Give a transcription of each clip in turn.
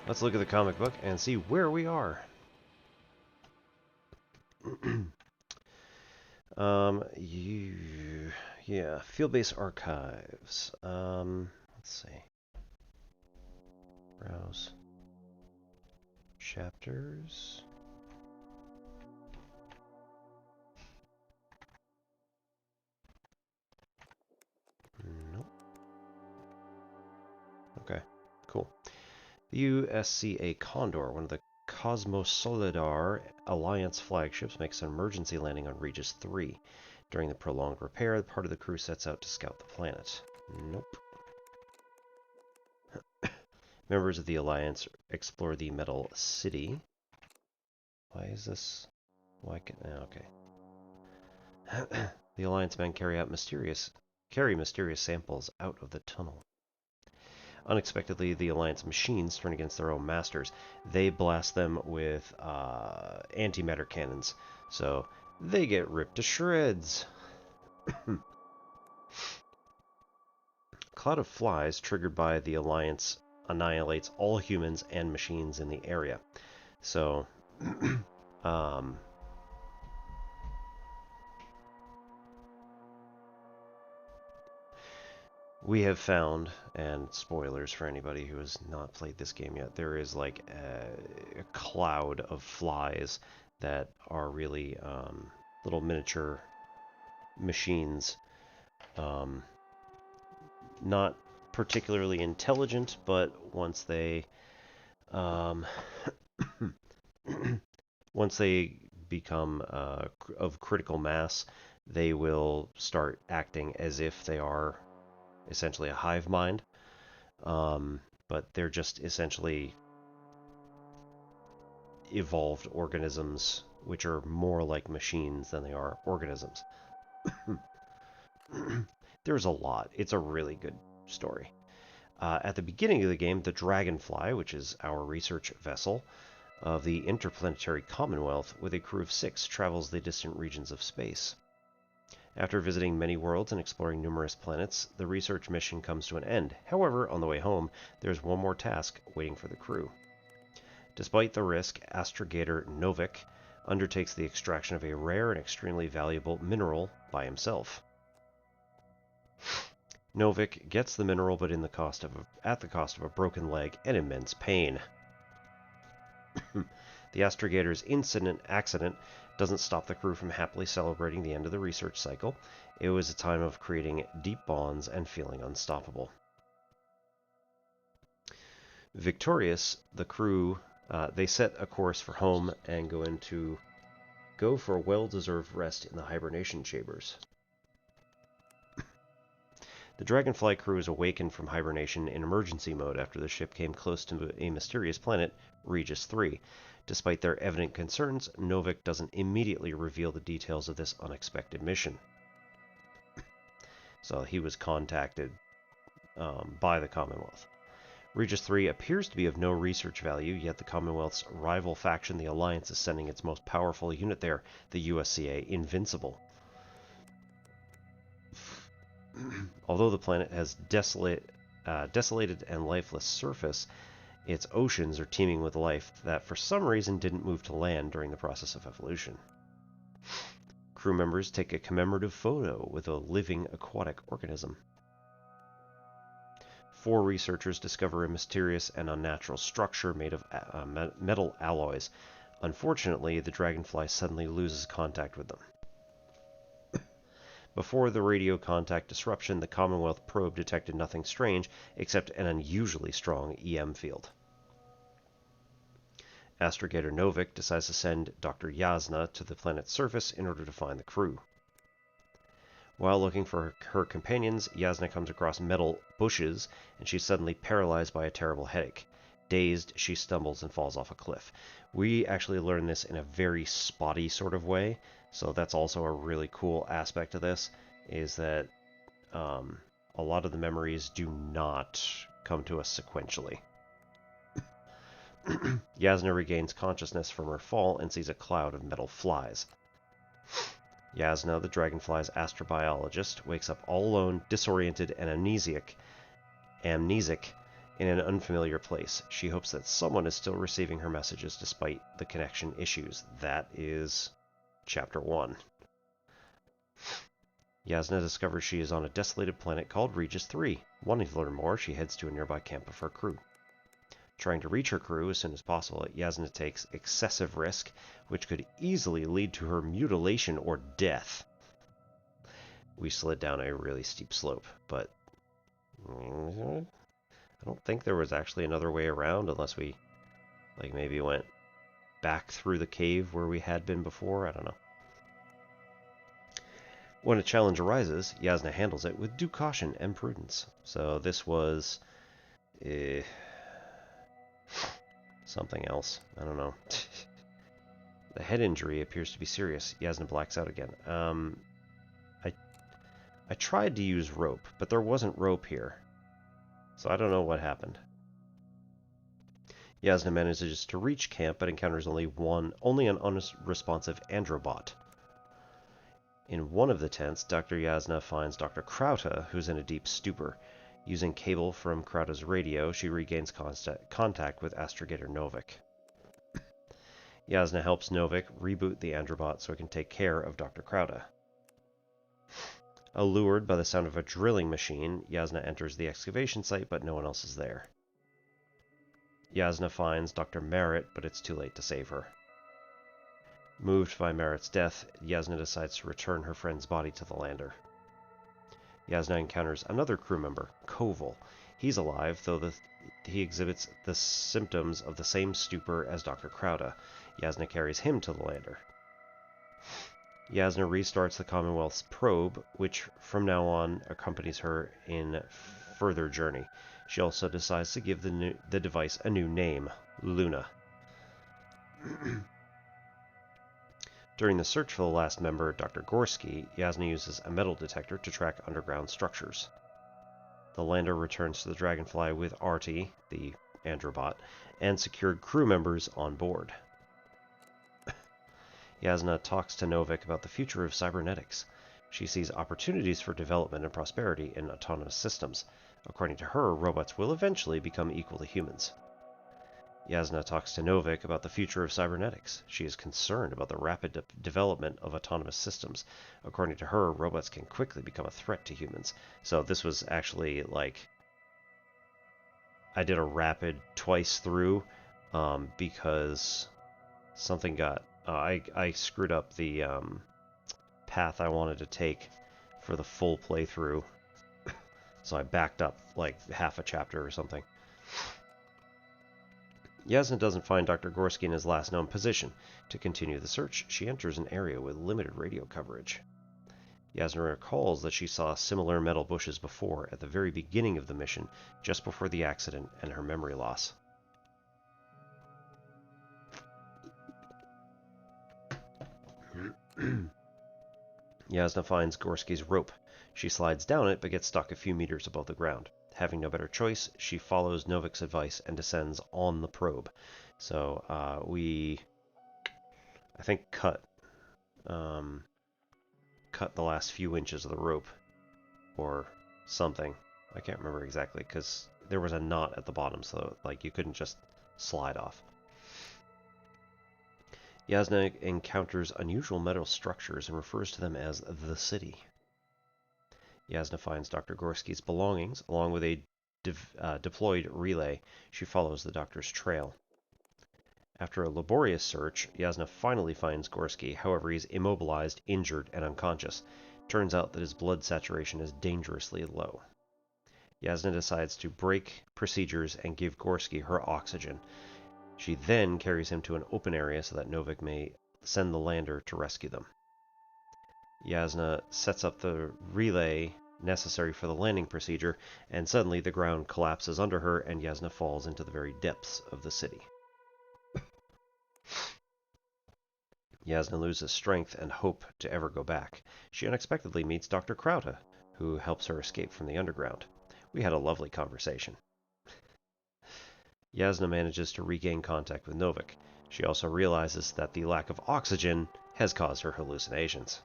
Let's look at the comic book and see where we are. Yeah, field-based archives. Let's see. Browse. Chapters. Nope. Okay, cool. The USCA Condor, one of the Cosmosolidar Alliance flagships, makes an emergency landing on Regis 3. During the prolonged repair, part of the crew sets out to scout the planet. Nope. Members of the Alliance explore the Metal City. Why is this? Why can... okay. The Alliance men carry mysterious samples out of the tunnel. Unexpectedly, the Alliance machines turn against their own masters. They blast them with antimatter cannons, so they get ripped to shreds. Cloud of flies triggered by the Alliance annihilates all humans and machines in the area. So, we have found, and spoilers for anybody who has not played this game yet, there is like a cloud of flies that are really little miniature machines. Not particularly intelligent, but once they once they become of critical mass, they will start acting as if they are essentially a hive mind, but they're just essentially evolved organisms which are more like machines than they are organisms. There's a lot. It's a really good story. At the beginning of the game, the Dragonfly, which is our research vessel of the Interplanetary Commonwealth, with a crew of 6, travels the distant regions of space. After visiting many worlds and exploring numerous planets, the research mission comes to an end. However, on the way home, there's one more task waiting for the crew. Despite the risk, astrogator Novik undertakes the extraction of a rare and extremely valuable mineral by himself. Novik gets the mineral, but at the cost of a broken leg and immense pain. The astrogator's accident doesn't stop the crew from happily celebrating the end of the research cycle. It was a time of creating deep bonds and feeling unstoppable. Victorious, the crew, they set a course for home and go for a well-deserved rest in the hibernation chambers. The Dragonfly crew is awakened from hibernation in emergency mode after the ship came close to a mysterious planet, Regis 3. Despite their evident concerns, Novik doesn't immediately reveal the details of this unexpected mission. So he was contacted by the Commonwealth. Regis 3 appears to be of no research value, yet the Commonwealth's rival faction, the Alliance, is sending its most powerful unit there, the USCA Invincible. Although the planet has desolated and lifeless surface, its oceans are teeming with life that for some reason didn't move to land during the process of evolution. Crew members take a commemorative photo with a living aquatic organism. 4 researchers discover a mysterious and unnatural structure made of metal alloys. Unfortunately, the Dragonfly suddenly loses contact with them. Before the radio contact disruption, the Commonwealth probe detected nothing strange except an unusually strong EM field. Astrogator Novik decides to send Dr. Yasna to the planet's surface in order to find the crew. While looking for her companions, Yasna comes across metal bushes, and she's suddenly paralyzed by a terrible headache. Dazed, she stumbles and falls off a cliff. We actually learn this in a very spotty sort of way, so that's also a really cool aspect of this, is that a lot of the memories do not come to us sequentially. Yasna regains consciousness from her fall and sees a cloud of metal flies. Yasna, the Dragonfly's astrobiologist, wakes up all alone, disoriented, and amnesic in an unfamiliar place. She hopes that someone is still receiving her messages despite the connection issues. That is Chapter 1. Yasna discovers she is on a desolated planet called Regis 3. Wanting to learn more, she heads to a nearby camp of her crew. Trying to reach her crew as soon as possible, Yasna takes excessive risk, which could easily lead to her mutilation or death. We slid down a really steep slope, but I don't think there was actually another way around unless we, maybe went back through the cave where we had been before. I don't know. When a challenge arises, Yasna handles it with due caution and prudence. So this was something else. I don't know. The head injury appears to be serious. Yasna blacks out again. I tried to use rope, but there wasn't rope here. So I don't know what happened. Yasna manages to reach camp, but encounters only an unresponsive androbot. In one of the tents, Dr. Yasna finds Dr. Krauta, who's in a deep stupor. Using cable from Krauta's radio, she regains contact with astrogator Novik. Yasna helps Novik reboot the androbot so it can take care of Dr. Krauta. Allured by the sound of a drilling machine, Yasna enters the excavation site, but no one else is there. Yasna finds Dr. Merritt, but it's too late to save her. Moved by Merritt's death, Yasna decides to return her friend's body to the lander. Yasna encounters another crew member, Koval. He's alive, though he exhibits the symptoms of the same stupor as Dr. Krauta. Yasna carries him to the lander. Yasna restarts the Commonwealth's probe, which from now on accompanies her in further journey. She also decides to give the device a new name, Luna. During the search for the last member, Dr. Gorsky, Yasna uses a metal detector to track underground structures. The lander returns to the Dragonfly with Artie, the androbot, and secured crew members on board. Yasna talks to Novik about the future of cybernetics. She sees opportunities for development and prosperity in autonomous systems. According to her, robots will eventually become equal to humans. Yasna talks to Novik about the future of cybernetics. She is concerned about the rapid development of autonomous systems. According to her, robots can quickly become a threat to humans. So this was actually I did a rapid twice through because something got... I screwed up the path I wanted to take for the full playthrough. So I backed up half a chapter or something. Yasna doesn't find Dr. Gorsky in his last known position. To continue the search, she enters an area with limited radio coverage. Yasna recalls that she saw similar metal bushes before at the very beginning of the mission, just before the accident and her memory loss. Yasna finds Gorsky's rope. She slides down it, but gets stuck a few meters above the ground. Having no better choice, she follows Novik's advice and descends on the probe. So we, I think, cut the last few inches of the rope, or something. I can't remember exactly, because there was a knot at the bottom, so you couldn't just slide off. Yasna encounters unusual metal structures and refers to them as the city. Yasna finds Dr. Gorsky's belongings, along with a deployed relay. She follows the doctor's trail. After a laborious search, Yasna finally finds Gorsky. However, he's immobilized, injured, and unconscious. Turns out that his blood saturation is dangerously low. Yasna decides to break procedures and give Gorsky her oxygen. She then carries him to an open area so that Novik may send the lander to rescue them. Yasna sets up the relay necessary for the landing procedure, and suddenly the ground collapses under her and Yasna falls into the very depths of the city. Yasna loses strength and hope to ever go back. She unexpectedly meets Dr. Krauta, who helps her escape from the underground. We had a lovely conversation. Yasna manages to regain contact with Novik. She also realizes that the lack of oxygen has caused her hallucinations.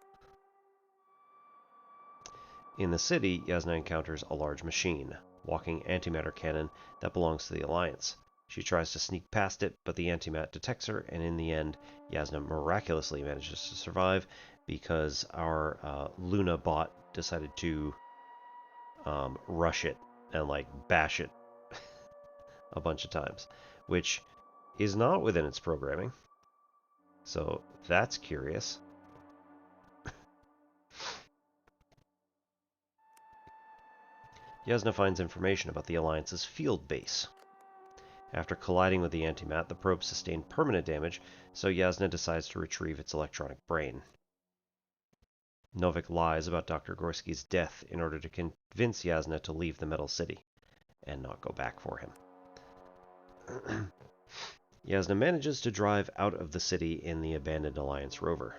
In the city, Yasna encounters a large machine. walking antimatter cannon that belongs to the Alliance. She tries to sneak past it, but the antimat detects her, and in the end, Yasna miraculously manages to survive because our Luna bot decided to rush it and like bash it a bunch of times, which is not within its programming. So that's curious. Yasna finds information about the Alliance's field base. After colliding with the antimat, the probe sustained permanent damage, so Yasna decides to retrieve its electronic brain. Novik lies about Dr. Gorski's death in order to convince Yasna to leave the Metal City and not go back for him. Yasna manages to drive out of the city in the abandoned Alliance rover.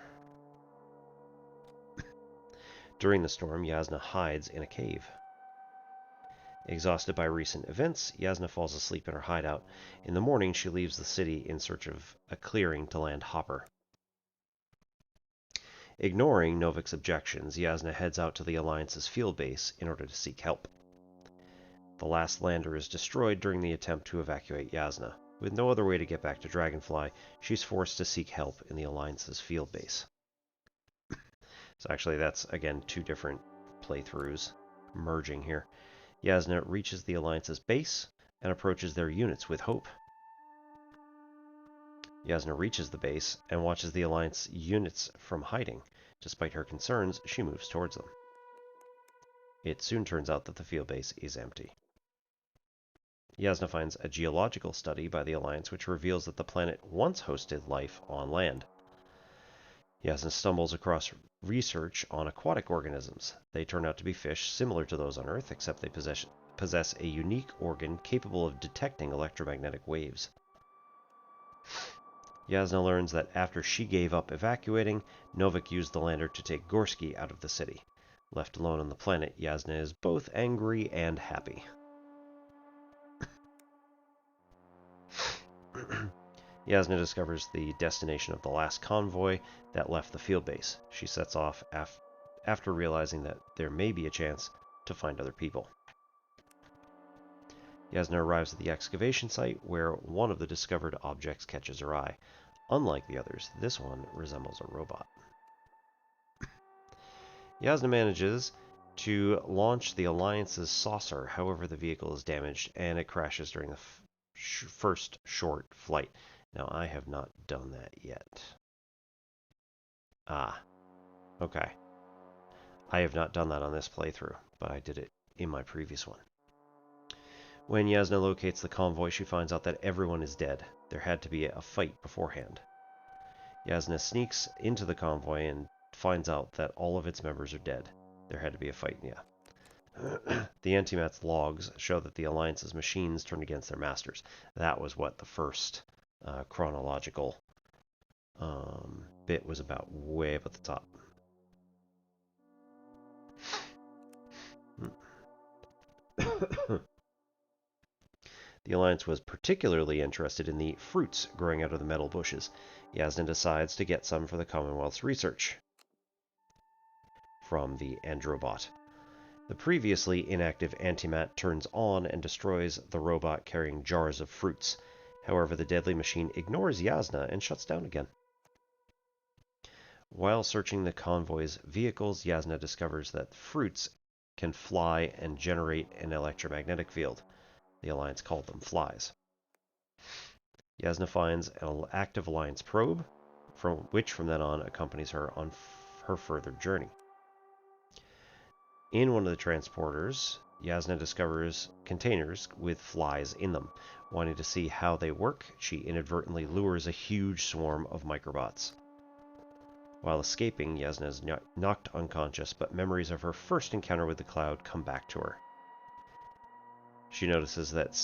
During the storm, Yasna hides in a cave. Exhausted by recent events, Yasna falls asleep in her hideout. In the morning, she leaves the city in search of a clearing to land Hopper. Ignoring Novik's objections, Yasna heads out to the Alliance's field base in order to seek help. The last lander is destroyed during the attempt to evacuate Yasna. With no other way to get back to Dragonfly, she's forced to seek help in the Alliance's field base. So actually that's, again, two different playthroughs merging here. Yasna reaches the Alliance's base and approaches their units with hope. Yasna reaches the base and watches the Alliance units from hiding. Despite her concerns, she moves towards them. It soon turns out that the field base is empty. Yasna finds a geological study by the Alliance which reveals that the planet once hosted life on land. Yasna stumbles across research on aquatic organisms. They turn out to be fish similar to those on Earth, except they possess a unique organ capable of detecting electromagnetic waves. Yasna learns that after she gave up evacuating, Novik used the lander to take Gorski out of the city. Left alone on the planet, Yasna is both angry and happy. Yasna discovers the destination of the last convoy that left the field base. She sets off after realizing that there may be a chance to find other people. Yasna arrives at the excavation site where one of the discovered objects catches her eye. Unlike the others, this one resembles a robot. Yasna manages to launch the Alliance's saucer, however the vehicle is damaged and it crashes during the first short flight. Now, I have not done that yet. Okay. I have not done that on this playthrough, but I did it in my previous one. When Yasna locates the convoy, she finds out that everyone is dead. There had to be a fight beforehand. Yasna sneaks into the convoy and finds out that all of its members are dead. There had to be a fight, yeah. The Antimat's logs show that the Alliance's machines turned against their masters. That was what the first chronological bit was about, way up at the top. The Alliance was particularly interested in the fruits growing out of the metal bushes. Yasna decides to get some for the Commonwealth's research from the Androbot. The previously inactive Antimat turns on and destroys the robot carrying jars of fruits. However, the deadly machine ignores Yasna and shuts down again. While searching the convoy's vehicles, Yasna discovers that fruits can fly and generate an electromagnetic field. The Alliance called them flies. Yasna finds an active Alliance probe, which from then on accompanies her on her further journey. In one of the transporters, Yasna discovers containers with flies in them. Wanting to see how they work, she inadvertently lures a huge swarm of microbots. While escaping, Yasna is knocked unconscious, but memories of her first encounter with the cloud come back to her. She notices that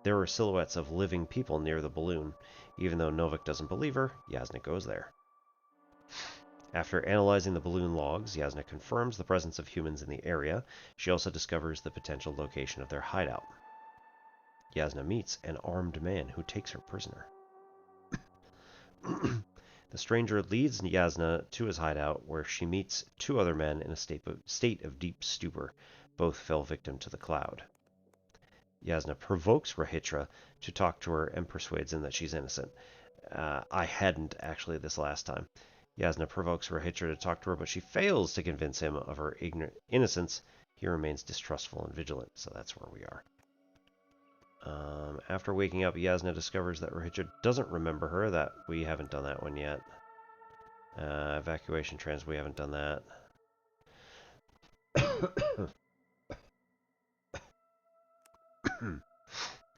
there are silhouettes of living people near the balloon. Even though Novik doesn't believe her, Yasna goes there. After analyzing the balloon logs, Yasna confirms the presence of humans in the area. She also discovers the potential location of their hideout. Yasna meets an armed man who takes her prisoner. The stranger leads Yasna to his hideout, where she meets two other men in a state of deep stupor. Both fell victim to the cloud. Yasna provokes Rahitra to talk to her and persuades him that she's innocent. I hadn't, actually, this last time. Yasna provokes Rahitra to talk to her, but she fails to convince him of her innocence. He remains distrustful and vigilant, so that's where we are. After waking up, Yasna discovers that Rahitra doesn't remember her. That we haven't done that one yet. Evacuation trans, we haven't done that.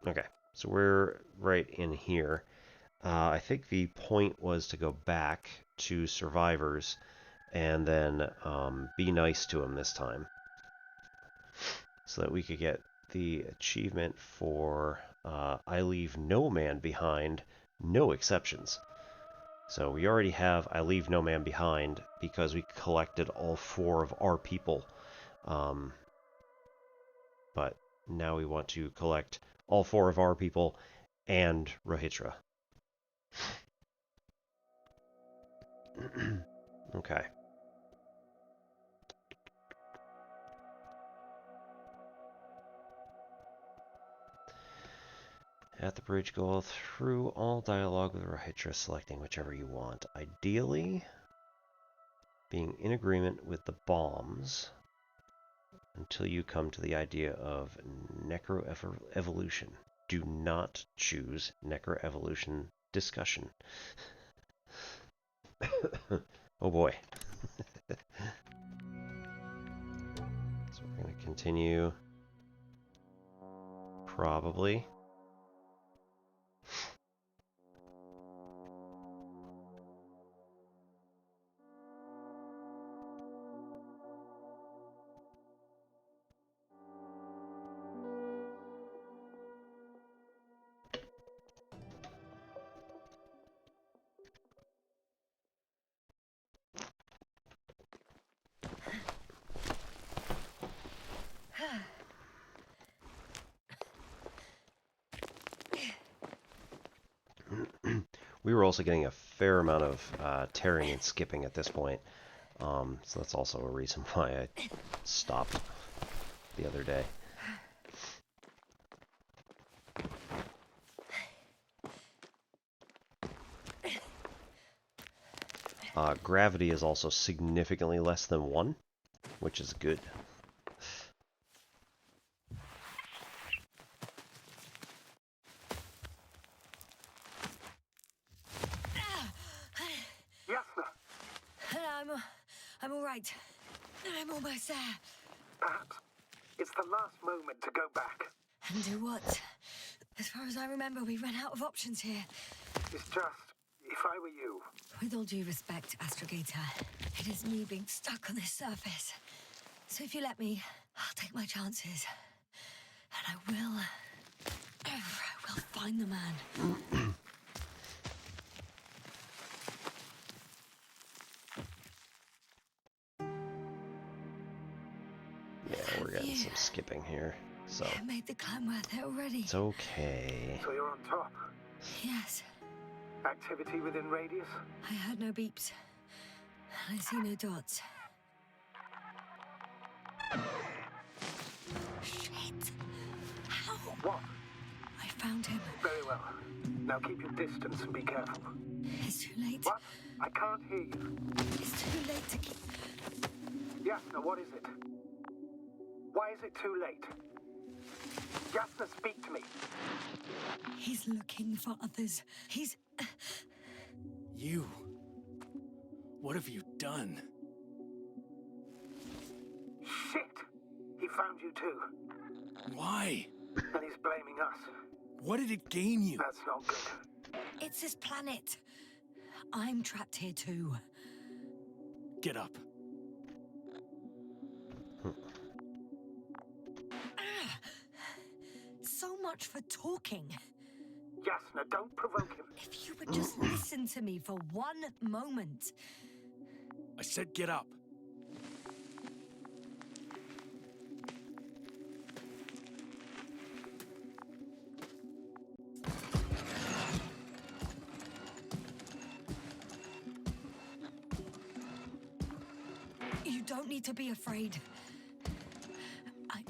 Okay, so we're right in here. I think the point was to go back to survivors and then be nice to them this time, so that we could get the achievement for I leave no man behind, no exceptions. So we already have I leave no man behind because we collected all 4 of our people. But now we want to collect all 4 of our people and Rahitra. Okay. At the bridge, go through all dialogue with Rahitra, selecting whichever you want. Ideally, being in agreement with the bombs until you come to the idea of necroevolution. Do not choose necroevolution discussion. Oh boy. So we're going to continue. Probably. We were also getting a fair amount of tearing and skipping at this point, so that's also a reason why I stopped the other day. Gravity is also significantly less than 1, which is good. I'm all right. I'm almost there. Perhaps it's the last moment to go back. And do what? As far as I remember, we ran out of options here. It's just, if I were you... With all due respect, Astrogator, it is me being stuck on this surface. So if you let me, I'll take my chances. And I will find the man. Yeah, we're getting some skipping here, so... I made the climb worth it already. It's okay. So you're on top? Yes. Activity within radius? I heard no beeps. I see no dots. Shit! How? What? I found him. Very well. Now keep your distance and be careful. It's too late. What? I can't hear you. It's too late to keep... Yasna, what is it? Why is it too late? Yasna, speak to me. He's looking for others. He's... You... What have you done? Shit! He found you too. Why? And he's blaming us. What did it gain you? That's not good. It's this planet. I'm trapped here too. Get up. So much for talking. Yasna, don't provoke him. If you would just listen to me for one moment. I said get up. You don't need to be afraid.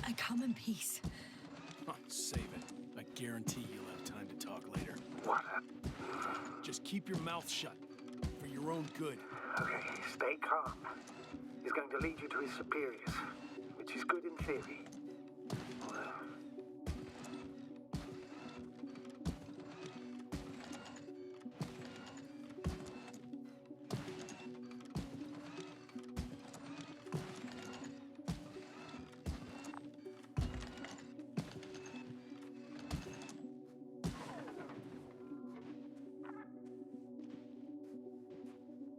I come in peace. Save it. I guarantee you'll have time to talk later. What? Just keep your mouth shut. For your own good. Okay, stay calm. He's going to lead you to his superiors, which is good in theory.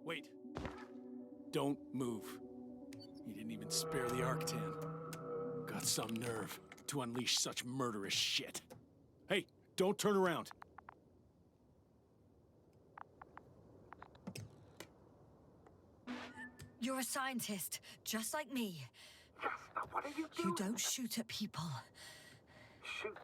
Wait. Don't move. He didn't even spare the Arctan. Got some nerve to unleash such murderous shit. Hey, don't turn around. You're a scientist, just like me. Yes, now what are you doing? You don't shoot at people. Shoot.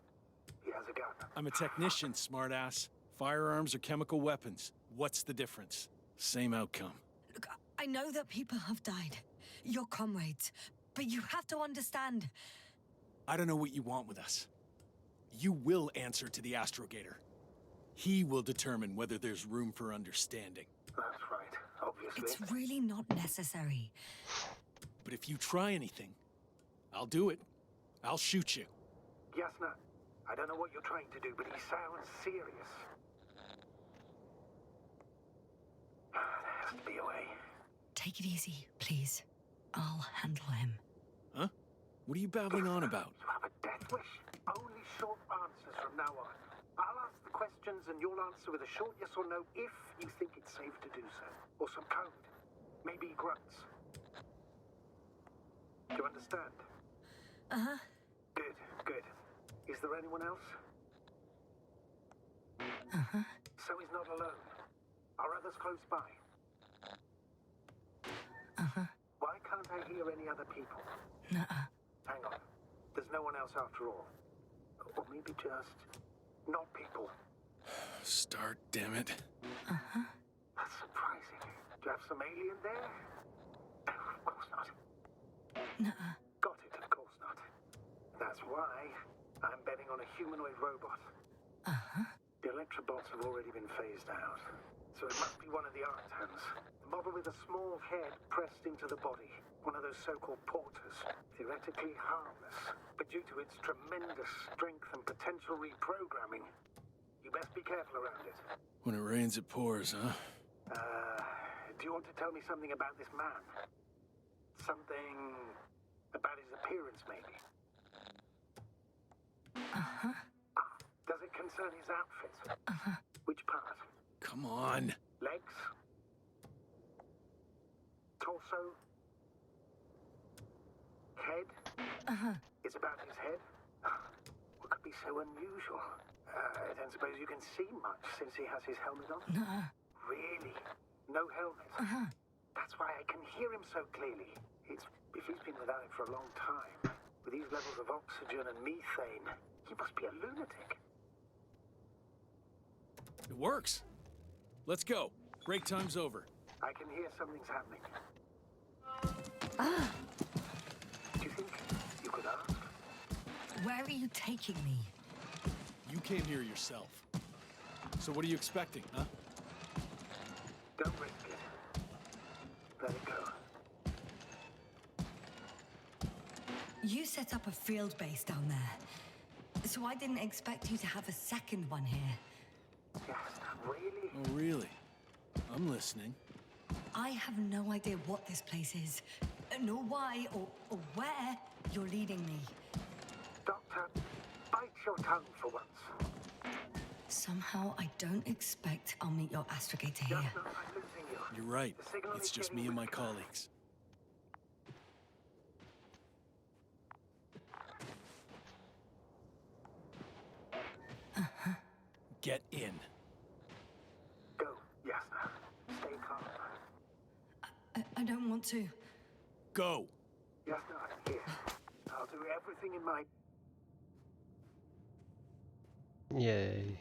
He has a gun. I'm a technician, smartass. Firearms or chemical weapons. What's the difference? Same outcome. Look, I know that people have died. Your comrades. But you have to understand. I don't know what you want with us. You will answer to the Astrogator. He will determine whether there's room for understanding. That's right, obviously. It's really not necessary. But if you try anything, I'll do it. I'll shoot you. Yasna, I don't know what you're trying to do, but he sounds serious. There has to be a way. Take it easy, please. I'll handle him. Huh? What are you babbling on about? You have a death wish? Only short answers from now on. I'll ask the questions and you'll answer with a short yes or no if you think it's safe to do so. Or some code. Maybe grunts. Do you understand? Uh-huh. Good, good. Is there anyone else? Uh-huh. So he's not alone. Are others close by? Uh-huh. Why can't I hear any other people? Nuh-uh. Hang on. There's no one else after all. Or maybe just not people. Start, damn it. Uh-huh. That's surprising. Do you have some alien there? No, of course not. Nuh-uh. Got it, of course not. That's why I'm betting on a humanoid robot. Uh-huh. The Electrobots have already been phased out. So it must be one of the Arctans. The model with a small head pressed into the body. One of those so-called porters. Theoretically harmless. But due to its tremendous strength and potential reprogramming, you best be careful around it. When it rains, it pours, huh? Do you want to tell me something about this man? Something about his appearance, maybe? Uh-huh. Does it concern his outfit? Uh-huh. Which part? Come on. Legs? Torso? Head? Uh-huh. It's about his head? What could be so unusual? I don't suppose you can see much since he has his helmet on? Nuh-uh. Really? No helmet? Uh-huh. That's why I can hear him so clearly. If he's been without it for a long time, with these levels of oxygen and methane, he must be a lunatic. It works. Let's go. Break time's over. I can hear something's happening. Ah! Do you think you could ask? Where are you taking me? You came here yourself. So what are you expecting, huh? Don't risk it. Let it go. You set up a field base down there. So I didn't expect you to have a second one here. Yes, really? Oh, really? I'm listening. I have no idea what this place is, nor why or where you're leading me. Doctor, bite your tongue for once. Somehow I don't expect I'll meet your astrogator here. Just not I'm losing you. You're right. The signal It's is just getting me and my weaker. colleagues. Get in. Go, Yasna. Stay calm. I don't want to. Go. Yasna, I'm here. I'll do everything in my... Yay.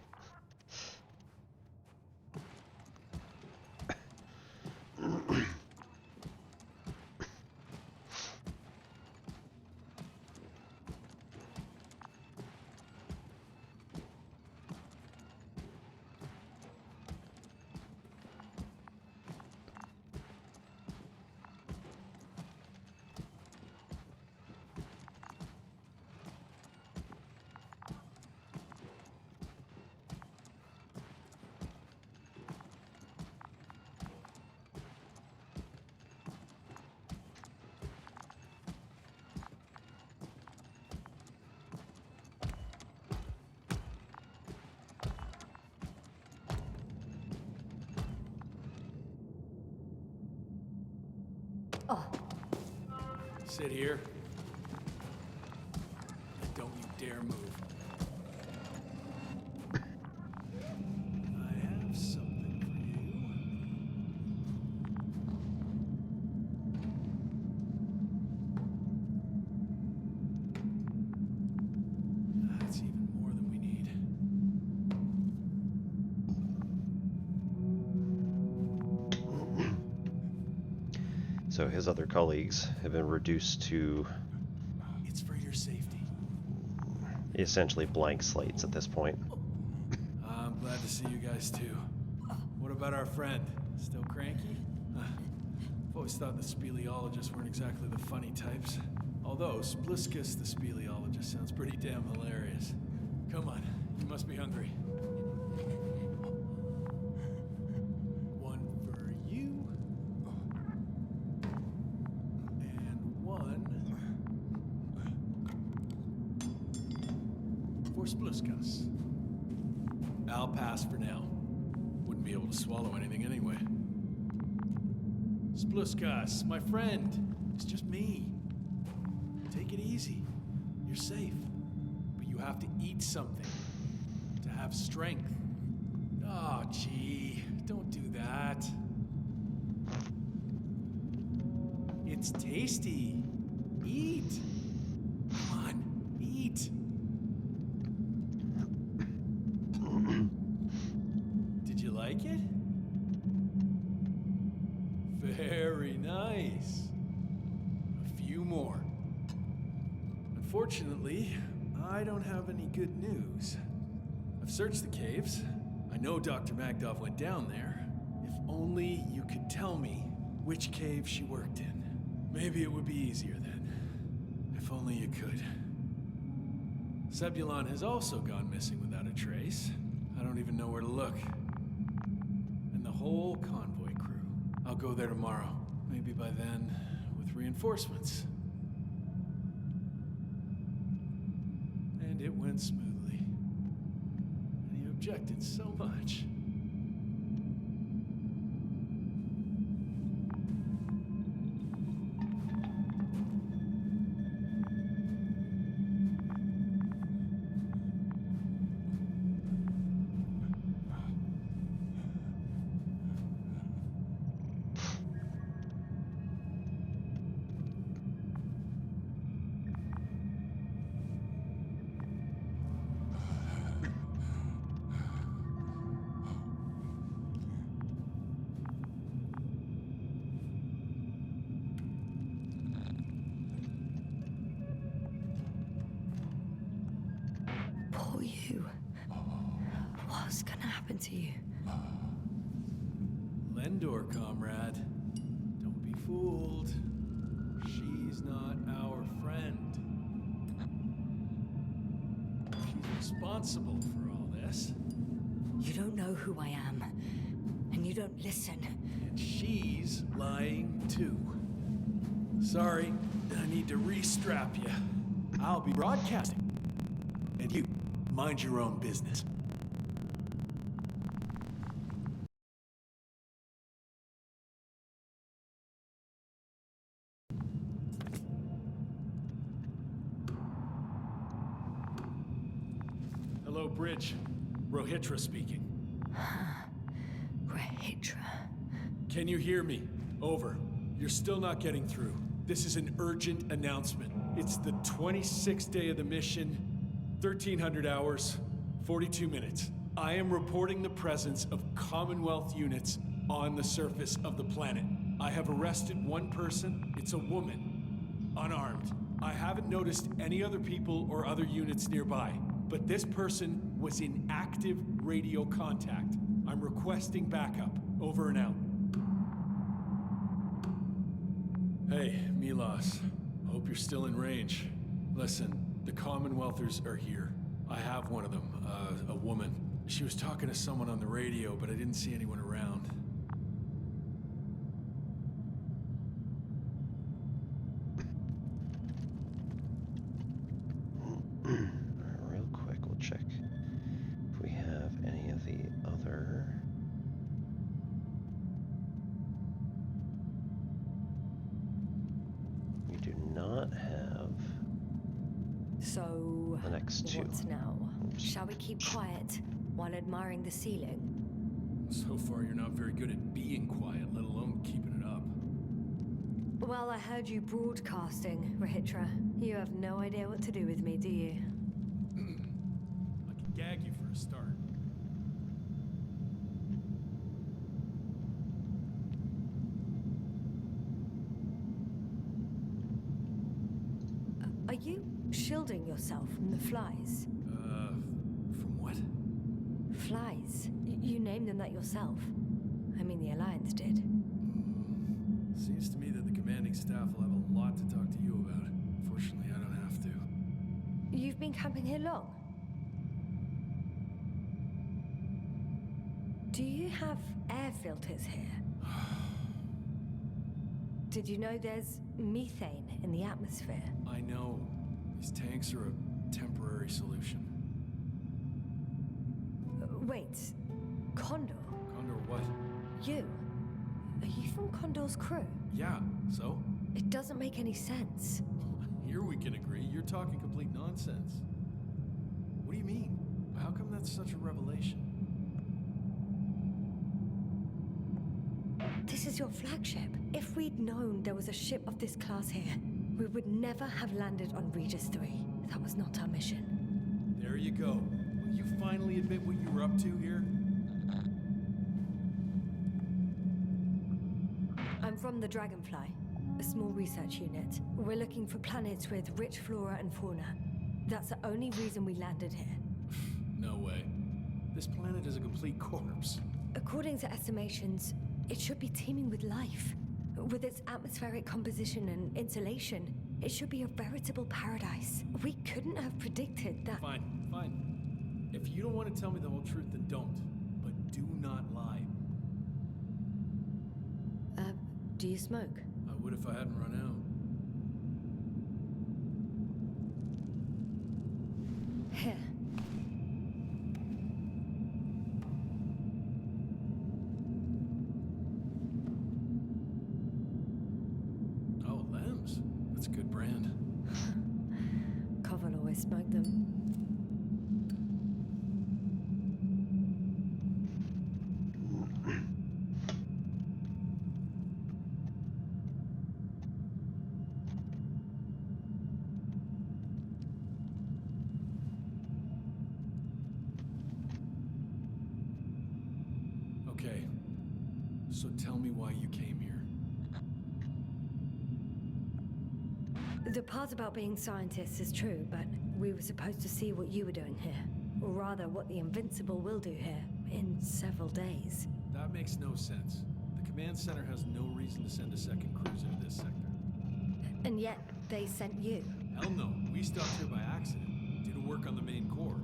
Sit here. And don't you dare move. I have something for you. That's even more than we need. So his other colleagues have been reduced to It's for your safety. essentially blank slates at this point. I'm glad to see you guys too. What about our friend? Still cranky? I've always thought the speleologists weren't exactly the funny types. Although Spliskus the speleologist sounds pretty damn hilarious. Come on, you must be hungry. One for you. And one for Spliskus. I'll pass for now. Wouldn't be able to swallow anything anyway. Spliskus, my friend. It's just me. Take it easy. You're safe. But you have to eat something to have strength. Oh, gee. Don't do that. It's tasty. Eat. Come on, eat. Did you like it? Very nice. A few more. Unfortunately, I don't have any good news. I've searched the caves. I know Dr. Magdov went down there. If only you could tell me which cave she worked in. Maybe it would be easier then. If only you could. Sebulon has also gone missing without a trace. I don't even know where to look. And the whole convoy crew. I'll go there tomorrow. Maybe by then, with reinforcements. And it went smoothly. And you objected so much. Poor you. What's gonna happen to you? Lendor, comrade. Don't be fooled. She's not our friend. She's responsible for all this. You don't know who I am, and you don't listen. And she's lying too. Sorry, I need to restrap you. I'll be broadcasting. And you, mind your own business. Hello, Bridge. Rohitra speaking. Rohitra. Can you hear me? Over. You're still not getting through. This is an urgent announcement. It's the 26th day of the mission, 1300 hours, 42 minutes. I am reporting the presence of Commonwealth units on the surface of the planet. I have arrested one person. It's a woman, unarmed. I haven't noticed any other people or other units nearby, but this person was in active radio contact. I'm requesting backup. Over and out. Hey, Milos. Hope you're still in range. Listen, the Commonwealthers are here. I have one of them, a woman. She was talking to someone on the radio, but I didn't see anyone around. Real quick, we'll check if we have any of the other. So, the next two. what now? Shall we keep quiet while admiring the ceiling? So far, you're not very good at being quiet, let alone keeping it up. Well, I heard you broadcasting, Rahitra. You have no idea what to do with me, do you? I can gag you for a start. Are you shielding yourself from the flies? From what? Flies? You named them that yourself. I mean, the Alliance did. Seems to me that the commanding staff will have a lot to talk to you about. Fortunately, I don't have to. You've been camping here long? Do you have air filters here? Did you know there's methane in the atmosphere? I know. These tanks are a temporary solution. Wait, Condor? Condor what? You? Are you from Condor's crew? Yeah, so? It doesn't make any sense. Here we can agree. You're talking complete nonsense. What do you mean? How come that's such a revelation? This is your flagship. If we'd known there was a ship of this class here, we would never have landed on Regis 3. That was not our mission. There you go. Will you finally admit what you were up to here? I'm from the Dragonfly, a small research unit. We're looking for planets with rich flora and fauna. That's the only reason we landed here. No way. This planet is a complete corpse. According to estimations, it should be teeming with life. With its atmospheric composition and insulation, it should be a veritable paradise. We couldn't have predicted that. Fine, fine. If you don't want to tell me the whole truth, then don't. But do not lie. Do you smoke? I would if I hadn't run out. Here. Oh, Lem's. That's a good brand. Koval always smoked them. Okay. So tell me why you came here. The part about being scientists is true, but we were supposed to see what you were doing here. Or rather, what the Invincible will do here in several days. That makes no sense. The command center has no reason to send a second cruiser to this sector. And yet, they sent you. Hell no. We stopped here by accident. Due to work on the main core.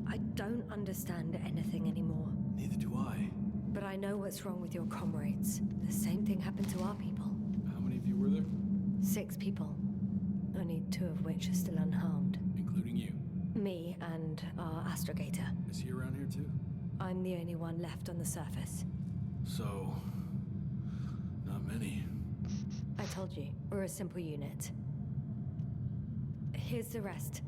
I don't understand anything anymore. Neither do I. But I know what's wrong with your comrades. The same thing happened to our people. How many of you were there? 6 people. Only 2 of which are still unharmed. Including you. Me and our astrogator. Is he around here too? I'm the only one left on the surface. So... not many. I told you, we're a simple unit. Here's the rest.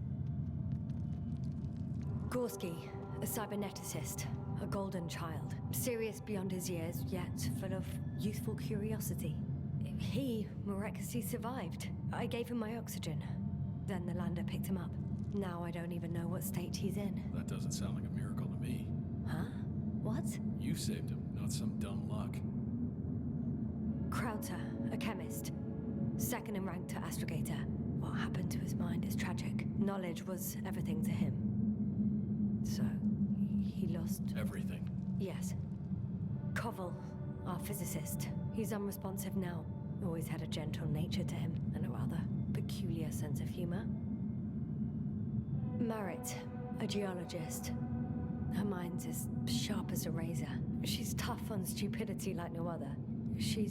Gorski, a cyberneticist, a golden child. Serious beyond his years, yet full of youthful curiosity. He miraculously survived. I gave him my oxygen. Then the lander picked him up. Now I don't even know what state he's in. That doesn't sound like a miracle to me. Huh? What? You saved him, not some dumb luck. Krauter, a chemist. Second in rank to astrogator. What happened to his mind is tragic. Knowledge was everything to him. So, he lost... Everything. Yes. Koval, our physicist. He's unresponsive now. Always had a gentle nature to him, and a rather peculiar sense of humor. Marit, a geologist. Her mind's as sharp as a razor. She's tough on stupidity like no other. She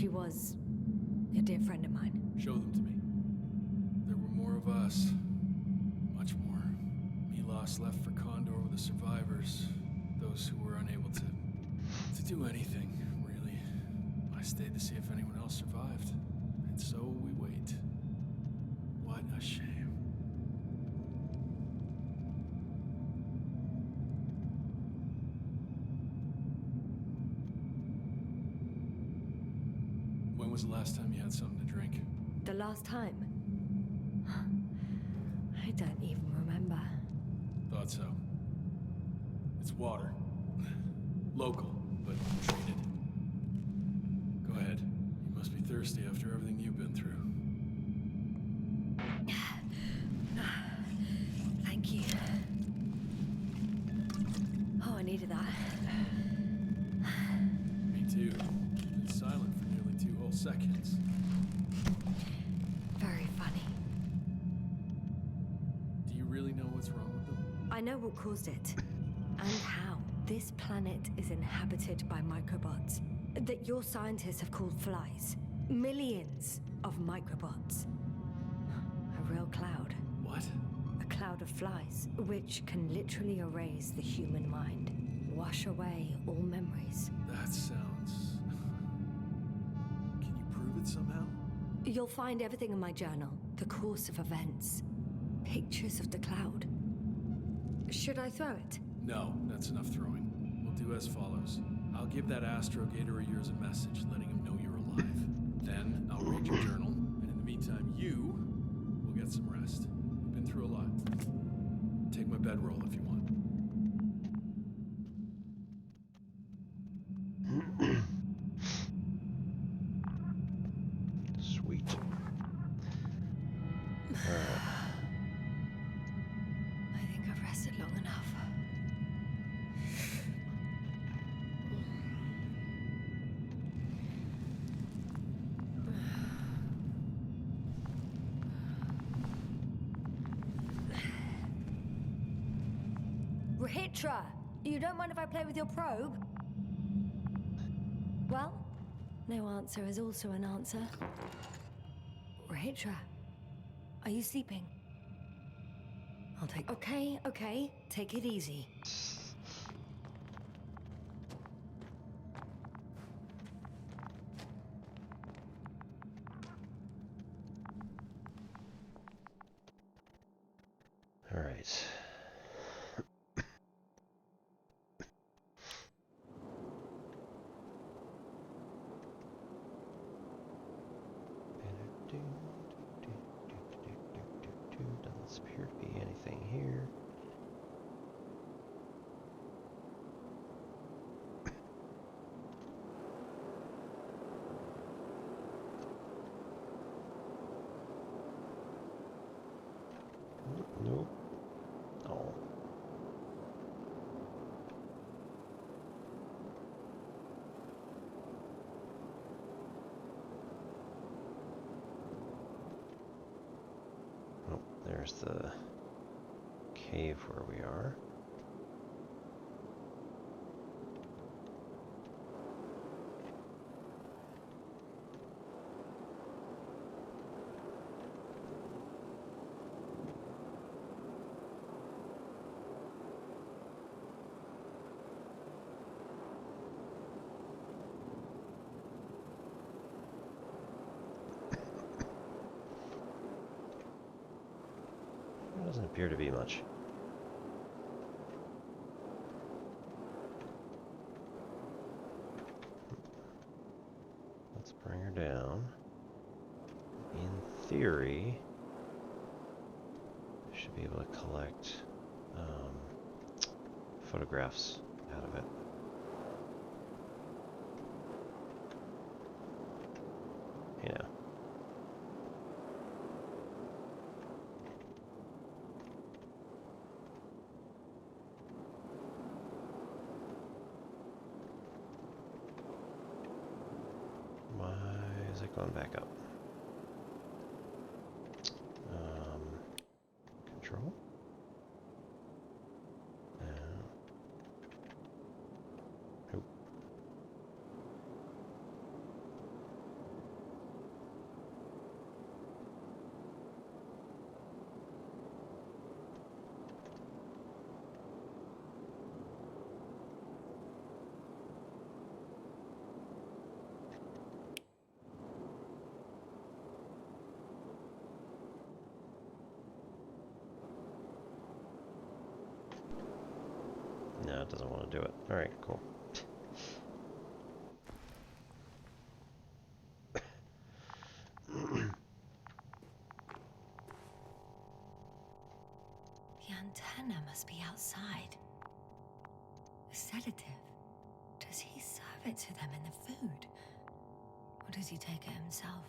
was a dear friend of mine. Show them to me. There were more of us. Much more. Milos left for Condor with the survivors. Those who were unable to do anything, really. I stayed to see if anyone else survived. And so we wait. What a shame. When was the last time you had something to drink? The last time? I don't even remember. Thought so. It's water. Local, but treated. Go ahead. You must be thirsty after everything you've been through. Thank you. Oh, I needed that. Me too. Been silent for nearly 2 whole seconds. Very funny. Do you really know what's wrong with them? I know what caused it. And how. This planet is inhabited by microbots that your scientists have called flies. Millions of microbots. A real cloud. What? A cloud of flies, which can literally erase the human mind. Wash away all memories. That sounds... Can you prove it somehow? You'll find everything in my journal. The course of events. Pictures of the cloud. Should I throw it? No, that's enough throwing. We'll do as follows. I'll give that astrogator of yours a message letting him know you're alive. Then I'll read your journal, and in the meantime, you will get some rest. You've been through a lot. Take my bedroll if you want. Sweet. I think I've rested long enough. Rahitra, you don't mind if I play with your probe? Well, no answer is also an answer. Rahitra, are you sleeping? I'll take... Okay, take it easy. All right. Doesn't appear to be anything here. Nope. Oh. Oh, there's the cave where we are. There doesn't appear to be much. Let's bring her down. In theory, I should be able to collect photographs out of it. You know. Why is it going back up? Control? Nope. it doesn't want to do it. Alright, cool. The antenna must be outside. A sedative. Does he serve it to them in the food? Or does he take it himself?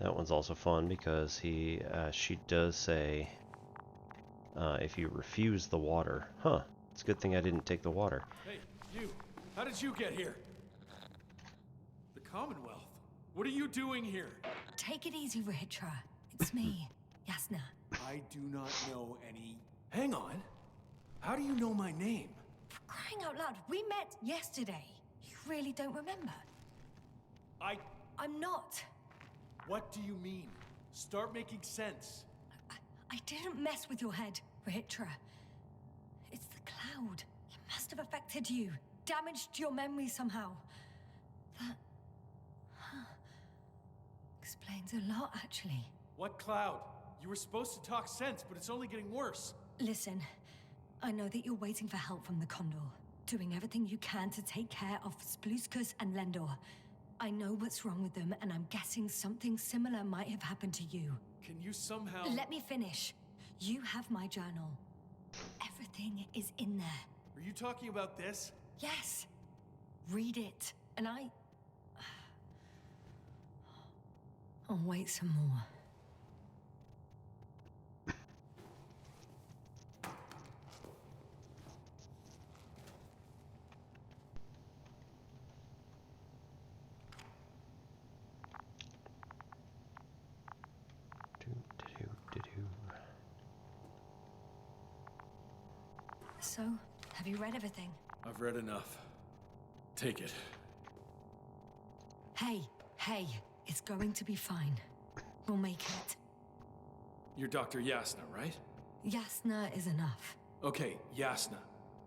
That one's also fun because she does say, if you refuse the water, huh? It's a good thing I didn't take the water. Hey, you! How did you get here? The Commonwealth? What are you doing here? Take it easy, Rihitra. It's me, Yasna. I do not know any... Hang on. How do you know my name? For crying out loud, we met yesterday. You really don't remember? I'm not. What do you mean? Start making sense. I didn't mess with your head, Rihitra. It's the cloud. It must have affected you. Damaged your memory somehow. That... explains a lot, actually. What cloud? You were supposed to talk sense, but it's only getting worse. Listen, I know that you're waiting for help from the Condor. Doing everything you can to take care of Spluskus and Lendor. I know what's wrong with them, and I'm guessing something similar might have happened to you. Can you somehow... Let me finish. You have my journal. Everything is in there. Are you talking about this? Yes. Read it. And I'll wait some more. So, have you read everything? I've read enough. Take it. Hey, it's going to be fine. We'll make it. You're Dr. Yasna, right? Yasna is enough. Okay, Yasna.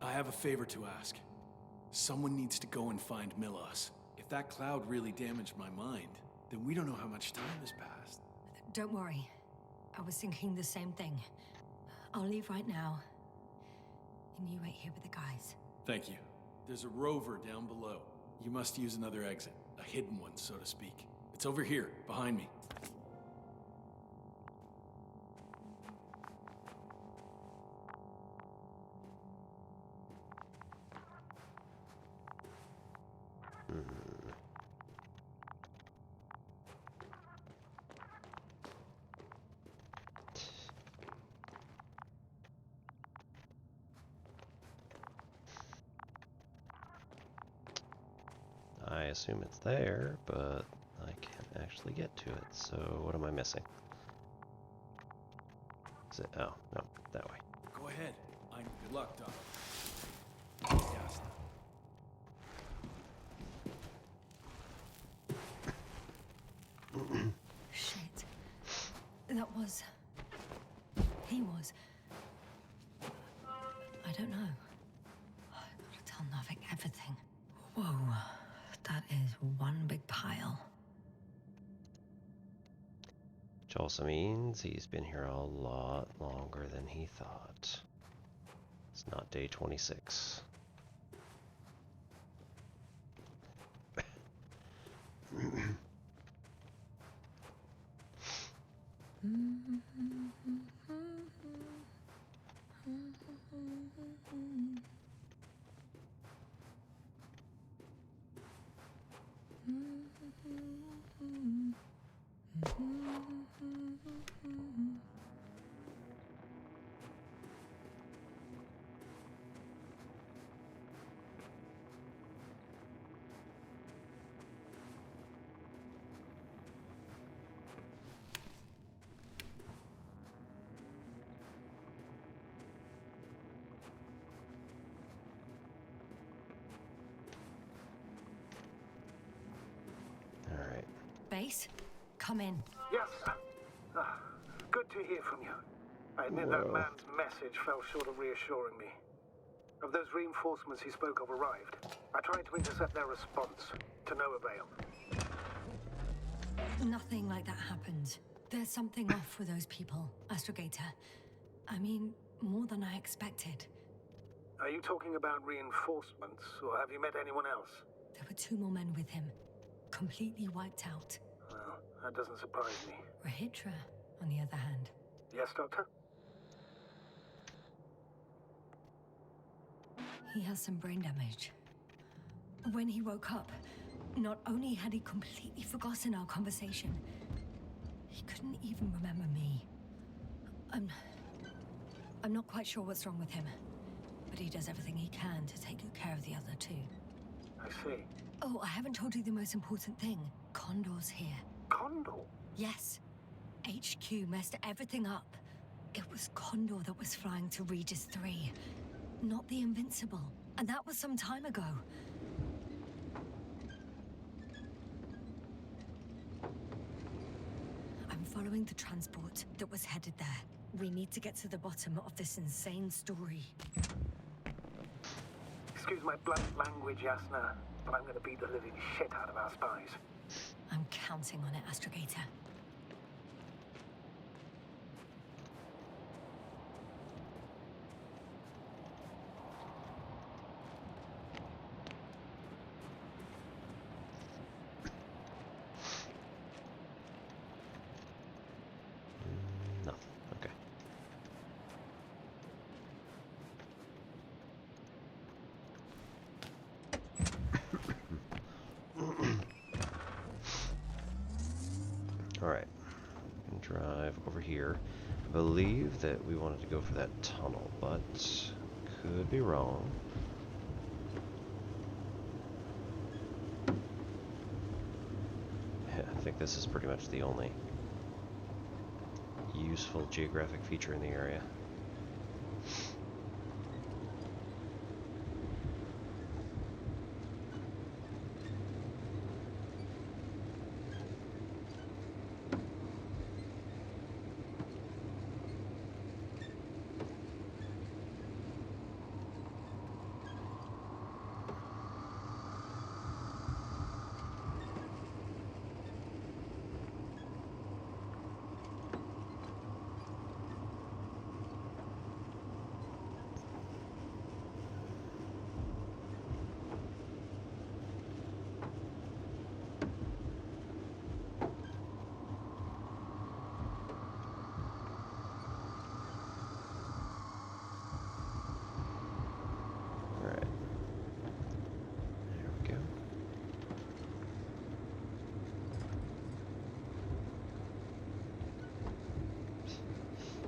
I have a favor to ask. Someone needs to go and find Milos. If that cloud really damaged my mind, then we don't know how much time has passed. Don't worry. I was thinking the same thing. I'll leave right now. And you wait here with the guys. Thank you. There's a rover down below. You must use another exit. A hidden one, so to speak. It's over here, behind me. I assume it's there, but I can't actually get to it, so what am I missing? Is it? Oh, no, that way. Go ahead. Good luck, Doc. Yasna. Shit. That was... He was... I don't know. I gotta tell Novik everything. Whoa. That is one big pile. Which also means he's been here a lot longer than he thought. It's not day 26. Base, come in. Yes. Good to hear from you. I admit that man's message fell short of reassuring me. Of those reinforcements he spoke of arrived. I tried to intercept their response, to no avail. Nothing like that happened. There's something off with those people, Astrogator. I mean, more than I expected. Are you talking about reinforcements, or have you met anyone else? There were 2 more men with him, completely wiped out. Well, that doesn't surprise me. Rahitra, on the other hand. Yes, Doctor? He has some brain damage. When he woke up, not only had he completely forgotten our conversation, he couldn't even remember me. I'm not quite sure what's wrong with him, but he does everything he can to take good care of the other 2. I see. Oh, I haven't told you the most important thing. Condor's here. Condor? Yes. HQ messed everything up. It was Condor that was flying to Regis 3, not the Invincible. And that was some time ago. I'm following the transport that was headed there. We need to get to the bottom of this insane story. Excuse my blunt language, Yasna, but I'm going to beat the living shit out of our spies. I'm counting on it, Astrogator. Nothing. Okay. Alright. Drive over here. I believe that we wanted to go for that tunnel, but could be wrong. Yeah, I think this is pretty much the only useful geographic feature in the area.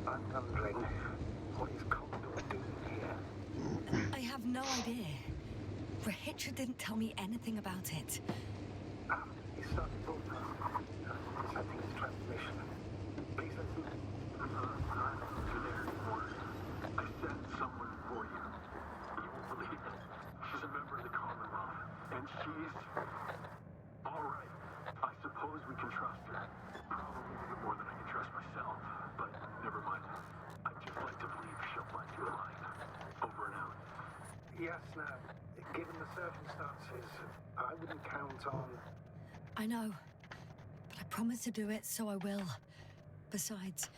I'm wondering, what is Condor doing here? I have no idea. Rahitra didn't tell me anything about it. He started broadcasting. I think it's transmission. Please listen. I sent someone for you. You won't believe it. She's a member of the Commonwealth. And she's... Alright. I suppose we can trust her. Probably a bit more than I can trust myself. But never mind. I'd just like to believe she'll let you alive. Over and out. Yes, now, given the circumstances, I wouldn't count on... I know, but I promised to do it, so I will. Besides,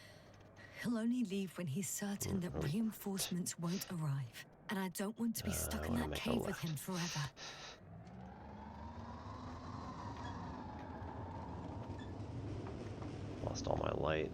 he'll only leave when he's certain that reinforcements won't arrive. And I don't want to be stuck in that cave with him forever. Lost all my light.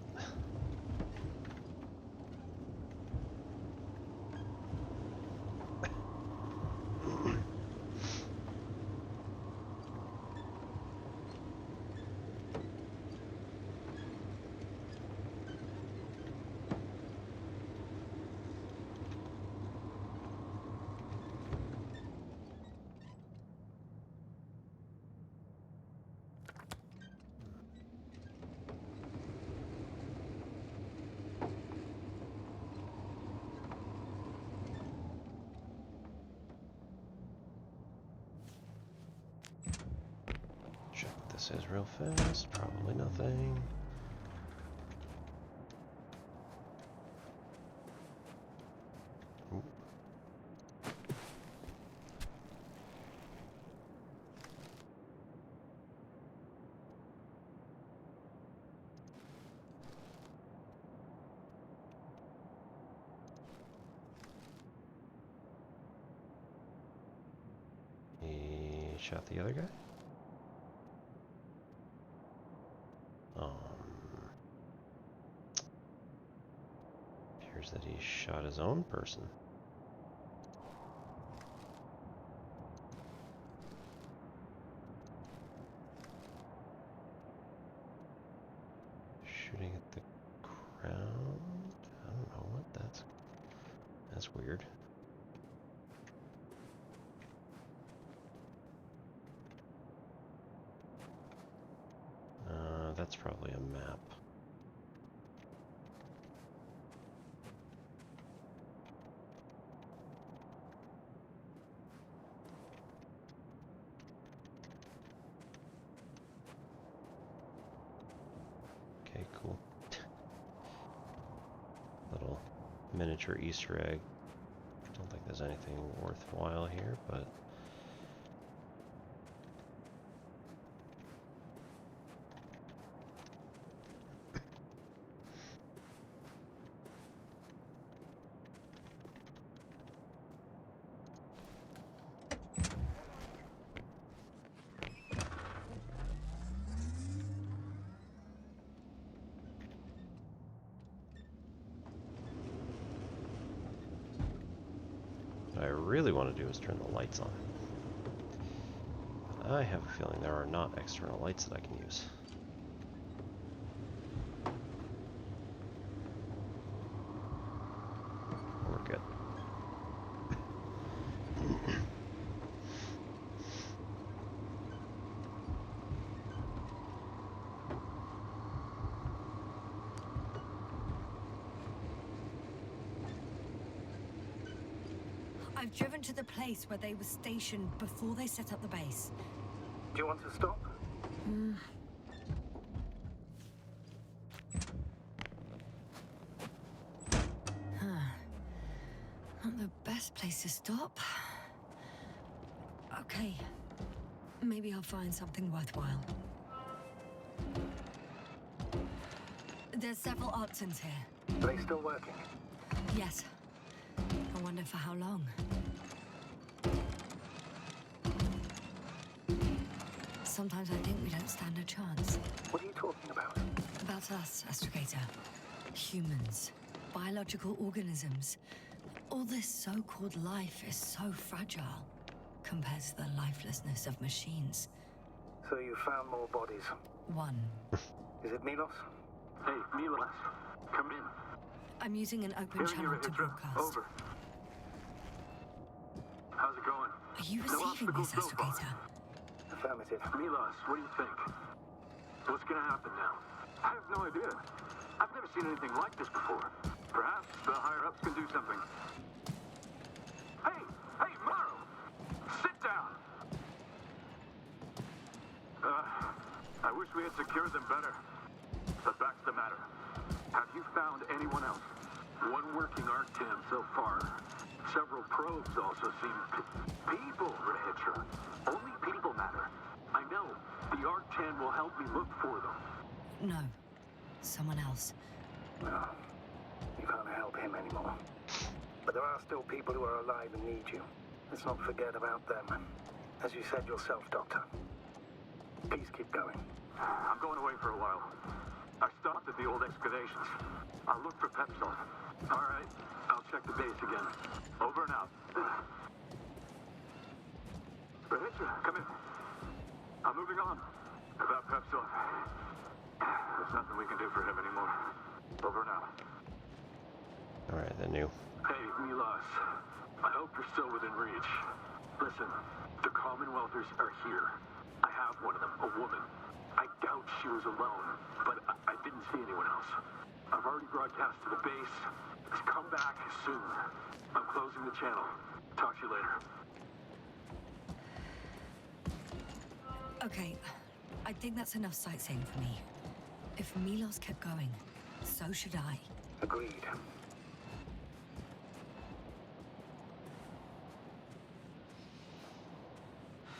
Check what this is real fast. Probably nothing. Ooh. shot the other guy? Appears that he shot his own person. Shooting at the ground? I don't know what that's weird. That's probably a map. Okay, cool. Little miniature Easter egg. Don't think there's anything worthwhile here, but what I really want to do is turn the lights on. But I have a feeling there are not external lights that I can use. We're good. I've driven to the place where they were stationed before they set up the base. Do you want to stop? Not the best place to stop. Okay. Maybe I'll find something worthwhile. There's several artisans here. Are they still working? Yes. I wonder for how long. Sometimes I think we don't stand a chance. What are you talking about? About us, Astrogator. Humans. Biological organisms. All this so-called life is so fragile compared to the lifelessness of machines. So you found more bodies. One. Is it Milos? Hey, Milos, come in. I'm using an open channel to broadcast. Over. How's it going? Are you No receiving this, obstacles so far. Astrogator? Affirmative. Milos, what do you think? What's gonna happen now? I have no idea. I've never seen anything like this before. Perhaps the higher-ups can do something. Hey! Hey, Morrow! Sit down! I wish we had secured them better. But back to the matter. Have you found anyone else? One working Arctan so far. Several probes also seem... People, Rahitra. Only people matter. I know. The Arctan will help me look for them. No. Someone else. No. You can't help him anymore. But there are still people who are alive and need you. Let's not forget about them. As you said yourself, Doctor. Please keep going. I'm going away for a while. I stopped at the old excavations. I'll look for Pepsol. All right. I'll check the base again. Over and out. Rahitra, come in. I'm moving on. About Pepsol. There's nothing we can do for him anymore. Over and out. Alright, the new. Hey, Milos. I hope you're still within reach. Listen, the Commonwealthers are here. I have one of them, a woman. I doubt she was alone, but I didn't see anyone else. I've already broadcast to the base. Just come back soon. I'm closing the channel. Talk to you later. Okay. I think that's enough sightseeing for me. If Milos kept going, so should I. Agreed.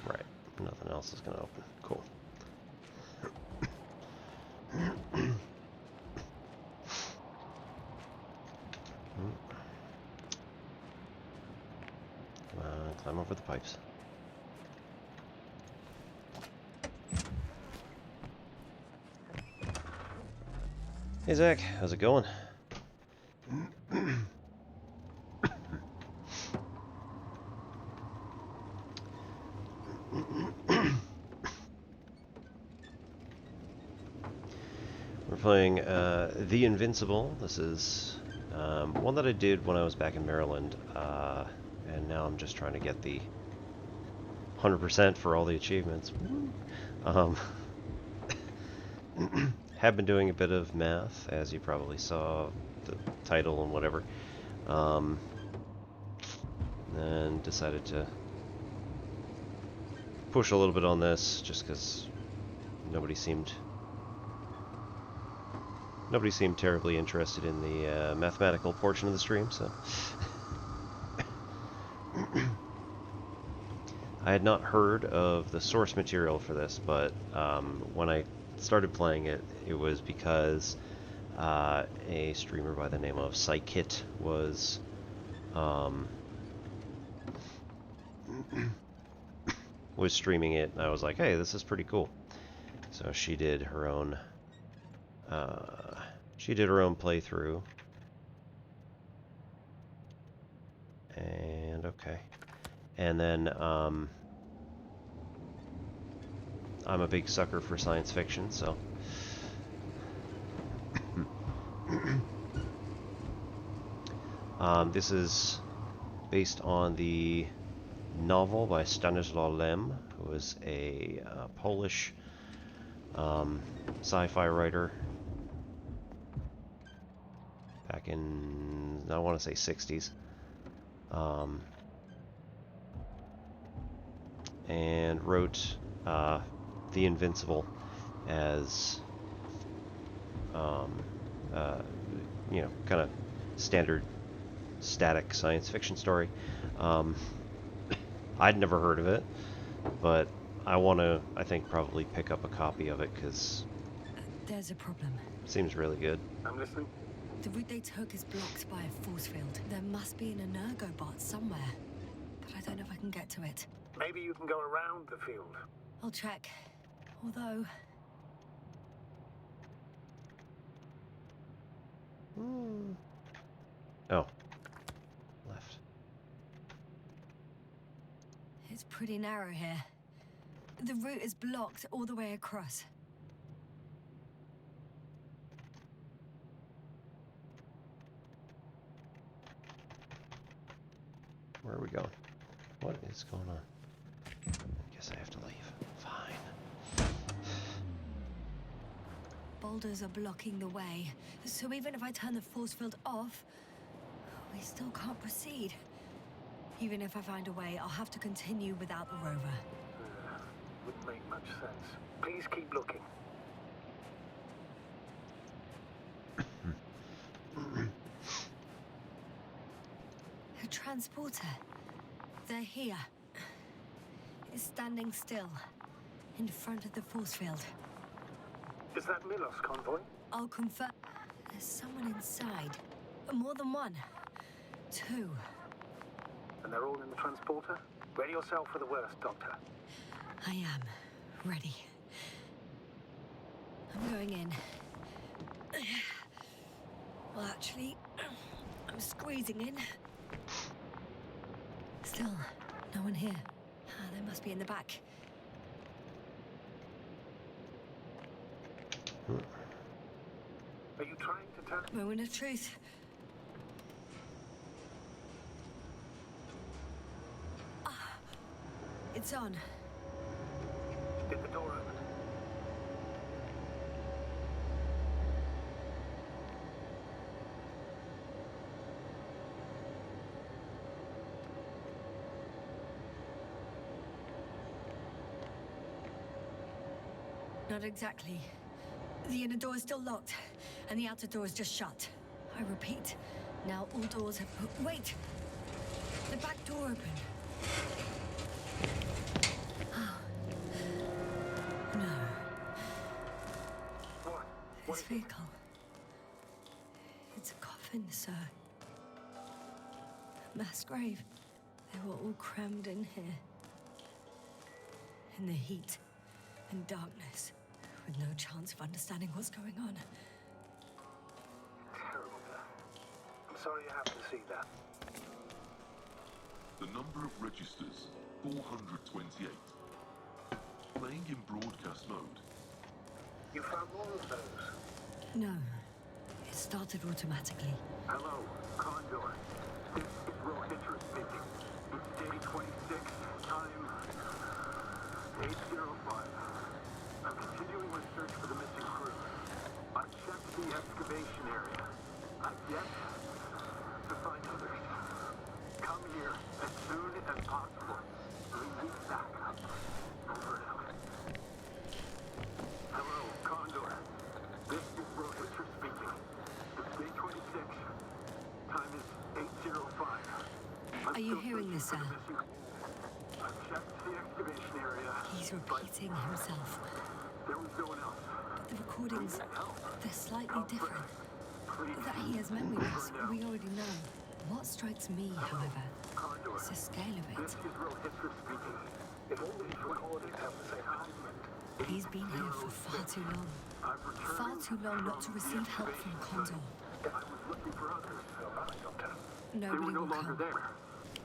Right. Nothing else is going to open. Cool. Come on, climb over the pipes. Hey Zach, how's it going? We're playing The Invincible. This is one that I did when I was back in Maryland, and now I'm just trying to get the 100% for all the achievements. Have been doing a bit of math, as you probably saw the title and whatever, and decided to push a little bit on this just because nobody seemed terribly interested in the mathematical portion of the stream, so I had not heard of the source material for this, but when I started playing it, it was because a streamer by the name of Psykit was streaming it, and I was like, hey, this is pretty cool. So she did her own playthrough, and okay, and then I'm a big sucker for science fiction, so this is based on the novel by Stanisław Lem, who is a Polish sci-fi writer back in, I want to say, 60s. And wrote The Invincible as, you know, kind of standard static science fiction story. I'd never heard of it, but I want to, I think, probably pick up a copy of it because There's a problem. it seems really good. I'm listening. The route they took is blocked by a force field. There must be an energobot somewhere, but I don't know if I can get to it. Maybe you can go around the field. I'll check. Although, Oh, left. it's pretty narrow here. The route is blocked all the way across. Where are we going? What is going on? I guess I have to leave. Fine. Boulders are blocking the way, so even if I turn the force field off, we still can't proceed. Even if I find a way, I'll have to continue without the rover. Wouldn't make much sense. Please keep looking. A transporter. They're here. It's standing still, in front of the force field. Is that Milos convoy? I'll confirm. There's someone inside. More than one. Two. And they're all in the transporter? Ready yourself for the worst, Doctor. I am ready. I'm going in. Well, actually, I'm squeezing in. Still, no one here. They must be in the back. Are you trying to tell? Moment of truth. It's on. Did the door open? Not exactly. The inner door is still locked, and the outer door is just shut. I repeat, now all doors have put... Wait! The back door opened. Oh. No. What? This vehicle. It's a coffin, sir. A mass grave. They were all crammed in here. In the heat and darkness, with no chance of understanding what's going on. Sorry you have to see that. The number of registers, 428. Playing in broadcast mode. You found more of those? No. It started automatically. Hello, Condor. This is Rohitra speaking. It's day 26, time 8:05. I'm continuing my search for the missing crew. I've checked the excavation area. I've yet to find others. Come here as soon as possible. We need backup. Over and out. Hello, Condor. This is Rohitra speaking. It's day 26. Time is 8:05. Are you hearing this, sir? I've checked the excavation area. He's repeating himself. There was no one else. The recordings, they're slightly different. Please. That he has memory loss, we already know. What strikes me, however, Condor. is the scale of This it. is Rohitra speaking. If all these recordings have the same argument, He's been here for far too long. I've returned Far too long not to receive help from Condor. I was looking for others. Doctor. They were Nobody no will longer come. there.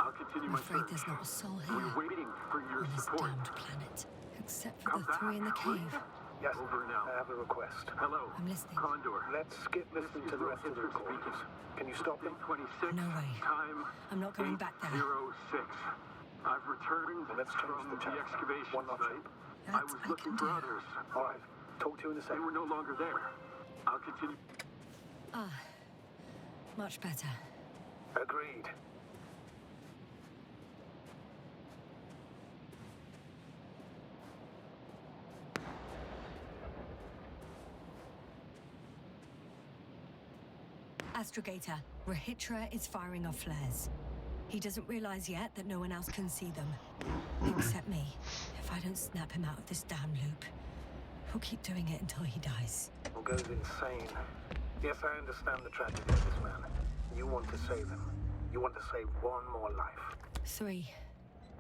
I'll continue I'm my afraid search. there's not a soul We're here waiting for your on this support. damned planet. Except for Come the back, three in the please. cave. Yes, Over and out. I have a request. Hello, I'm listening. Condor. Let's skip listening to the rest of the recordings. Can you stop them? 26. No way. Time I'm not going back there. 8:06. I've returned Let's change from the the channel. excavation One notch site. up. I That was I looking can for do. others. All right. Talk to you in a They second. were no longer there. I'll continue. Ah, much better. Agreed. Astrogator, Rohitra is firing off flares. He doesn't realize yet that no one else can see them. Except me. If I don't snap him out of this damn loop, he'll keep doing it until he dies. Or goes insane. Yes, I understand the tragedy of this man. You want to save him. You want to save one more life.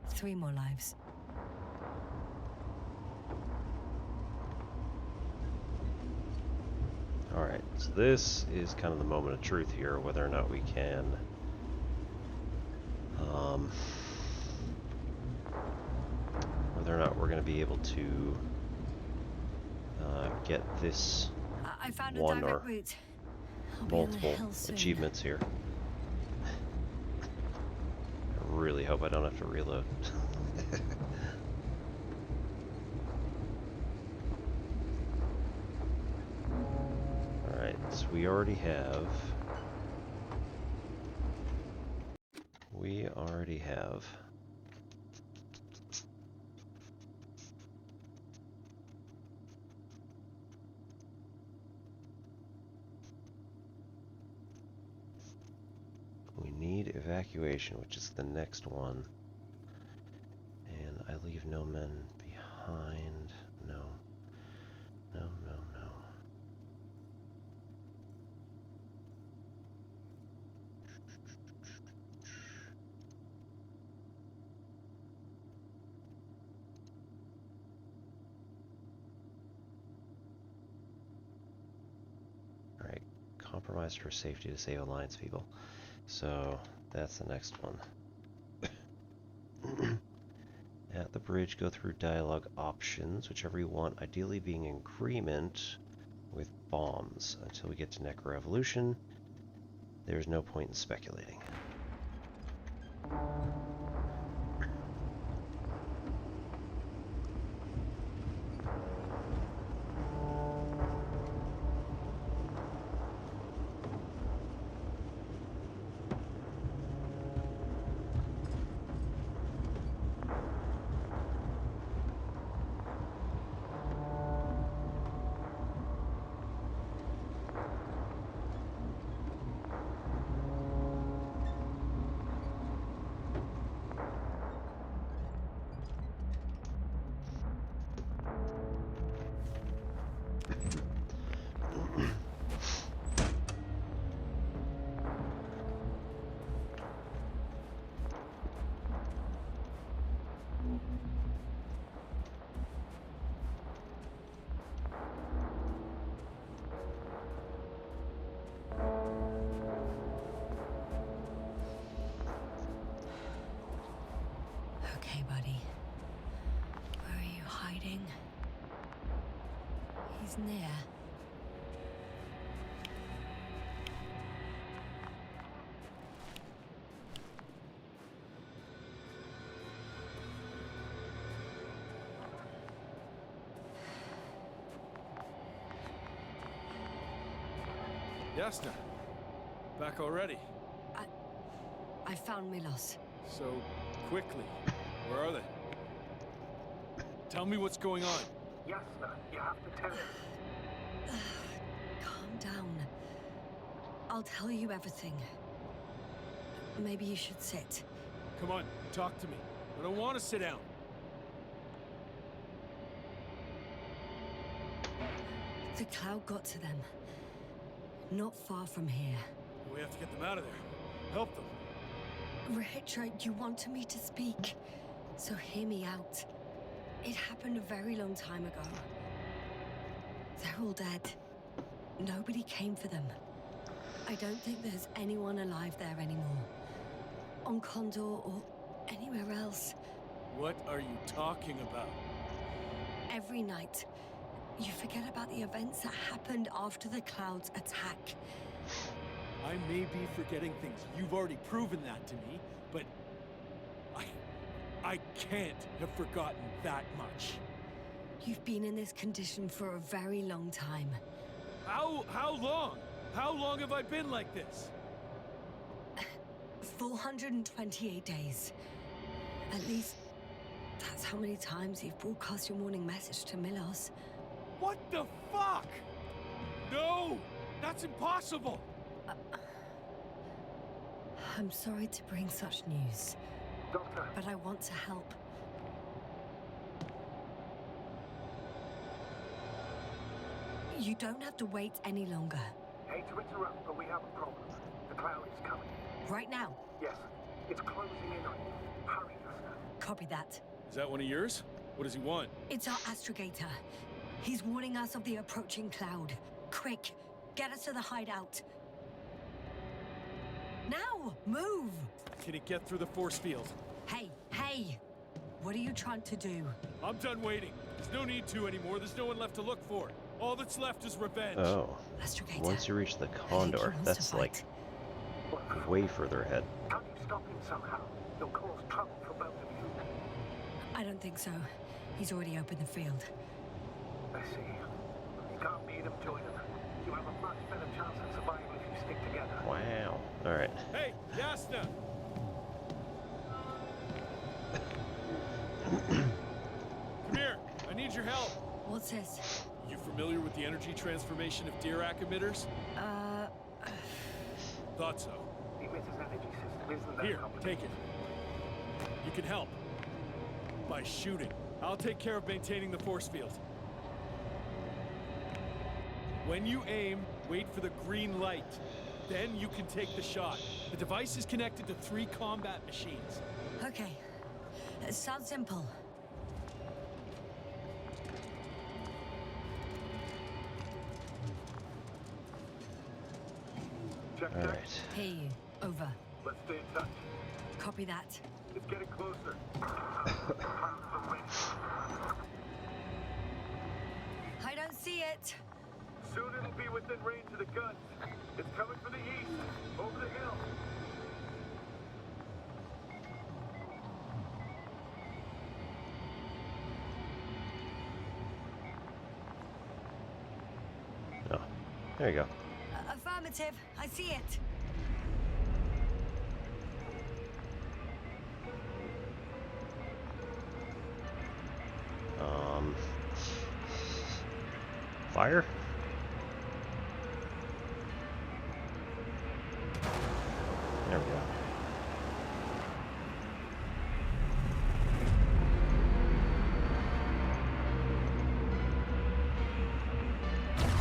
Three more lives. Alright, so this is kind of the moment of truth here, whether or not we can whether or not we're going to be able to get this I found a one or direct route. I'll be on the multiple hill soon. achievements here. I really hope I don't have to reload. Alright, so we already have we need evacuation, which is the next one. And I leave no men behind. No. No, no, no. Alright, compromised for safety to save Alliance people. So that's the next one. At the bridge, go through dialogue options, whichever you want, ideally being in agreement with bombs. Until we get to Necroevolution, there's no point in speculating. He's near. Yasna, back already. I found Milos. So quickly. Where are they? Tell me what's going on. Yasna, you have to tell us. Calm down. I'll tell you everything. Maybe you should sit. Come on, talk to me. I don't want to sit down. The cloud got to them. Not far from here. We have to get them out of there. Help them. Rahitra, you wanted me to speak, so hear me out. It happened a very long time ago. They're all dead. Nobody came for them. I don't think there's anyone alive there anymore. On Condor or anywhere else. What are you talking about? Every night, you forget about the events that happened after the Cloud's attack. I may be forgetting things. You've already proven that to me, but I can't have forgotten that much. You've been in this condition for a very long time. How long? How long have I been like this? 428 days. At least, that's how many times you've broadcast your morning message to Milos. What the fuck? No! That's impossible! I'm sorry to bring such news, Doctor, but I want to help. You don't have to wait any longer. hate to interrupt, but we have a problem. The cloud is coming. Right now. Yes, it's closing in on you. Hurry, Yasna. Copy that. Is that one of yours? What does he want? It's our astrogator. He's warning us of the approaching cloud. Quick, get us to the hideout. Now, move! Can he get through the force field? Hey! What are you trying to do? I'm done waiting. There's no need to anymore. There's no one left to look for. All that's left is revenge. Oh. Astrogator. Once you reach the I think he Condor, wants to that's fight. like way further ahead. Can't you stop him somehow? He'll cause trouble for both of you. I don't think so. He's already opened the field. I see. You can't beat him, join him. You have a much better chance of survival if you stick together. Wow. Alright. Hey, Yasna! Come here. I need your help. What's this? You familiar with the energy transformation of Dirac emitters? Thought so. The emitter's energy system isn't that Here, complicated. take it. You can help. By shooting. I'll take care of maintaining the force field. When you aim, wait for the green light. Then you can take the shot. The device is connected to 3 combat machines. Okay. It sounds simple. Check. Alright. Hear you. Over. Let's stay in touch. Copy that. It's getting closer. I don't see it. Soon it'll be within range of the guns. It's coming from the east, over the hill. Oh. There you go. Affirmative. I see it. Fire? There we go.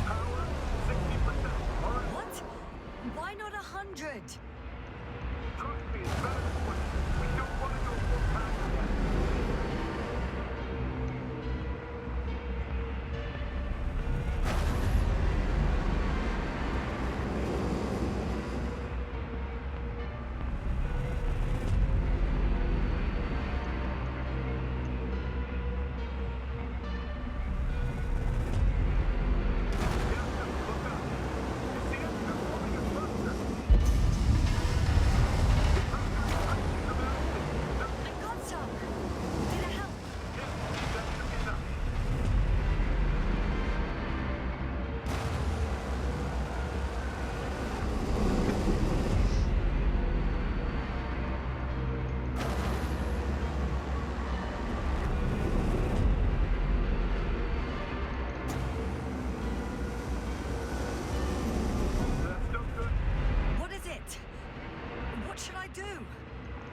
Power, 60%. All right, What? Why not 100? trust me, it's better this way. We don't want to go full time yet.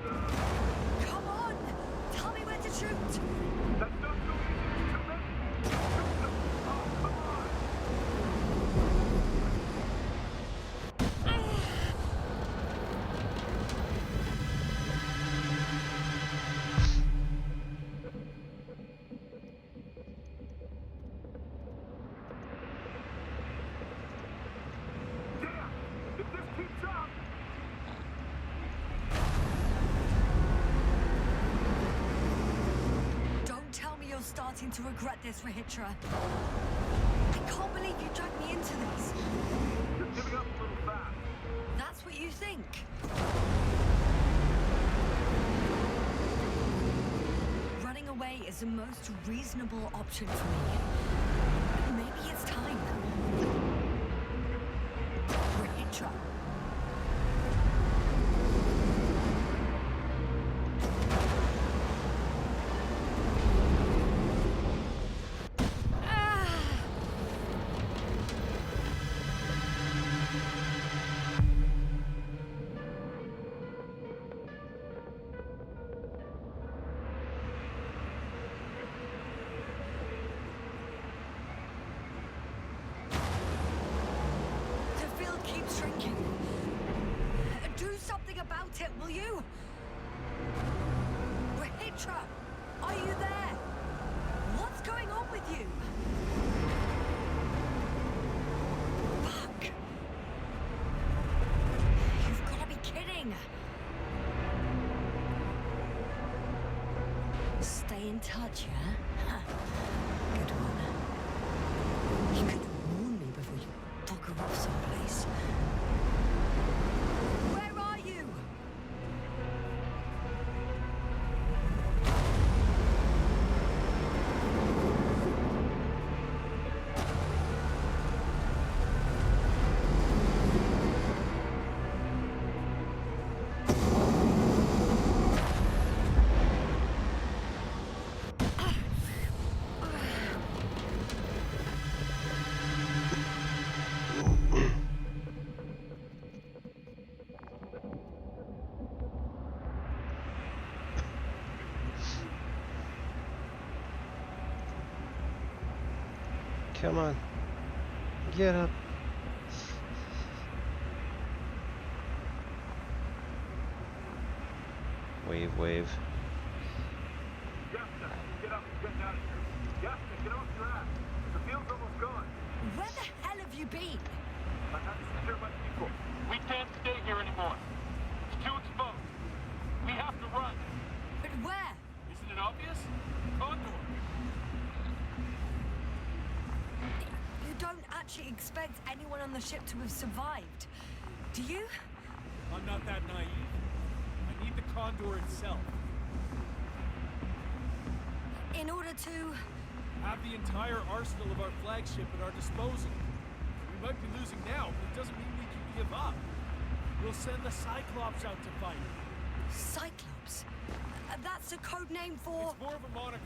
Come on! Tell me where to shoot! That's not so easy. Too many. Oh, come on. Damn! If this keeps up. Don't tell me you're starting to regret this, Rahitra. I can't believe you dragged me into this. You're giving up a little fast. That's what you think? Running away is the most reasonable option for me. Maybe it's time. Rahitra. The field keeps shrinking. Do something about it, will you? Rahitra, are you there? What's going on with you? Fuck. You've got to be kidding. Stay in touch, yeah? Good one. You could warn me before you bugger off someplace. Where are you? Come on. Get up. Wave, wave. Yasta, get up and get out of here. Yasta, get off your ass. The field's almost gone. Where the hell have you been? I have to secure my people. We can't stay here anymore. It's too exposed. We have to run. But where? Isn't it obvious? Condor. You don't actually expect anyone on the ship to have survived, do you? I'm not that naive. I need the Condor itself. In order to... Have the entire arsenal of our flagship at our disposal. We might be losing now, but it doesn't mean we can give up. We'll send the Cyclops out to fight. Cyclops? That's a code name for... It's more of a moniker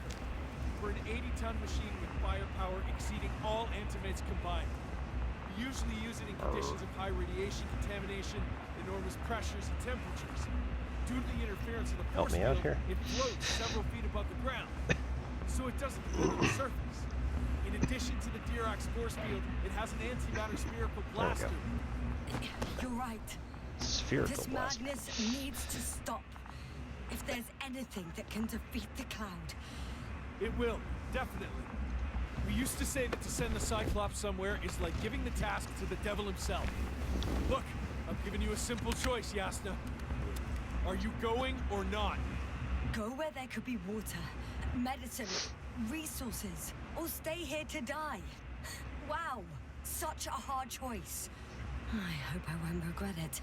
for an 80-ton machine with firepower exceeding all Antimates combined. We usually use it in conditions of high radiation contamination, enormous pressures and temperatures. Due to the interference of the Help force me out field, here. it floats several feet above the ground, so it doesn't fall to the surface. In addition to the Dirac force field, it has an antimatter spherical blaster. You're right. Spherical This blast. madness needs to stop. If there's anything that can defeat the Cloud. It will, definitely. We used to say that to send the Cyclops somewhere is like giving the task to the devil himself. Look, I've given you a simple choice, Yasna. Are you going or not? Go where there could be water, medicine, resources, or stay here to die. Wow, such a hard choice. I hope I won't regret it.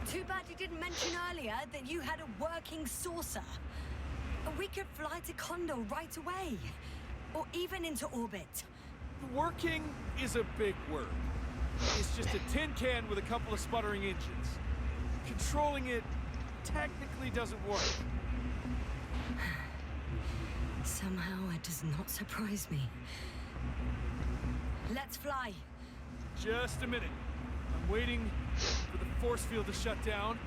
Too bad you didn't mention earlier that you had a working saucer. We could fly to Condor right away. Or even into orbit. Working is a big word. It's just a tin can with a couple of sputtering engines. Controlling it technically doesn't work. Somehow it does not surprise me. Let's fly. Just a minute. I'm waiting for the force field to shut down.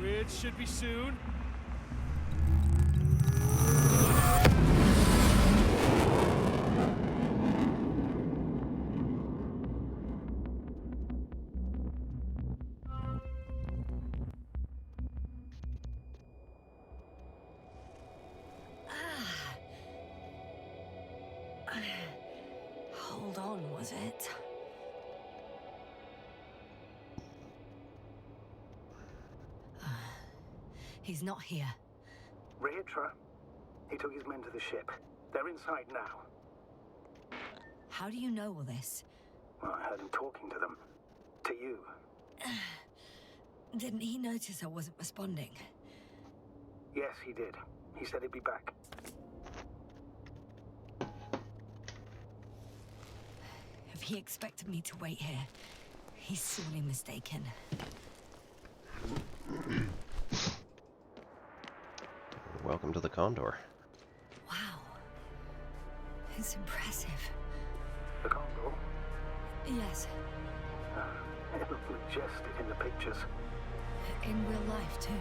Which should be soon. Hold on, was it? He's not here. Ritra. He took his men to the ship. They're inside now. How do you know all this? Well, I heard him talking to them. To you. Didn't he notice I wasn't responding? Yes, he did. He said he'd be back. If he expected me to wait here, he's sorely mistaken. Welcome to the Condor. Wow. It's impressive. The Condor? Yes, It looked majestic in the pictures. in real life too.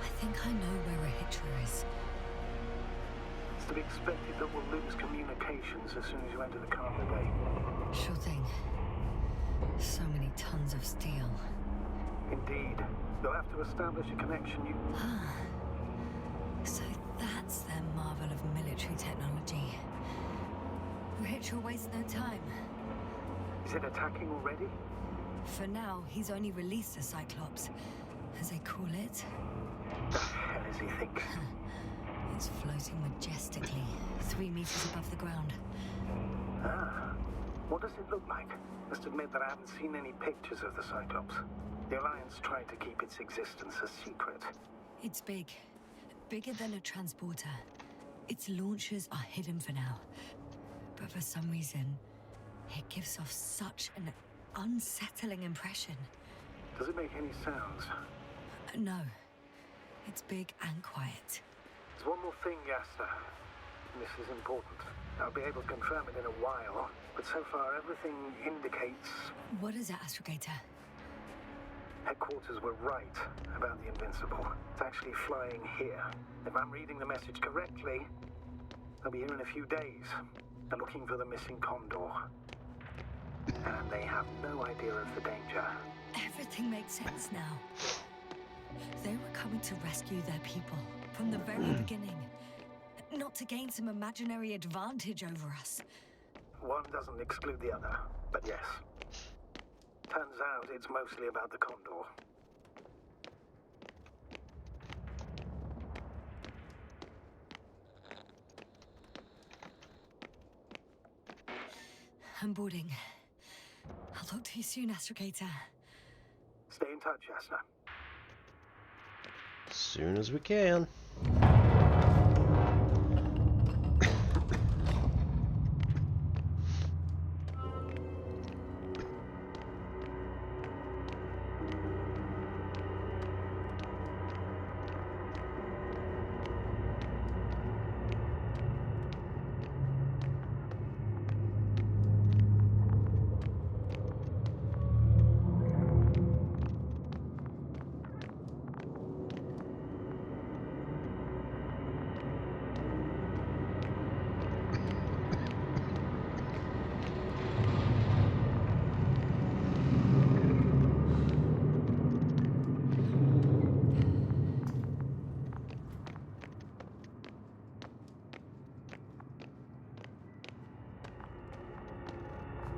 I think I know where Rahitra is. It's to be expected that we'll lose communications as soon as you enter the cargo bay. Sure thing. So many tons of steel. Indeed. You'll have to establish a connection So that's their marvel of military technology. Rahitra wastes no time. Is it attacking already? For now, he's only released a Cyclops, as they call it. The hell does he think? It's floating majestically, 3 meters above the ground. Ah. What does it look like? Must admit that I haven't seen any pictures of the Cyclops. The Alliance tried to keep its existence a secret. It's big. Bigger than a transporter. Its launchers are hidden for now. But for some reason, it gives off such an unsettling impression. Does it make any sounds? No. It's big and quiet. There's one more thing, Yasta. This is important. I'll be able to confirm it in a while, but so far everything indicates What is it, Astrogator? headquarters were right about the Invincible. It's actually flying here. If I'm reading the message correctly, they'll be here in a few days. They're looking for the missing Condor. And they have no idea of the danger. Everything makes sense now. They were coming to rescue their people from the very beginning. Not to gain some imaginary advantage over us. One doesn't exclude the other, but yes. Turns out it's mostly about the Condor. I'm boarding. I'll talk to you soon, Astrogator. Stay in touch, Yasna. As soon as we can.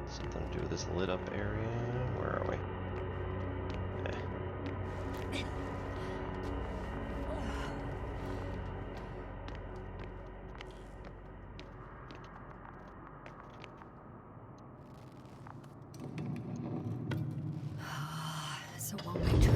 Something to do with this lit up area. Where are we? It's a one-way trip.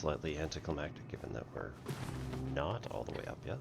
slightly anticlimactic given that we're not all the way up yet.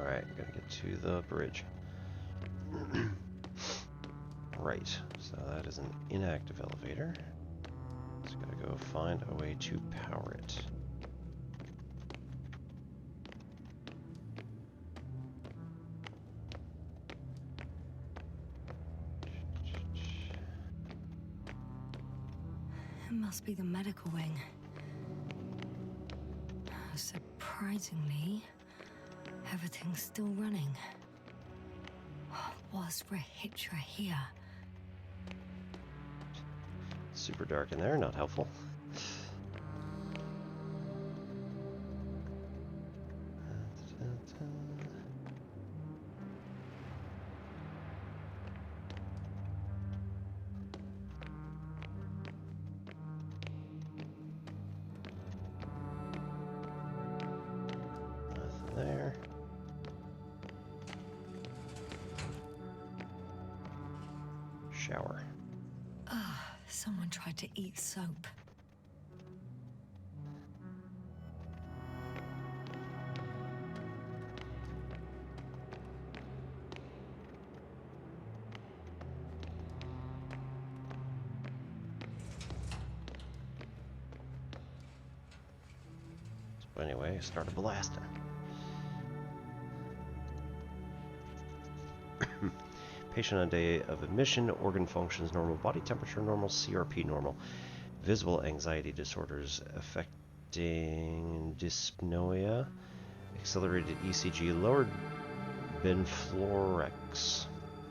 Alright, gotta get to the bridge. Right, so that is an inactive elevator. Just gotta go find a way to power it. It must be the medical wing. Surprisingly, everything's still running. Was Rahitra here? Super dark in there, not helpful. Nothing there. Shower. Someone tried to eat soap. So anyway, started blasting. Patient on day of admission, organ functions normal, body temperature normal, CRP normal. Visible anxiety disorders affecting dyspnoea, accelerated ECG, lowered benfluorex,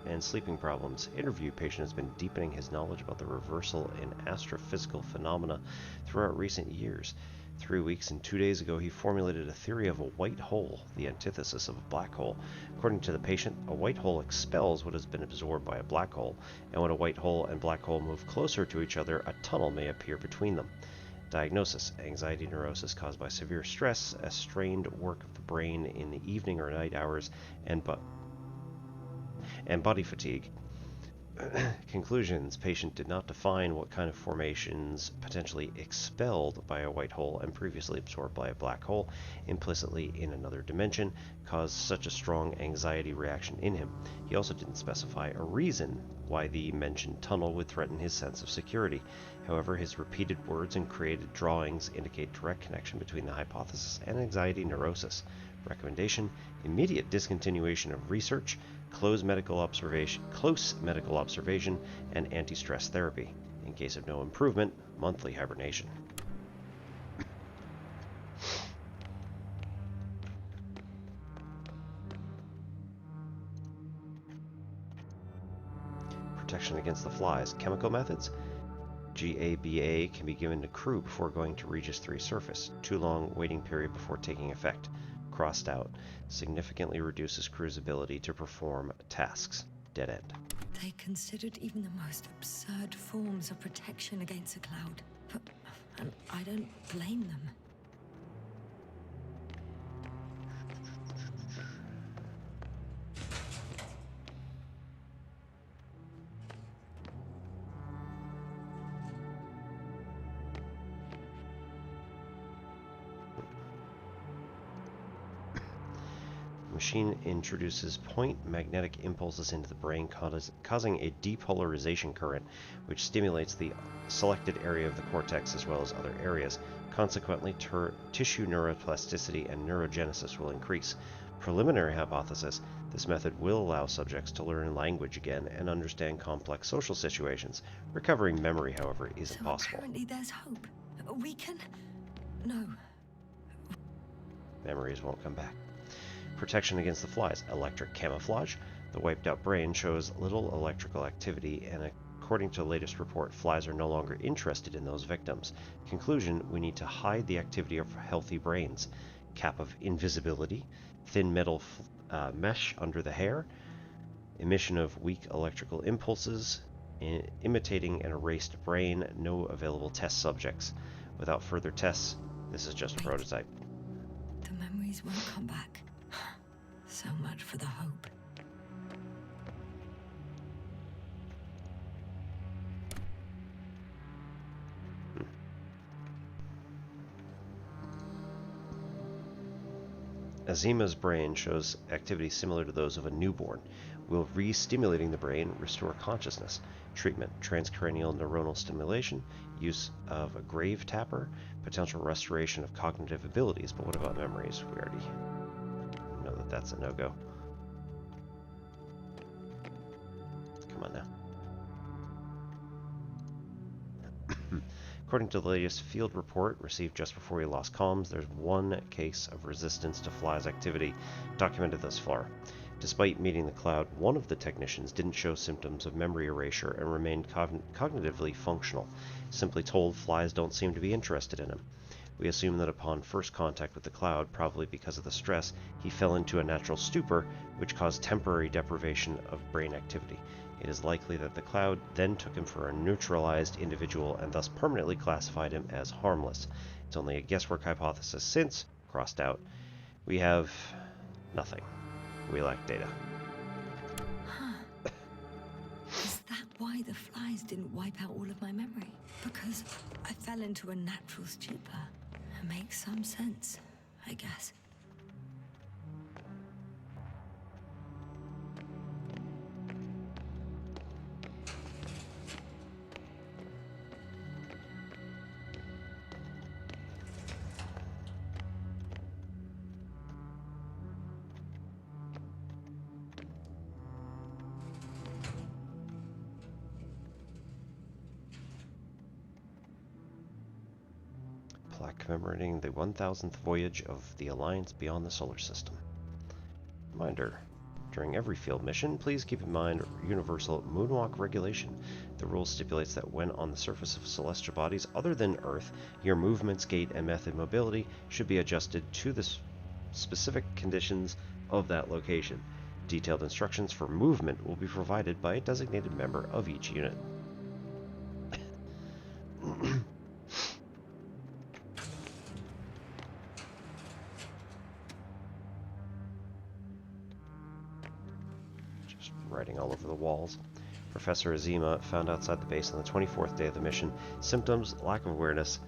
and sleeping problems. Interview patient has been deepening his knowledge about the reversal in astrophysical phenomena throughout recent years. 3 weeks and 2 days ago, he formulated a theory of a white hole, the antithesis of a black hole. According to the patient, a white hole expels what has been absorbed by a black hole, and when a white hole and black hole move closer to each other, a tunnel may appear between them. Diagnosis: anxiety neurosis caused by severe stress, a strained work of the brain in the evening or night hours, and body fatigue. Conclusions: patient did not define what kind of formations potentially expelled by a white hole and previously absorbed by a black hole implicitly in another dimension caused such a strong anxiety reaction in him. He also didn't specify a reason why the mentioned tunnel would threaten his sense of security. However, his repeated words and created drawings indicate direct connection between the hypothesis and anxiety neurosis. Recommendation: immediate discontinuation of research, close medical observation, and anti-stress therapy. In case of no improvement, monthly hibernation. Protection against the flies. Chemical methods. GABA can be given to crew before going to Regis 3 surface. Too long waiting period before taking effect. Crossed out. Significantly reduces crew's ability to perform tasks. Dead end. They considered even the most absurd forms of protection against a cloud. And I don't blame them. Machine introduces point magnetic impulses into the brain, causing a depolarization current, which stimulates the selected area of the cortex as well as other areas. Consequently, tissue neuroplasticity and neurogenesis will increase. Preliminary hypothesis: this method will allow subjects to learn language again and understand complex social situations. Recovering memory, however, isn't possible. Apparently there's hope. We can... No. Memories won't come back. Protection against the flies: electric camouflage. The wiped out brain shows little electrical activity, and according to the latest report, flies are no longer interested in those victims. Conclusion: we need to hide the activity of healthy brains. Cap of invisibility: thin metal mesh under the hair. Emission of weak electrical impulses, imitating an erased brain. No available test subjects. Without further tests, this is just a prototype. The memories won't come back. So much for the hope. Azima's brain shows activity similar to those of a newborn. Will re-stimulating the brain restore consciousness? Treatment: transcranial neuronal stimulation, use of a grave tapper, potential restoration of cognitive abilities. But what about memories? We already know that that's a no-go. Come on now. According to the latest field report received just before we lost comms, there's one case of resistance to flies activity documented thus far. Despite meeting the cloud, one of the technicians didn't show symptoms of memory erasure and remained cognitively functional. Simply told, flies don't seem to be interested in him. We assume that upon first contact with the cloud, probably because of the stress, he fell into a natural stupor, which caused temporary deprivation of brain activity. It is likely that the cloud then took him for a neutralized individual and thus permanently classified him as harmless. It's only a guesswork hypothesis since, crossed out, we have nothing. We lack data. Huh. Is that why the flies didn't wipe out all of my memory? Because I fell into a natural stupor. It makes some sense, I guess. Plaque commemorating the 1000th voyage of the Alliance beyond the solar system. Reminder: during every field mission, please keep in mind universal moonwalk regulation. The rule stipulates that when on the surface of celestial bodies other than Earth, your movements, gait, and method mobility should be adjusted to the specific conditions of that location. Detailed instructions for movement will be provided by a designated member of each unit. Writing all over the walls. Professor Azima found outside the base on the 24th day of the mission. Symptoms: lack of awareness,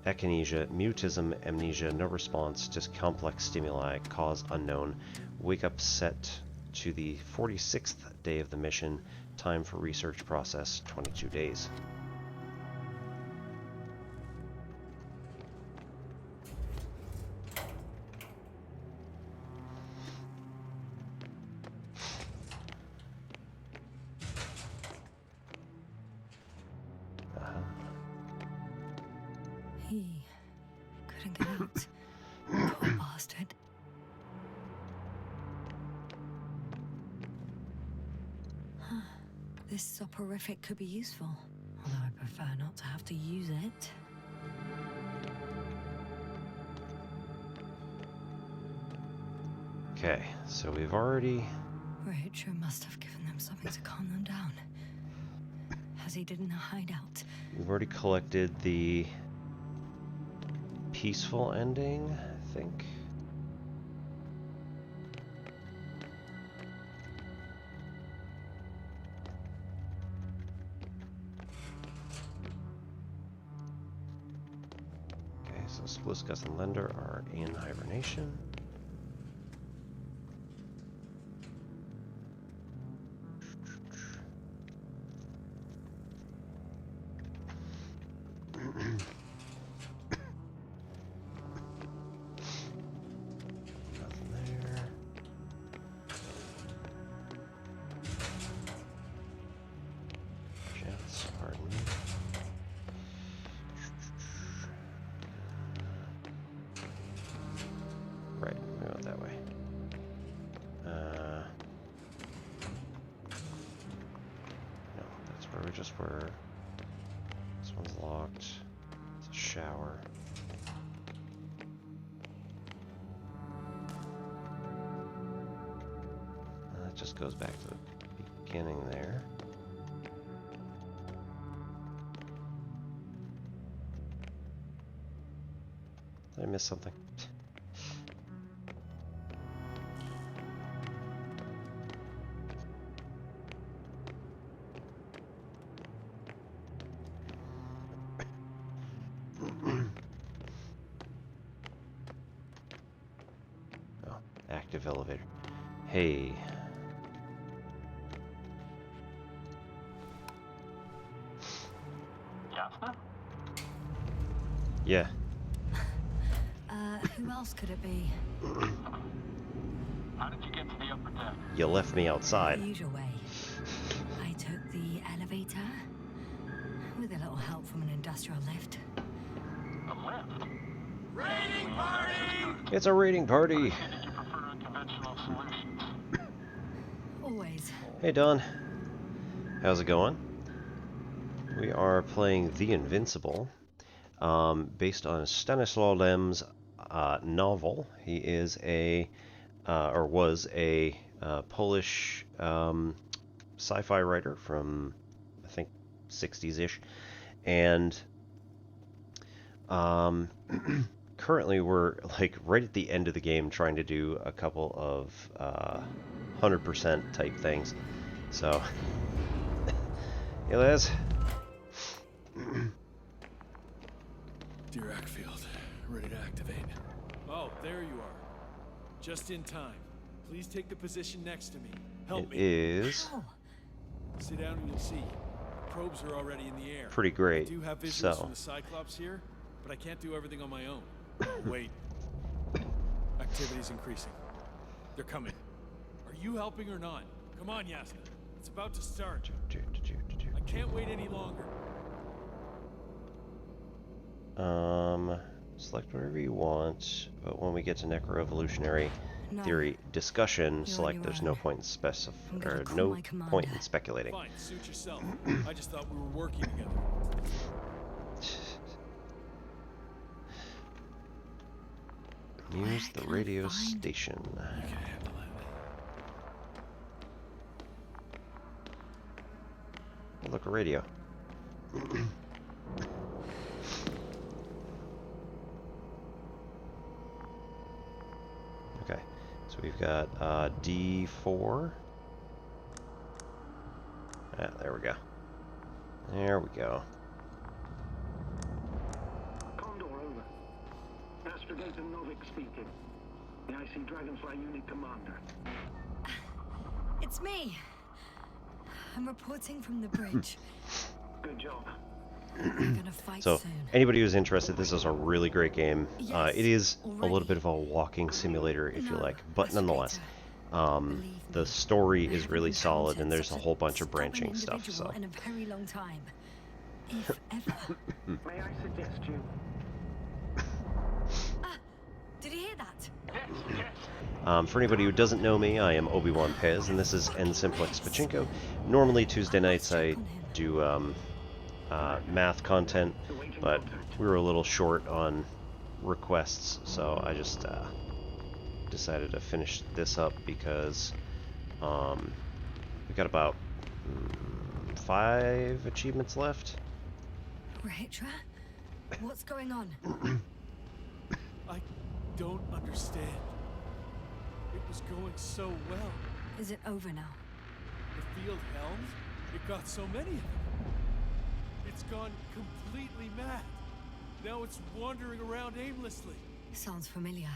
echinacea, mutism, amnesia, no response to complex stimuli, cause unknown. Wake up set to the 46th day of the mission. Time for research process: 22 days. He couldn't get out. Poor bastard. Huh. This soporific could be useful, although I prefer not to have to use it. Okay, so we've already... Rachel must have given them something to calm them down, as he did in the hideout. We've already collected the peaceful ending, I think. Okay, so Spluskus and Lender are in hibernation. Nothing there. were... This one's locked. It's a shower. That just goes back to the beginning there. Did I miss something? Oh, active elevator. Hey. Yeah. Who else could it be? How did you get to the upper deck? You left me outside. The usual way. I took the elevator with a little help from an industrial lift. A lift? Raiding party! It's a raiding party. Did you prefer unconventional solutions? Always. Hey Don. How's it going? We are playing The Invincible, based on Stanisław Lem's novel. He is a, or was a Polish sci-fi writer from, I think, 60s-ish, and currently we're like right at the end of the game trying to do a couple of 100% type things. So, hey Liz. Dear Ackfield, ready to activate. Oh, there you are. Just in time. Please take the position next to me. Help It me. is Oh, Sit down and you'll see. Probes are already in the air. pretty great. I do have visuals So, from the Cyclops here, but I can't do everything on my own. Oh, wait. Activity's increasing. They're coming. Are you helping or not? Come on, Yasna. It's about to start. I can't wait any longer. Select whatever you want, but when we get to Necroevolutionary no. theory discussion, You're select on there's your no own. point in I'm gonna call no my commander. point in speculating. Fine, suit yourself. I just thought we were working together. Use the can I radio find- station. You can handle it. Oh, look, a radio. Okay, so we've got D4. Ah, there we go. There we go. Condor, over. Astrogator Novik speaking. The IC Dragonfly Unit Commander. it's me. I'm reporting from the bridge. Good job. We're gonna fight So, soon. anybody who's interested, this is a really great game. Yes, It is a little already. bit of a walking simulator, if you No, like, but nonetheless, Believe the me, story I is haven't really solid, and encountered there's a such whole bunch of stubborn branching stuff. individual So, in a very long time, if ever. May I suggest you? Did you hear that? for anybody who doesn't know me, I am Obi-Wan Pez, and this is N Simplex Pachinko. Normally Tuesday nights I do math content, but we were a little short on requests, so I just decided to finish this up because we got about 5 achievements left. Rahitra? What's going on? I don't understand. It was going so well. Is it over now? The field helms? It got so many of them. It's gone completely mad. Now it's wandering around aimlessly. Sounds familiar.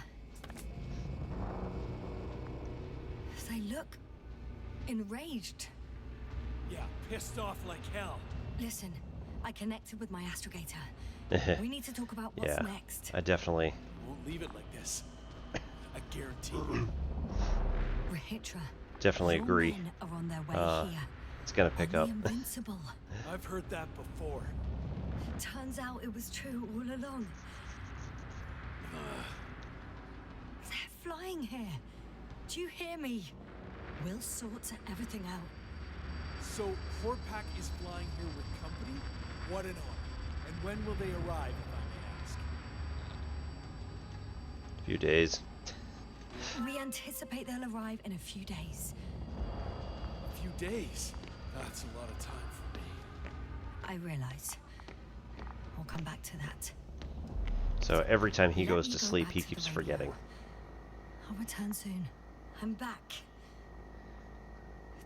They look enraged. Yeah, pissed off like hell. Listen, I connected with my astrogator. We need to talk about what's Yeah, next. I definitely Won't leave it like this. I guarantee you. Rahitra. definitely your agree. men are on their way here. It's gonna pick On up. the Invincible. I've heard that before. Turns out it was true all along. They're flying here. Do you hear me? We'll sort everything out. So, Horpack is flying here with company? What an honor. And when will they arrive, if I may ask? A few days. We anticipate they'll arrive in a few days. A few days? That's a lot of time for me. I realize. We'll come back to that. So every time he Let goes me to go sleep, back he to the keeps radio. forgetting. I'll return soon. I'm back.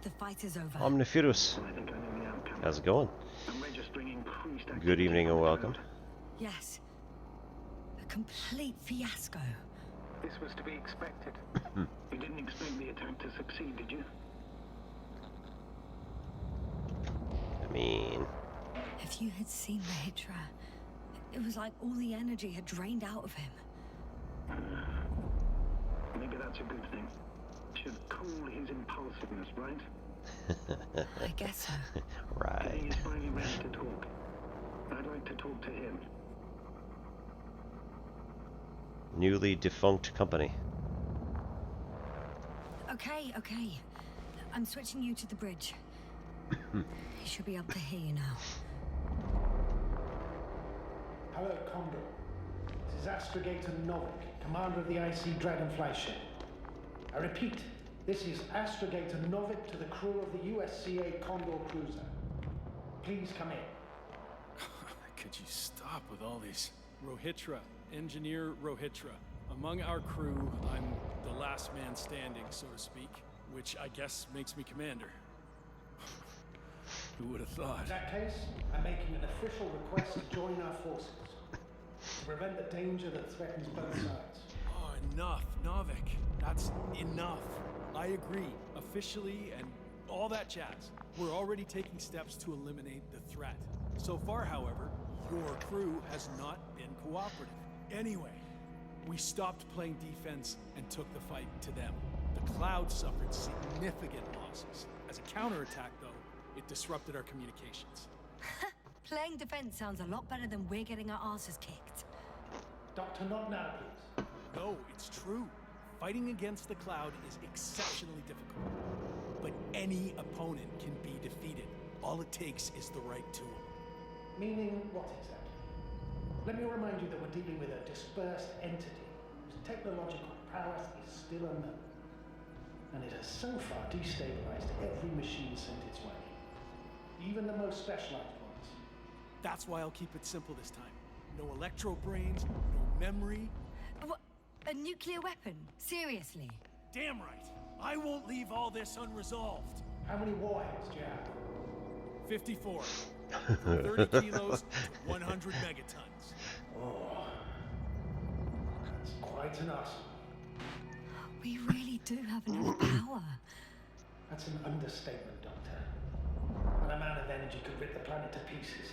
The fight is over. Omnifurus, I think I know the outcome. how's it going? I'm registering increased activity. Good evening and welcome. Yes. A complete fiasco. This was to be expected. You didn't expect the attack to succeed, did you? I mean, If you had seen the Hydra, it was like all the energy had drained out of him. Maybe that's a good thing. Should cool his impulsiveness, right? I guess so. I think right. he's finally ready to talk. I'd like to talk to him. Newly defunct company. Okay. I'm switching you to the bridge. He should be able to hear you now. Hello, Condor. This is Astrogator Novik, commander of the IC Dragonfly ship. I repeat, this is Astrogator Novik to the crew of the USCA Condor cruiser. Please come in. Could you stop with all these? Rohitra, Engineer Rohitra. Among our crew, I'm the last man standing, so to speak, which I guess makes me commander. Who would have thought? In that case, I'm making an official request to join our forces to prevent the danger that threatens both sides. Oh, enough, Novik. That's enough. I agree, officially and all that jazz. We're already taking steps to eliminate the threat. So far, however, your crew has not been cooperative. Anyway, we stopped playing defense and took the fight to them. The Cloud suffered significant losses. As a counterattack, though, it disrupted our communications. Playing defense sounds a lot better than we're getting our asses kicked. Doctor, not now, please. No, it's true. Fighting against the Cloud is exceptionally difficult. But any opponent can be defeated. All it takes is the right tool. Meaning what exactly? Let me remind you that we're dealing with a dispersed entity whose technological prowess is still unknown. And it has so far destabilized every machine sent its way. Even the most specialized ones. That's why I'll keep it simple this time. No electro brains, no memory. What? A nuclear weapon? Seriously? Damn right. I won't leave all this unresolved. How many warheads do you have? 54. From 30 kilos to 100 megatons. Oh, that's quite an arsenal. We really do have enough power. That's an understatement, Doctor. An amount of energy could rip the planet to pieces.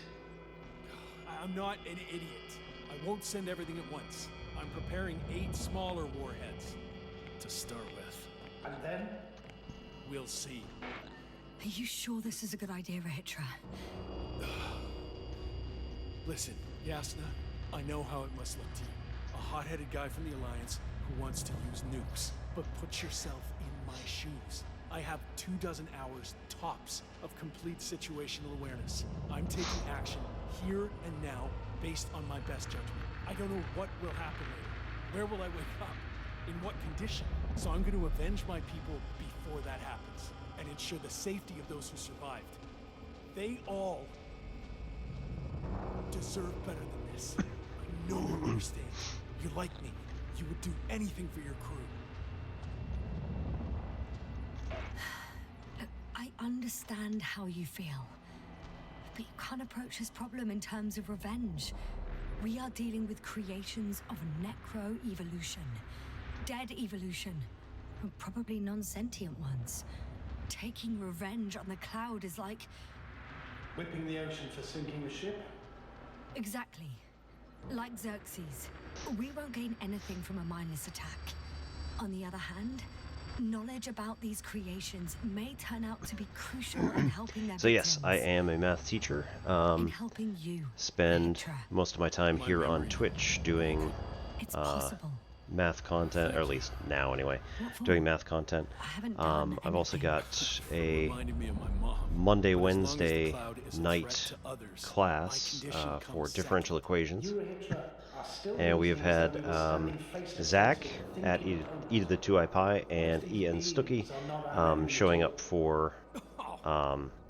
I'm not an idiot. I won't send everything at once. I'm preparing 8 smaller warheads to start with. And then? We'll see. Are you sure this is a good idea, Rahitra? Listen, Yasna, I know how it must look to you. A hot-headed guy from the Alliance who wants to use nukes. But put yourself in my shoes. I have 24 hours tops of complete situational awareness. I'm taking action here and now based on my best judgment. I don't know what will happen later. Where will I wake up? In what condition? So I'm going to avenge my people before that happens and ensure the safety of those who survived. They all deserve better than this. I know you understand. You're like me. You would do anything for your crew. Look, I understand how you feel. But you can't approach this problem in terms of revenge. We are dealing with creations of necro-evolution. Dead evolution. Probably non-sentient ones. Taking revenge on the Cloud is like... Whipping the ocean for sinking the ship? Exactly. Like Xerxes. We won't gain anything from a mindless attack. On the other hand, knowledge about these creations may turn out to be crucial in helping their So yes, victims. I am a math teacher. In helping you. Spend Rahitra. most of my time here on Twitch doing It's possible. math content, or at least now anyway, doing math content. I've also got a Reminded me of my mom. Monday, But as long as the Wednesday cloud isn't a night threat to others, class my condition for comes differential second. equations. You, Hitra, are still And we losing have as had though we were standing face to face Zach with a at thinking E opponent. to the 2i Pi and These Ian beings Stuckey are not our enemy showing at all. up for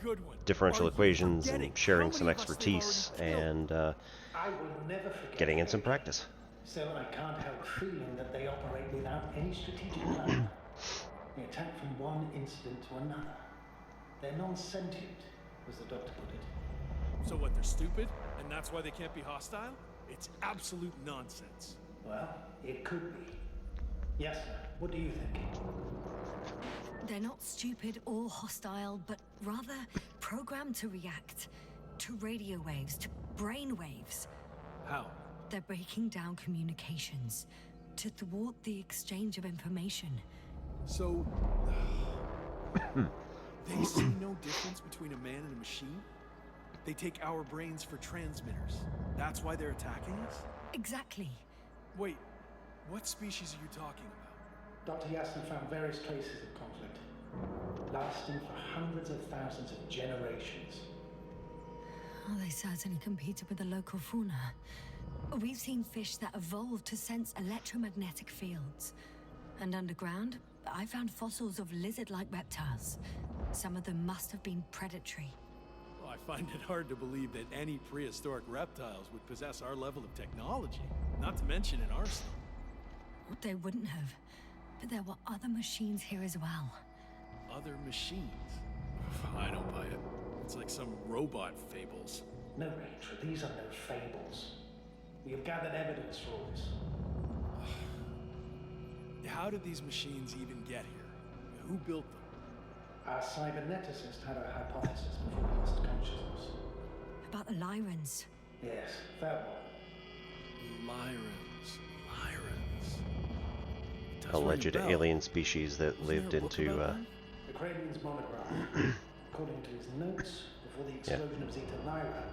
Good one. differential Are you equations forgetting and sharing how some many of us they've expertise already killed? and I will never forget getting in them. some practice. Still, I can't help feeling that they operate without any strategic plan. They attack from one incident to another. They're non-sentient, as the doctor put it. So what, they're stupid? And that's why they can't be hostile? It's absolute nonsense. Well, it could be. Yes, sir. What do you think? They're not stupid or hostile, but rather programmed to react to radio waves, to brain waves. How? They're breaking down communications to thwart the exchange of information. So... they see no difference between a man and a machine? They take our brains for transmitters. That's why they're attacking us? Exactly. Wait, what species are you talking about? Dr. Yassin found various traces of conflict, lasting for hundreds of thousands of generations. Oh, they certainly competed with the local fauna. We've seen fish that evolved to sense electromagnetic fields. And underground, I found fossils of lizard-like reptiles. Some of them must have been predatory. Well, I find it hard to believe that any prehistoric reptiles would possess our level of technology, not to mention an arsenal. They wouldn't have. But there were other machines here as well. Other machines? I don't buy it. It's like some robot fables. No, Rachel, these are no fables. We have gathered evidence for all this. How did these machines even get here? Who built them? Our cyberneticist had a hypothesis before he lost consciousness. About the Lyrans. Yes, that one. Lyrans. It does Alleged ring a bell. alien species that Wasn't lived there a book into about them? The Cranian's monograph. According to his notes, before the explosion of Zeta Lyra,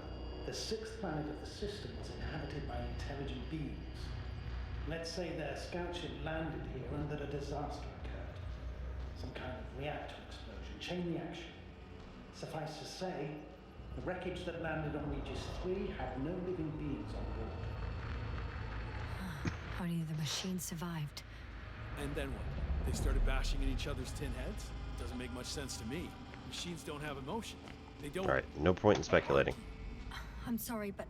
the sixth planet of the system was inhabited by intelligent beings. Let's say their scout ship landed here and that a disaster occurred. Some kind of reactor explosion, chain reaction. Suffice to say, the wreckage that landed on Regis 3 had no living beings on board. Only the machine survived. And then what? They started bashing in each other's tin heads? Doesn't make much sense to me. Machines don't have emotion. They don't... Alright, no point in speculating. I'm sorry, but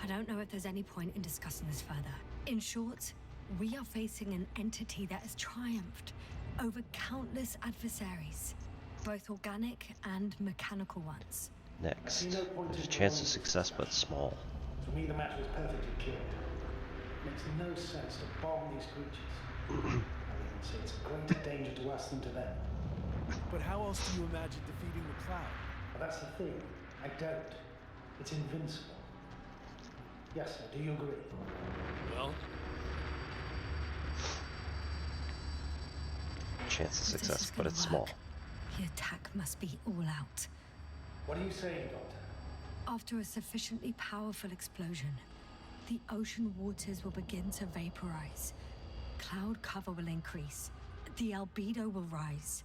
I don't know if there's any point in discussing this further. In short, we are facing an entity that has triumphed over countless adversaries, both organic and mechanical ones. Next, there's a chance of success, but small. To me, the matter is perfectly clear. It makes no sense to bomb these creatures. I would even say it's a greater danger to us than to them. But how else do you imagine defeating the cloud? But that's the thing. I don't. It's invincible. Yes, sir. Do you agree? Well, Chance of If this success, is but gonna it's small. work, the attack must be all out. What are you saying, Doctor? After a sufficiently powerful explosion, the ocean waters will begin to vaporize. Cloud cover will increase, the albedo will rise,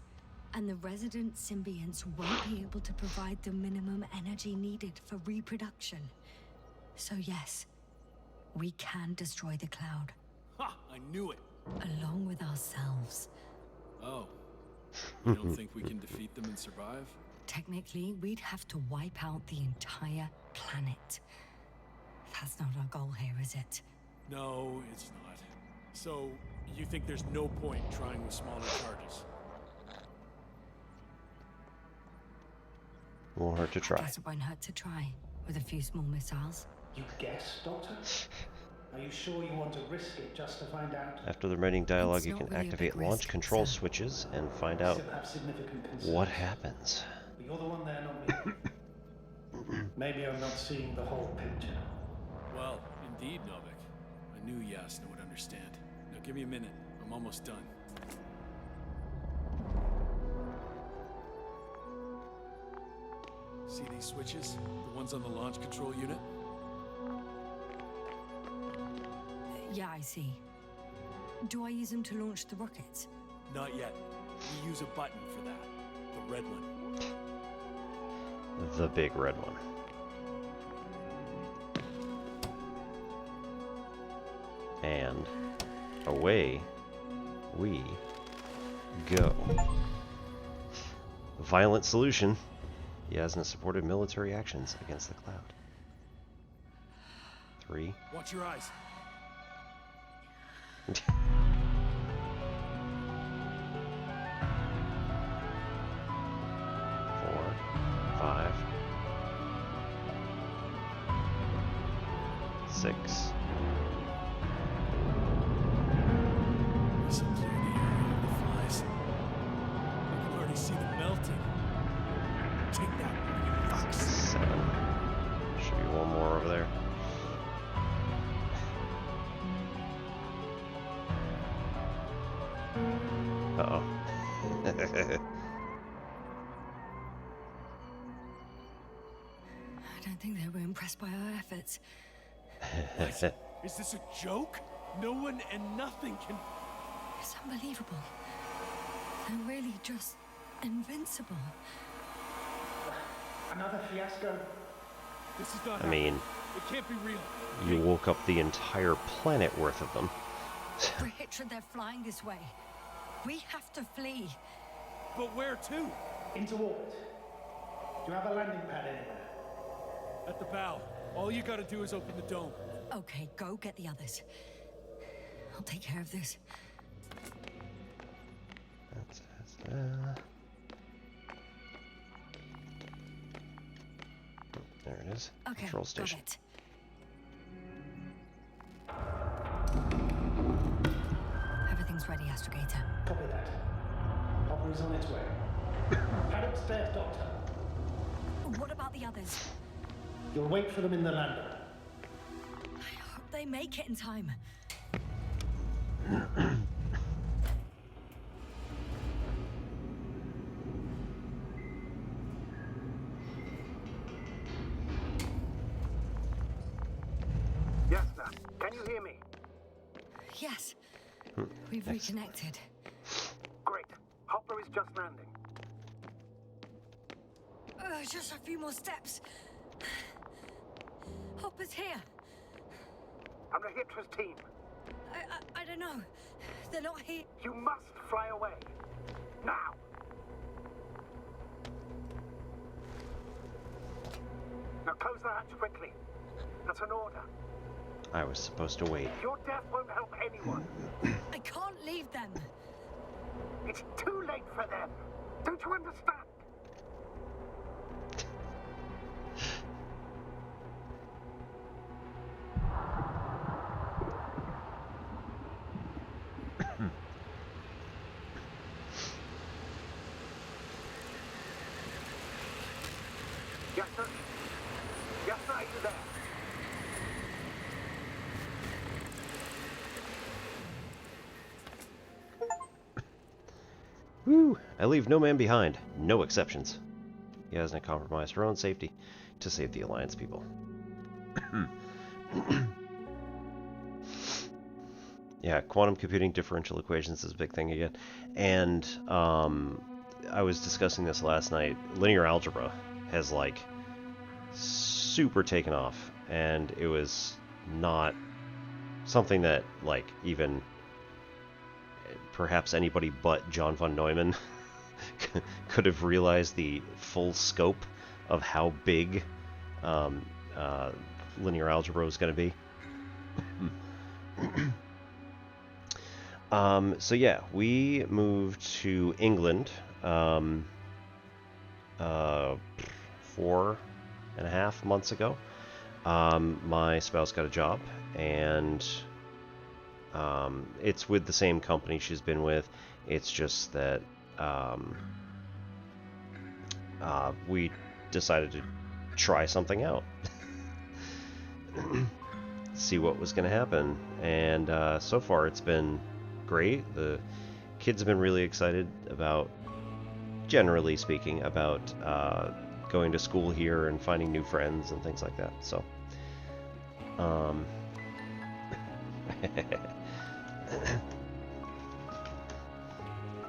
and the resident symbionts won't be able to provide the minimum energy needed for reproduction. So yes, we can destroy the cloud, ha! I knew it! along with ourselves. Oh. You don't think we can defeat them and survive? Technically, we'd have to wipe out the entire planet. That's not our goal here, is it? No, it's not. So, you think there's no point trying with smaller charges? Won't hurt to try. Guess it won't hurt to try, with a few small missiles. You guess, Doctor? Are you sure you want to risk it just to find out? After the remaining dialogue, It's you not can really a activate big launch risk, control so- switches and find I out still have significant concerns. what happens. But you're the one there, not me. Maybe I'm not seeing the whole picture. Well, indeed, Novik. I knew Yasna would understand. Now give me a minute. I'm almost done. See these switches? The ones on the launch control unit? Yeah, I see. Do I use them to launch the rockets? Not yet. We use a button for that. The red one. The big red one. And away we go. Violent solution. Yasna supported military actions against the cloud. 3. Watch your eyes. 4, 5, 6. This'll clear the area of the flies. I can already see them melting. Take that, you fucks. 7. Should be one more over there. Uh-oh. I don't think they were impressed by our efforts. Is this a joke? No one and nothing can... It's unbelievable. They're really just invincible. Another fiasco. This is not I mean, it can't be real. you woke up the entire planet worth of them. For hatred, they're flying this way. We have to flee. But where to? Into orbit. Do you have a landing pad anywhere? At the bow. All you gotta do is open the dome. Okay, go get the others. I'll take care of this. There it is. Okay, Control got station. it. Everything's ready, Astrogator. Copy that. Hopper is on its way. Head upstairs, Doctor. What about the others? You'll wait for them in the lander. I hope they make it in time. Yes, sir. Can you hear me? Yes. We've Yes. reconnected. Great. Hopper is just landing. Just a few more steps. Hopper's here. I'm Rahitra's team. I don't know. They're not here. You must fly away. Now. Now close the hatch quickly. That's an order. I was supposed to wait. Your death won't help anyone. I can't leave them. It's too late for them. Don't you understand? Yes, sir. Yes, sir. Are you there? Woo! I leave no man behind. No exceptions. Yasna compromised her own safety to save the Alliance people. Yeah, quantum computing differential equations is a big thing again. And I was discussing this last night. Linear algebra has like super taken off, and it was not something that like even perhaps anybody but John von Neumann could have realized the full scope of how big linear algebra was going to be. So yeah, we moved to England 4.5 months ago. My spouse got a job, and it's with the same company she's been with. It's just that we decided to try something out. See what was going to happen. And so far it's been great. The kids have been really excited about, generally speaking, about going to school here and finding new friends and things like that. So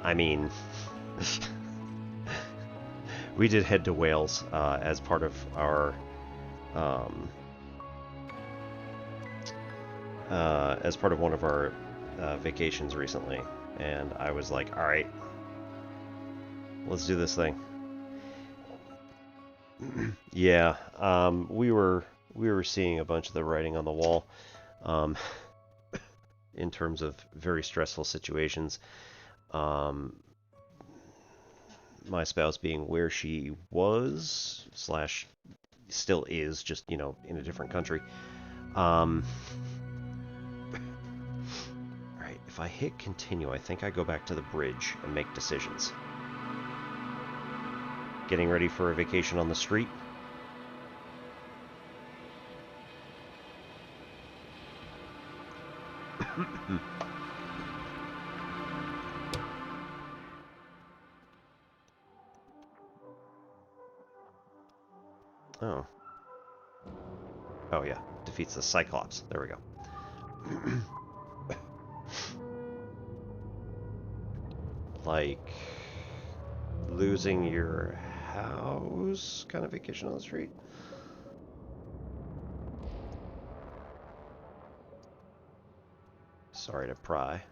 I mean, we did head to Wales as part of our one of our vacations recently, and I was like, all right, let's do this thing. Yeah, we were seeing a bunch of the writing on the wall in terms of very stressful situations. My spouse being where she was / still is, just, you know, in a different country. Alright, if I hit continue, I think I go back to the bridge and make decisions. Getting ready for a vacation on the street. Oh. Oh yeah, defeats the Cyclops. There we go. Like losing your house kind of vacation on the street. Sorry to pry.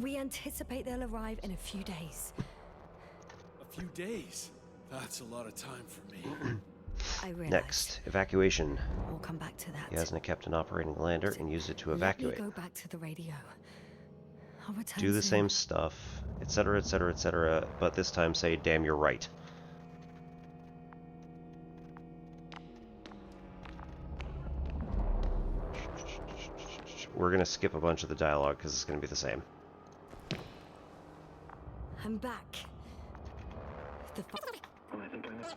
We anticipate they'll arrive in a few days. A few days? That's a lot of time for me. I realize. Next, evacuation. We'll come back to that. Yasna kept an operating lander and used it to evacuate. Let me go back to the radio. I'll return Do the soon. same stuff, etc., etc., etc., but this time say, damn, you're right. We're going to skip a bunch of the dialogue because it's going to be the same. I'm back. The Well, I think I know.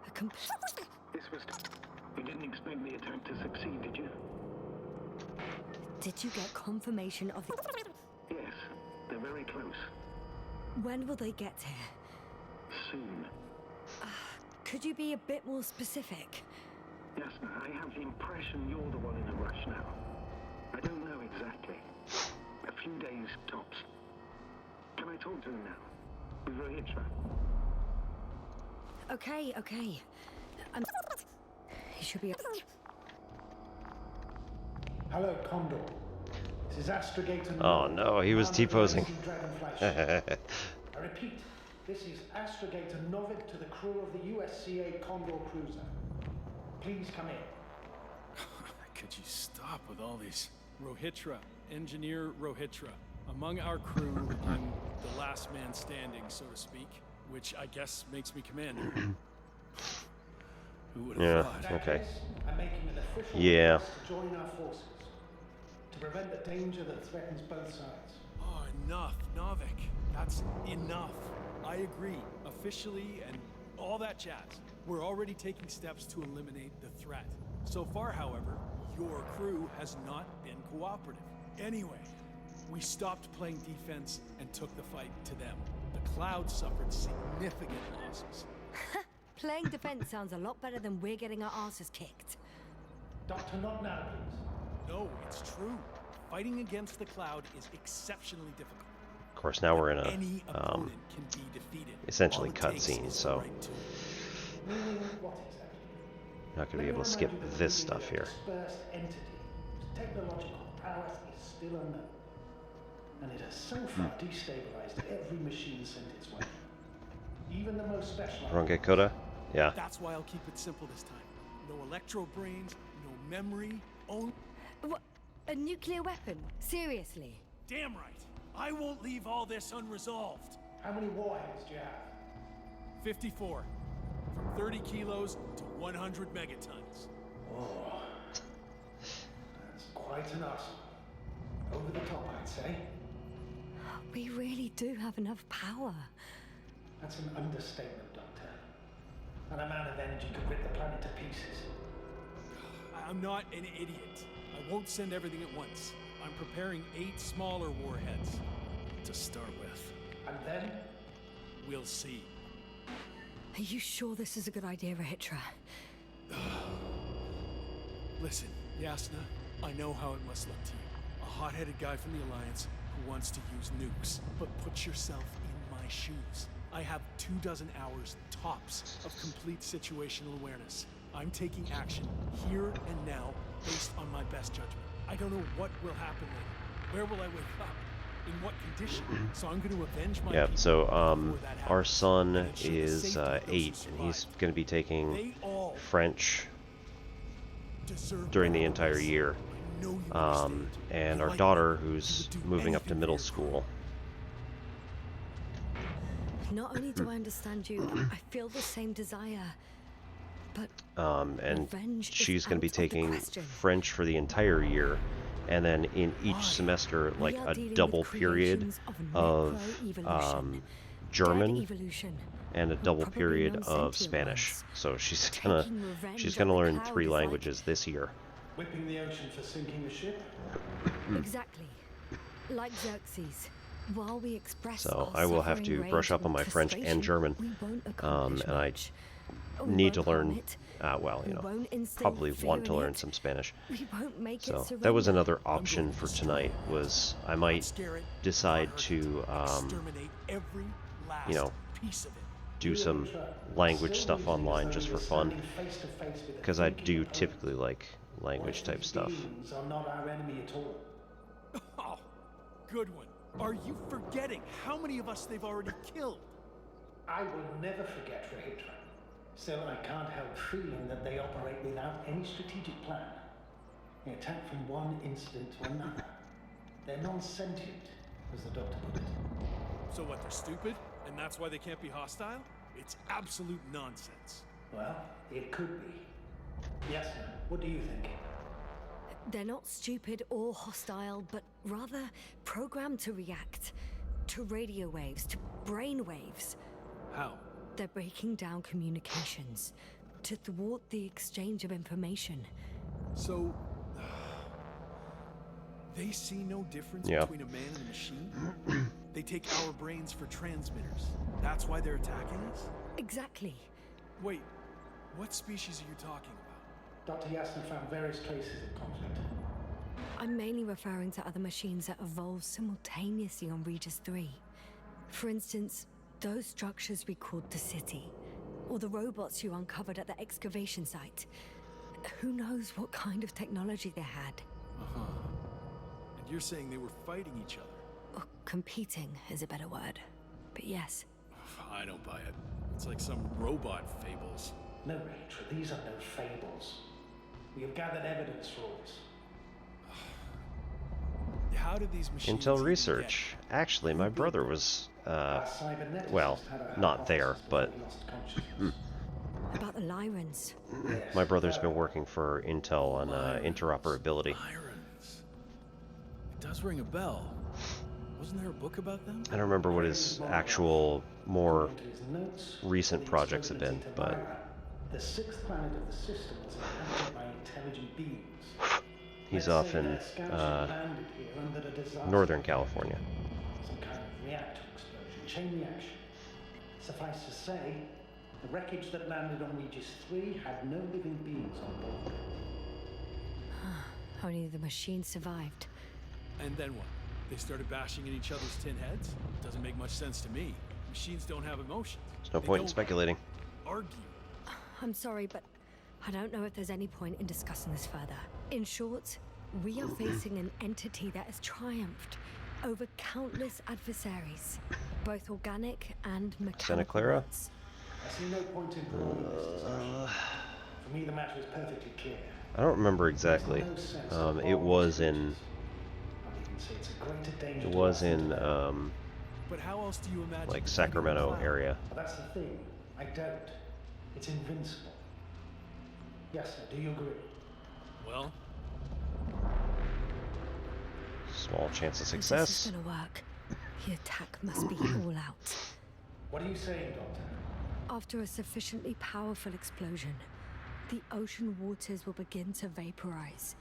a complete. This was... You didn't expect the attack to succeed, did you? Did you get confirmation of the... Yes, they're very close. When will they get here? Soon. Could you be a bit more specific? Yasna, I have the impression you're the one in a rush now. I don't know exactly. A few days tops. Can I talk to him now? With Rohitra? Okay. He should be... Hello, Condor. This is Astrogator. Oh no, he was T-posing. I repeat, this is Astrogator Novik to the crew of the USCA Condor cruiser. Please come in. Could you stop with all these? Rohitra, Engineer Rohitra. Among our crew, I'm the last man standing, so to speak, which I guess makes me commander. Who would have thought? Okay. I'm making an official Yeah. request to join our forces to prevent the danger that threatens both sides. Oh, enough, Novik. That's enough. I agree, officially and all that jazz. We're already taking steps to eliminate the threat. So far, however, your crew has not been cooperative. Anyway, we stopped playing defense and took the fight to them. The Cloud suffered significant losses. Playing defense sounds a lot better than we're getting our asses kicked. Doctor, not now, please. No, it's true. Fighting against the Cloud is exceptionally difficult. Of course, now we're in Any a opponent can be defeated. essentially All it takes cutscene, is the so right tool. Meaning what exactly? not going to be able to skip this stuff here. Dispersed entity whose technological prowess is still unknown. And it has so far destabilized every machine sent its way. Even the most specialized. Ronge Coda? Yeah. That's why I'll keep it simple this time. No electro brains, no memory, only... What? A nuclear weapon? Seriously? Damn right. I won't leave all this unresolved. How many warheads do you have? 54. From 30 kilos to 100 megatons. Oh. That's quite an arsenal. Over the top, I'd say. We really do have enough power. That's an understatement, Doctor. And a man of energy could rip the planet to pieces. I'm not an idiot. I won't send everything at once. I'm preparing 8 smaller warheads to start with. And then? We'll see. Are you sure this is a good idea, Rohitra? Listen, Yasna, I know how it must look to you. hot-headed guy from the Alliance who wants to use nukes. But put yourself in my shoes. I have 24 hours tops of complete situational awareness. I'm taking action here and now based on my best judgment. I don't know what will happen later. Where will I wake up? In what condition? So I'm going to avenge my people so before that happens. our son And ensure the is safety of those who 8, and he's survive. going to be taking They all French deserve during the better entire than this. year. I know you understand. And You our like daughter, me. You who's would do moving up to anything middle for your school. Not only do I understand you, I feel the same desire. But And revenge is she's going to be out of the taking question. French for the entire year, and then in each Why? semester, we like are a dealing double with period creations of necroevolution, dead German evolution, and a or double probably period of non-sentient Spanish. ones. So she's Taking gonna revenge on the learn cloud 3 is like- languages this year. Whipping the ocean for sinking a ship? Exactly. Like Xerxes. While we express So our I will have suffering, to brush rage, up on or my French and frustration, German, we won't accomplish and I much. We need to won't harm learn. it. Well, you We know, won't instill probably fear want to in learn it. some Spanish. We won't make So it that was surrender. another option for tonight. Was I might Scare it, decide not hurt to it, exterminate every last you know, piece of it. do some language stuff online just for fun, because I do typically like language type stuff. Beings are not our enemy at all. Oh, good one. Are you forgetting how many of us they've already killed? I will never forget Rahitra. Still, I can't help feeling that they operate without any strategic plan. They attack from one incident to another. They're non-sentient, as the doctor put it. So what, they're stupid? And that's why they can't be hostile? It's absolute nonsense. Well, it could be. Yes, sir. What do you think? They're not stupid or hostile, but rather programmed to react to radio waves, to brain waves. How? They're breaking down communications to thwart the exchange of information. So, they see no difference Yeah. between a man and a machine? They take our brains for transmitters. That's why they're attacking us? Exactly. Wait, what species are you talking about? Dr. Yasna found various traces of conflict. I'm mainly referring to other machines that evolved simultaneously on Regis 3. For instance, those structures we called the City, or the robots you uncovered at the excavation site. Who knows what kind of technology they had? Uh-huh. And you're saying they were fighting each other? Or competing is a better word. But yes, I don't buy it. It's like some robot fables. No, Rachel, these are no fables. We have gathered evidence for all this. How did these machines Intel even research. Actually, my brother was Our cyberneticist well, had a not there, hypothesis but before he lost consciousness. about the Lyrans. Yes, my brother's been working for Intel on interoperability. Irons. It does ring a bell. Wasn't there a book about them? I don't remember what his actual more According to his notes, recent the projects have been, exploded but Lyra, the sixth planet of the system was inhabited by intelligent beings. he's Let's off say in their scouts landed here under the disaster. Northern California. Some kind of reactor explosion, chain reaction. Suffice to say, the wreckage that landed on Regis 3 had no living beings on board. Only the machine survived. And then what? They started bashing in each other's tin heads? Doesn't make much sense to me. Machines don't have emotions. There's no They point in don't speculating. argue. I'm sorry, but I don't know if there's any point in discussing this further. In short, we are facing an entity that has triumphed over countless adversaries, both organic and mechanical Santa Clara? ones. I see no point in prolonging this discussion. For me, the matter is perfectly clear. I don't remember exactly. There's no sense It involving was in strangers. I'll even say it's a greater danger it to was us than in to them. But how else do you imagine like defending the Sacramento cloud? area. But that's the thing. I don't. It's invincible. Yes, sir. Do you agree? Well, Small chance of If this success. is gonna work, the attack must be all out. What are you saying, Doctor? After a sufficiently powerful explosion, the ocean waters will begin to vaporize.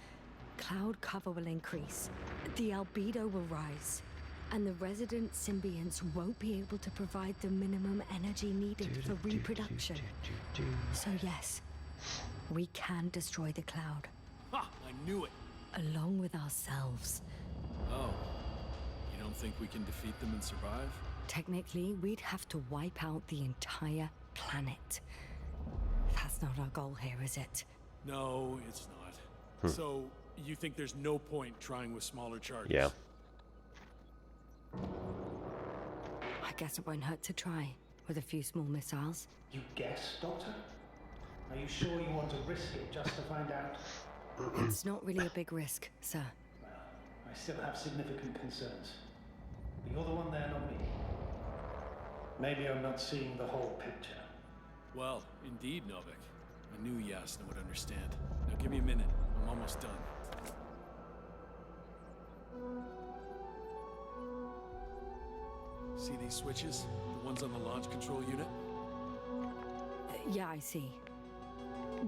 Cloud cover will increase, the albedo will rise, and the resident symbionts won't be able to provide the minimum energy needed for reproduction. So yes, we can destroy the cloud, ha! I knew it. along with ourselves. Oh. You don't think we can defeat them and survive? Technically, we'd have to wipe out the entire planet. That's not our goal here, is it? No, it's not. So, you think there's no point trying with smaller charges? Yeah. I guess it won't hurt to try, with a few small missiles. You guess, Doctor? Are you sure you want to risk it just to find out? It's not really a big risk, sir. Well, I still have significant concerns. But you're the one there, not me. Maybe I'm not seeing the whole picture. Well, indeed, Novik. I knew Yasna would understand. Now give me a minute. I'm almost done. See these switches? The ones on the launch control unit? Yeah, I see.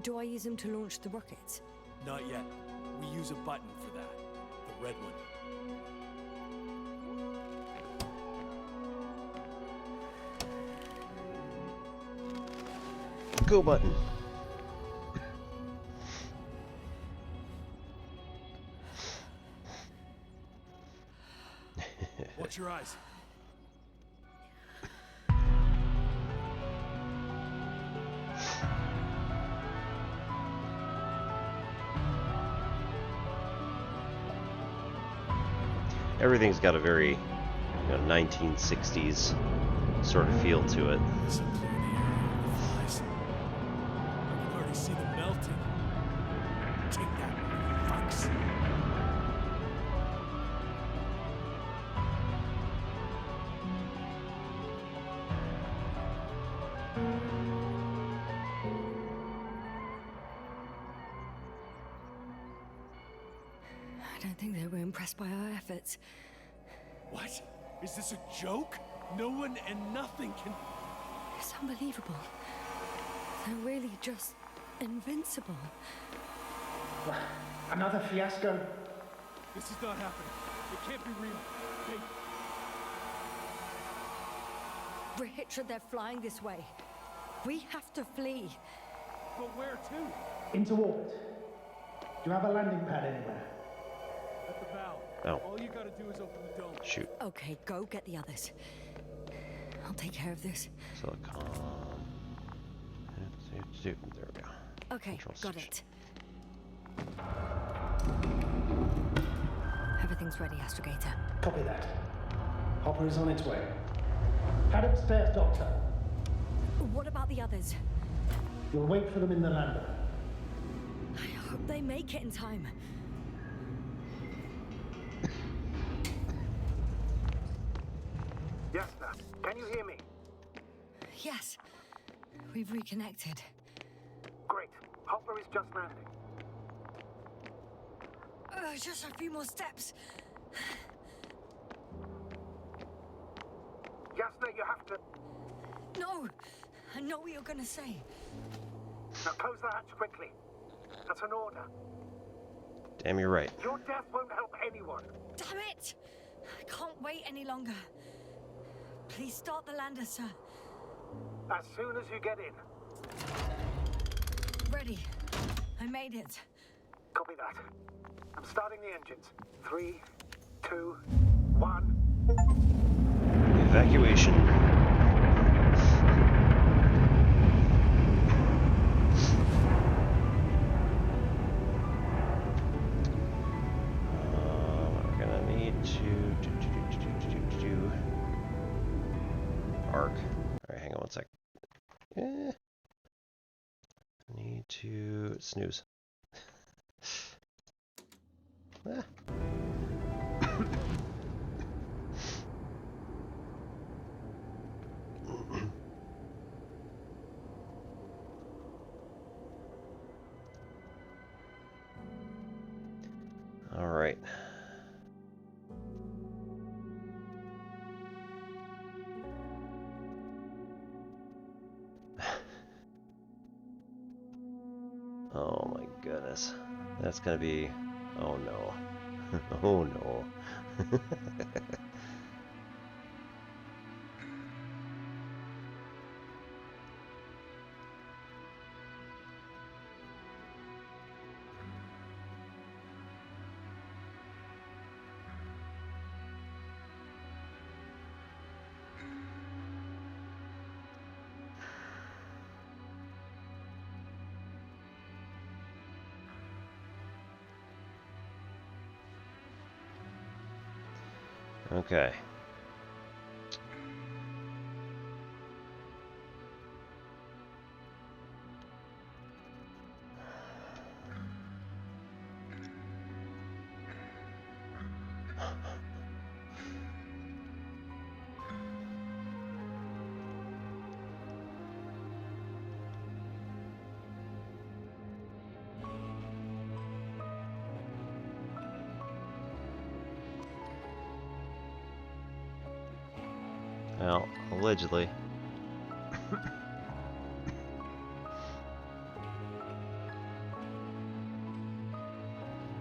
Do I use them to launch the rockets? Not yet. We use a button for that. The red one. Go button. Watch your eyes. Everything's got a very 1960s sort of feel to it. Listen, clear the area of the flies. I can already see them melting. Take that, fucks. I don't think they were impressed by our efforts. What? Is this a joke? No one and nothing can... It's unbelievable. They're really just invincible. Another fiasco? This is not happening. It can't be real. Richard, they're flying this way. We have to flee. But where to? Into orbit. Do you have a landing pad anywhere? At the bow. Oh. All you gotta do is open the dome. Shoot. Okay, go get the others. I'll take care of this. Silicon. There we go. Okay, Control got switch. it. Everything's ready, Astrogator. Copy that. Hopper is on its way. Head upstairs, Doctor. What about the others? You'll wait for them in the lander. I hope they make it in time. Yasna, can you hear me? Yes, we've reconnected. Great. Hopper is just landing. Just a few more steps. Yasna, you have to... No, I know what you're gonna say. Now close the hatch quickly. That's an order. Damn, you're right. Your death won't help anyone. Damn it! I can't wait any longer. Please start the lander, sir. As soon as you get in. Ready. I made it. Copy that. I'm starting the engines. 3, 2, 1. Evacuation. We're gonna need to arc. All right, hang on one sec. Need to snooze. Ah. All right. Oh my goodness. That's gonna be... Oh no. Oh no. Okay. Well, allegedly.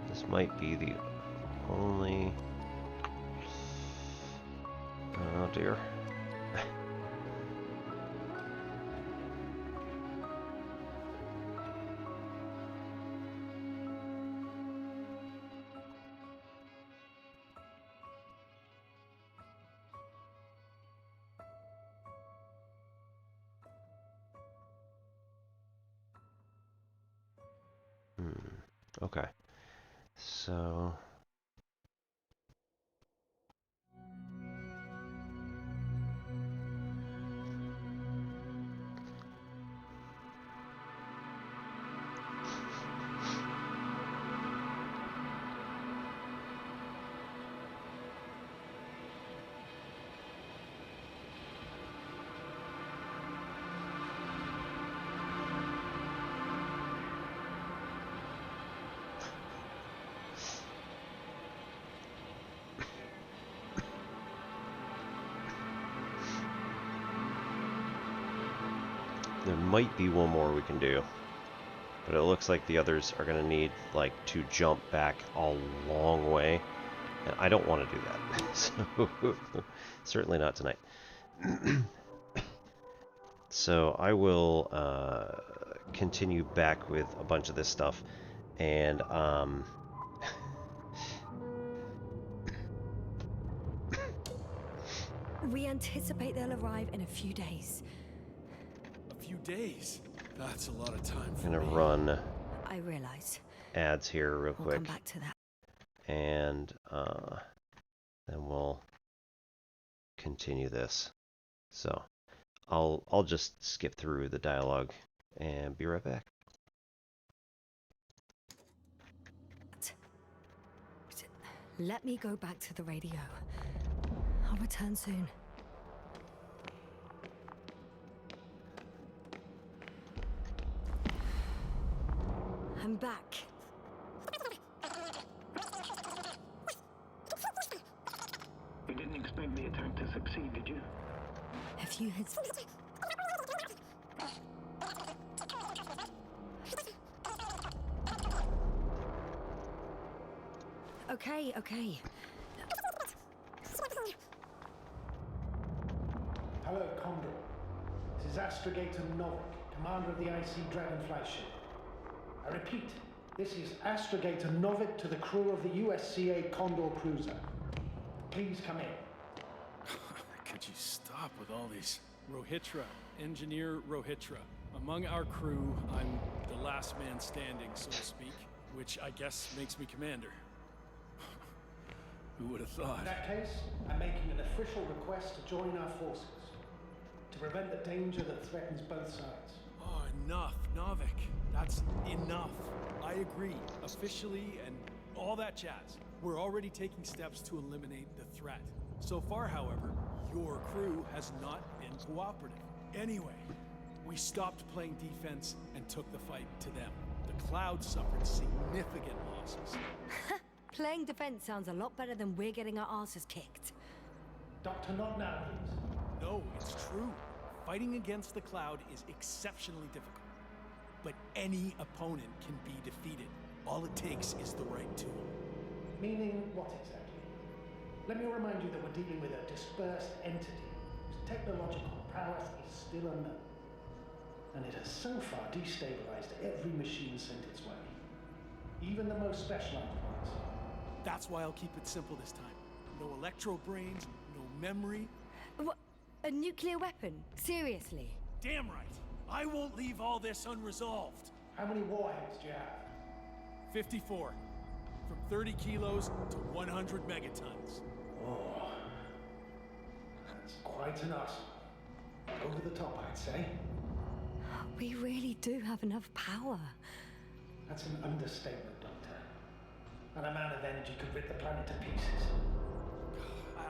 This might be the only... Oh dear. Okay. So... There might be one more we can do, but it looks like the others are going to need, like, to jump back a long way, and I don't want to do that, so certainly not tonight. So I will continue back with a bunch of this stuff, and We anticipate they'll arrive in a few days. A few days? That's a lot of time for I'm going to me. run I realize. ads here real We'll quick, come back to that. and then we'll continue this. So I'll just skip through the dialogue and be right back. Let me go back to the radio. I'll return soon. I'm back. You didn't expect the attack to succeed, did you? A few hits. Okay. Hello, Condor. This is Astrogator Novik, commander of the IC Dragonfly ship. I repeat, this is Astrogator Novik to the crew of the USCA Condor cruiser. Please come in. Could you stop with all these? Rohitra, Engineer Rohitra. Among our crew, I'm the last man standing, so to speak, which I guess makes me commander. Who would have thought? In that case, I'm making an official request to join our forces to prevent the danger that threatens both sides. Oh, enough, Novik. That's enough. I agree, officially and all that jazz. We're already taking steps to eliminate the threat. So far, however, your crew has not been cooperative. Anyway, we stopped playing defense and took the fight to them. The Cloud suffered significant losses. Playing defense sounds a lot better than we're getting our asses kicked. Doctor, not now, please. No, it's true. Fighting against the Cloud is exceptionally difficult. But any opponent can be defeated. All it takes is the right tool. Meaning what exactly? Let me remind you that we're dealing with a dispersed entity whose technological prowess is still unknown. And it has so far destabilized every machine sent its way. Even the most specialized ones. That's why I'll keep it simple this time. No electro brains, no memory. What? A nuclear weapon? Seriously? Damn right. I won't leave all this unresolved. How many warheads do you have? 54. From 30 kilos to 100 megatons. Oh, That's quite an arsenal. Over the top, I'd say. We really do have enough power. That's an understatement, Doctor. And amount of energy could rip the planet to pieces.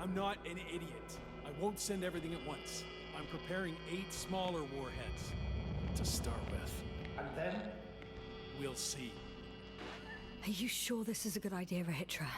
I'm not an idiot. I won't send everything at once. I'm preparing 8 smaller warheads to start with. And then? We'll see. Are you sure this is a good idea, Rahitra?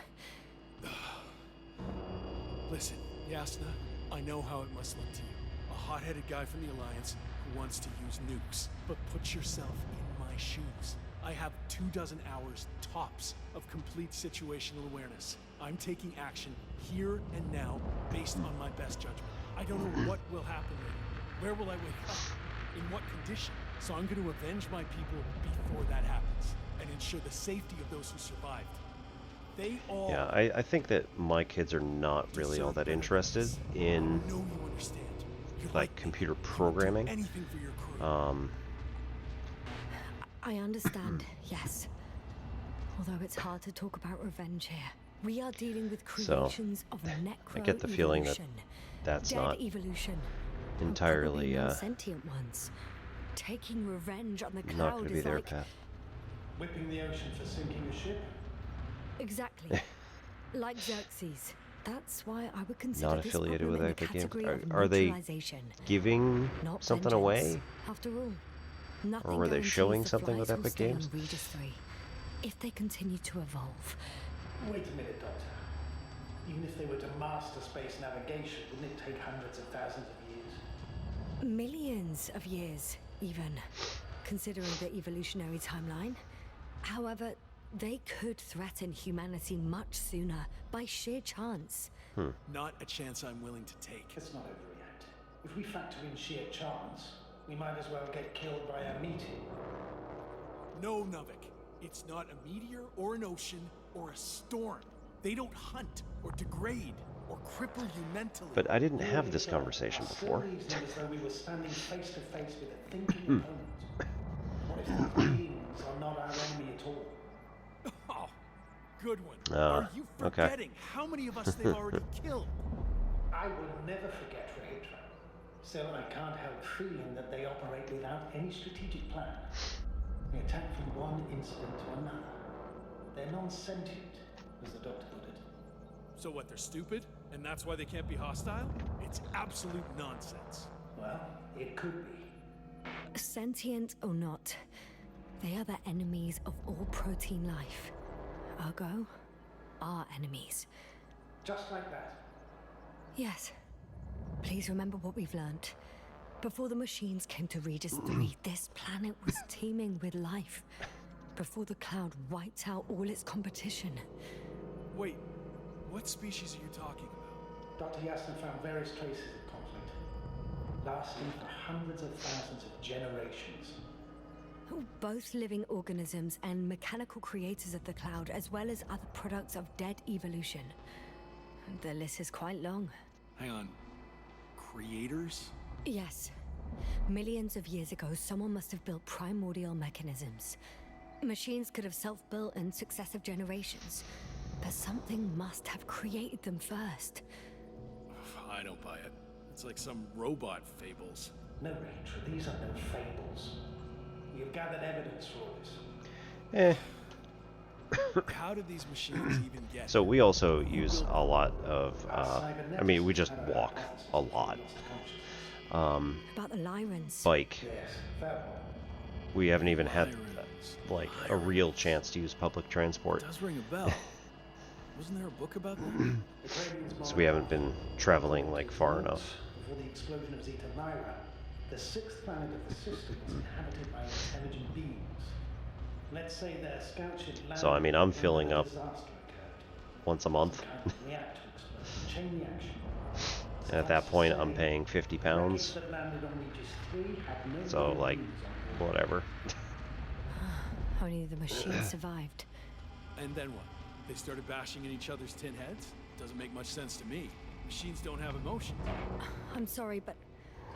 Listen, Yasna, I know how it must look to you. A hot-headed guy from the Alliance who wants to use nukes. But put yourself in my shoes. I have 24 hours tops of complete situational awareness. I'm taking action here and now based on my best judgment. I don't know what will happen later. Where will I wake up? In what condition? So I'm going to avenge my people before that happens and ensure the safety of those who survived. They all... Yeah, I think that my kids are not really all that interested in I know you understand. You're like me. computer You would do programming. anything for your crew. I understand, yes. Although it's hard to talk about revenge here. We are dealing with creations of necro I get the feeling that evolution. that's Dead not evolution. Or entirely probably non-sentient ones. Taking revenge on the not cloud going to be is their like... path. Whipping the ocean for sinking a ship? Exactly. Like Xerxes. That's why I would consider Not this affiliated problem with in the Epic Games. category of Are they neutralization, giving not something vengeance. away? After all, nothing Or were they guarantees showing the something with flights will Epic stay on Games? Regis 3. If they continue to evolve, Wait a minute, Doctor. Even if they were to master space navigation, wouldn't it take hundreds of thousands of years? millions of years, even, considering the evolutionary timeline. However, they could threaten humanity much sooner by sheer chance. Not a chance I'm willing to take. Let's not overreact. If we factor in sheer chance, we might as well get killed by a meteor. No, Novik. It's not a meteor or an ocean or a storm. They don't hunt or degrade or cripple you mentally. But I didn't have this conversation before. Reasoning as though we were standing face to face with a thinking opponent. What if the beings are not our enemy at all? Oh, good one. Ah, Are you okay. forgetting how many of us they've already killed? I will never forget Rahitra. Still, I can't help feeling that they operate without any strategic plan. They attack from one incident to another. They're non-sentient, as the doctor put it. So what, they're stupid? And that's why they can't be hostile? It's absolute nonsense. Well, it could be. Sentient or not, they are the enemies of all protein life. Ergo, our enemies. Just like that. Yes. Please remember what we've learnt. Before the machines came to Regis 3, this planet was teeming with life. Before the cloud wiped out all its competition. Wait, what species are you talking about? Dr. Yasna found various traces of conflict, lasting for hundreds of thousands of generations. Both living organisms and mechanical creators of the cloud, as well as other products of dead evolution. The list is quite long. Hang on. Creators? Yes. Millions of years ago, someone must have built primordial mechanisms. Machines could have self-built in successive generations, but something must have created them first. I don't buy it. It's like some robot fables. No, Rachel, these are no fables. We have gathered evidence for all this. Eh. How did these machines even get So we also use a lot of, I mean, we just walk a lot. About the Lyrans. Bike. Yes, fair point. We haven't even had, Lyrans. like, a real chance to use public transport. It does ring a bell. Wasn't there a book about that? The Cranians So we haven't been traveling, like, far enough. Before the explosion of Zeta Lyra, the sixth planet of the system was inhabited by intelligent beings. Let's say their scout ship landed. So, I mean, I'm when filling the up disaster occurred. once a month. Some kind of reactor explosion, chain reaction. And at that point, I'm paying 50 pounds. That landed on Regis 3 had no So, like, beings on board. whatever. Only the machines survived. And then what? They started bashing in each other's tin heads? Doesn't make much sense to me. Machines don't have emotions. I'm sorry, but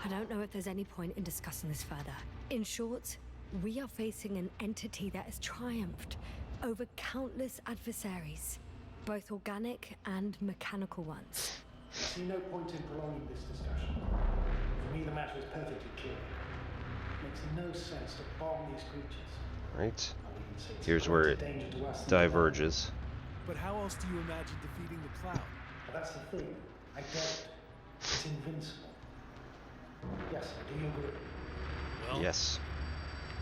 I don't know if there's any point in discussing this further. In short, we are facing an entity that has triumphed over countless adversaries, both organic and mechanical ones. I see no point in prolonging this discussion. For me, the matter is perfectly clear. It makes no sense to bomb these creatures. Right. I'll even say it's Here's a where greater it danger to us than to them. diverges. But how else do you imagine defeating the cloud? But that's the thing. I don't. It's invincible. Yes, sir, do you agree? Well, Yes.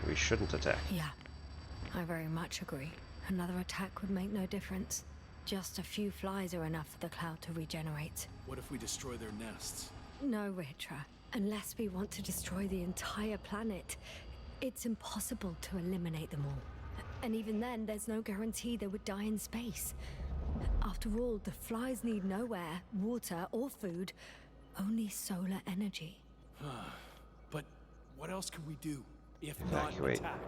We shouldn't attack. Yeah, I very much agree. Another attack would make no difference. Just a few flies are enough for the cloud to regenerate. what if we destroy their nests? No, Ritra. Unless we want to destroy the entire planet, it's impossible to eliminate them all. And even then, there's no guarantee they would die in space. After all, the flies need no air, water, or food, only solar energy. But what else can we do if Evacuate. not attack?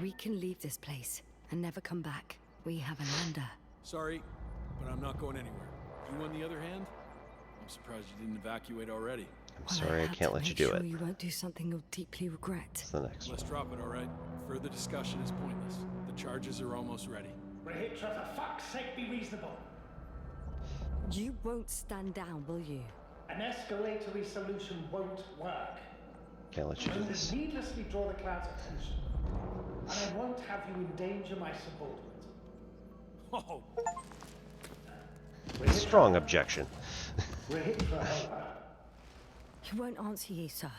We can leave this place and never come back. We have a lander. Sorry, but I'm not going anywhere. You, on the other hand, I'm surprised you didn't evacuate already. I'm sorry, I had can't to let you make do sure it. You won't do something you'll deeply regret. It's the next one. Let's drop it, all right? Further discussion is pointless. The charges are almost ready. Rahitra, for fuck's sake, be reasonable. You won't stand down, will you? An escalatory solution won't work. Can't let you do It will this. needlessly draw the cloud's attention. And I won't have you endanger my subordinate. Oh, Strong objection. Rahitra, help her. He won't answer you, sir.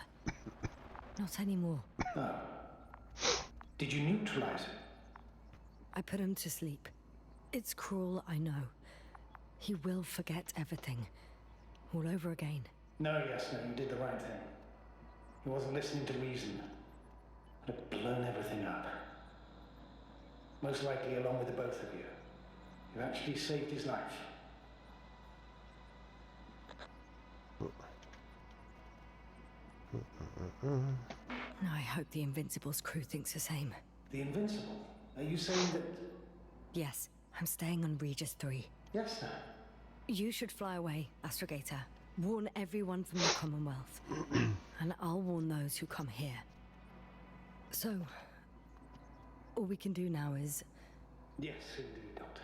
Not anymore. Oh. Did you neutralize it? I put him to sleep. It's cruel, I know. He will forget everything. All over again. No, yes, no, you did the right thing. He wasn't listening to reason. Would have blown everything up. Most likely along with the both of you. You actually saved his life. I hope the Invincible's crew thinks the same. The Invincible? Are you saying that... Yes, I'm staying on Regis 3. Yes, sir. You should fly away, Astrogator. Warn everyone from the Commonwealth. And I'll warn those who come here. So, all we can do now is... Yes, indeed, Doctor.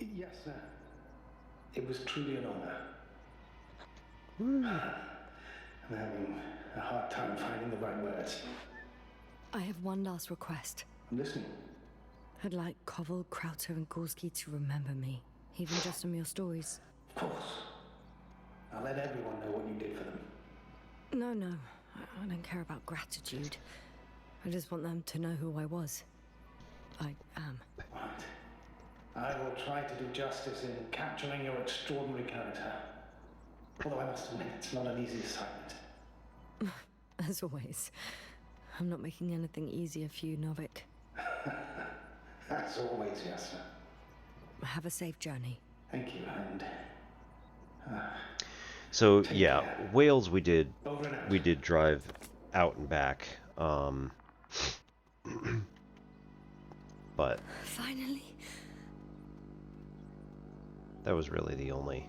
Yes, sir. It was truly an honor. I'm having a hard time finding the right words. I have one last request. I'm listening. I'd like Koval, Krauter, and Gorski to remember me, even just from your stories. Of course. I'll let everyone know what you did for them. No, I don't care about gratitude. I just want them to know who I was. I am. Right. I will try to do justice in capturing your extraordinary character. Although I must admit, it's not an easy assignment. As always. I'm not making anything easier for you, Novik. As always, yes, sir. Have a safe journey. Thank you, and... So Take yeah, care. Wales we did Over and out. drive out and back. But Finally. that was really the only.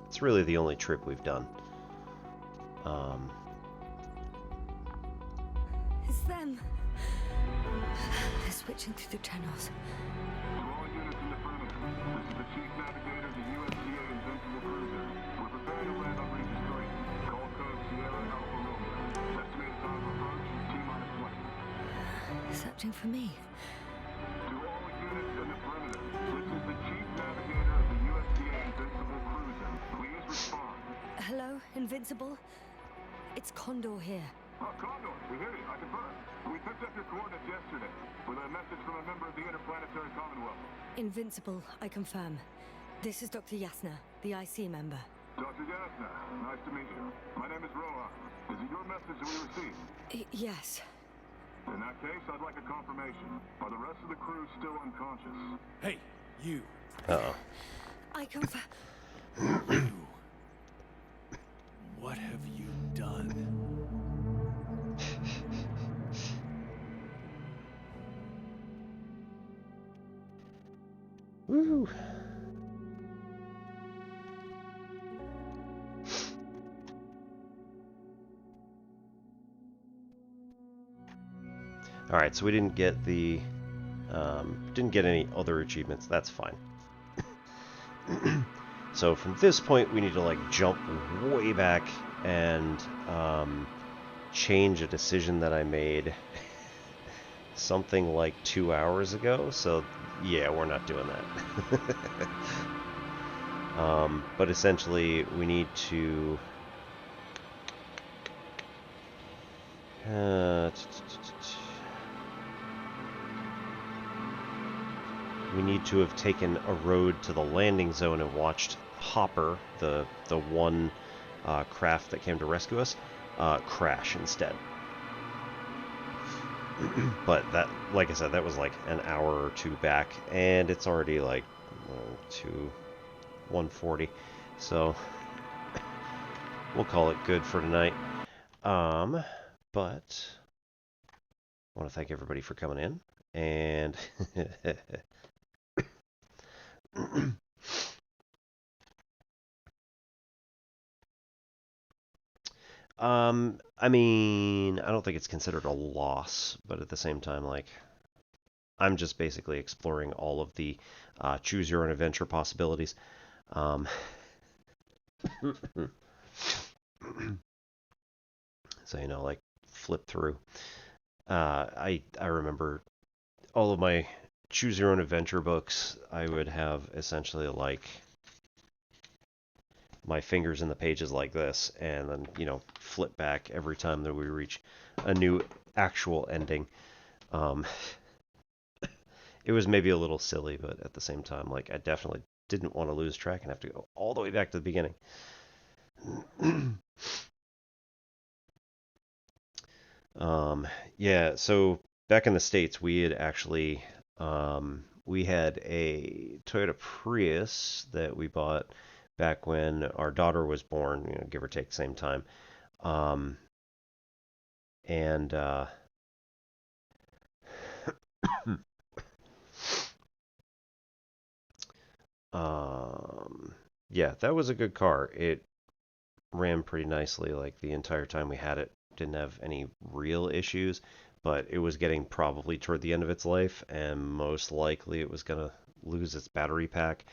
It's really the only trip we've done. It's them. They're switching through the channels. To all units in the perimeter, this is the Chief Navigator of the USDA Invincible Cruiser. We're preparing to land on Regis 3. Call code Sierra Alpha Romeo. Estimated time of approach, T-minus 20. Searching for me. To all units in the perimeter, this is the Chief Navigator of the USDA Invincible Cruiser. Please respond. Hello, Invincible? It's Condor here. Oh, Condor, we hear you. I confirm. We picked up your coordinates yesterday with a message from a member of the Interplanetary Commonwealth. Invincible, I confirm. This is Dr. Yasna, the IC member. Dr. Yasna, nice to meet you. My name is Rohan. Is it your message that we received? Yes. In that case, I'd like a confirmation. Are the rest of the crew still unconscious? hey, you. Uh-oh. I confirm. You. What have you done? Woo! All right, so we didn't get the didn't get any other achievements. That's fine. So from this point, we need to like jump way back and change a decision that I made something like 2 hours ago. So yeah, we're not doing that. But essentially, we need to have taken a road to the landing zone and watched Hopper, the one craft that came to rescue us, crash instead. But that, like I said, that was like an hour or two back, and it's already like 1:40, so we'll call it good for tonight. But I want to thank everybody for coming in, and I mean, I don't think it's considered a loss, but at the same time, like, I'm just basically exploring all of the choose your own adventure possibilities. So, you know, like, flip through. I remember all of my choose your own adventure books. I would have essentially like my fingers in the pages like this, and then, you know, flip back every time that we reach a new actual ending. It was maybe a little silly, but at the same time, like, I definitely didn't want to lose track and have to go all the way back to the beginning. Yeah, so back in the States, we had actually, we had a Toyota Prius that we bought back when our daughter was born, you know, give or take the same time. And yeah, that was a good car. It ran pretty nicely, like the entire time we had it. Didn't have any real issues, but it was getting probably toward the end of its life, and most likely it was gonna lose its battery pack,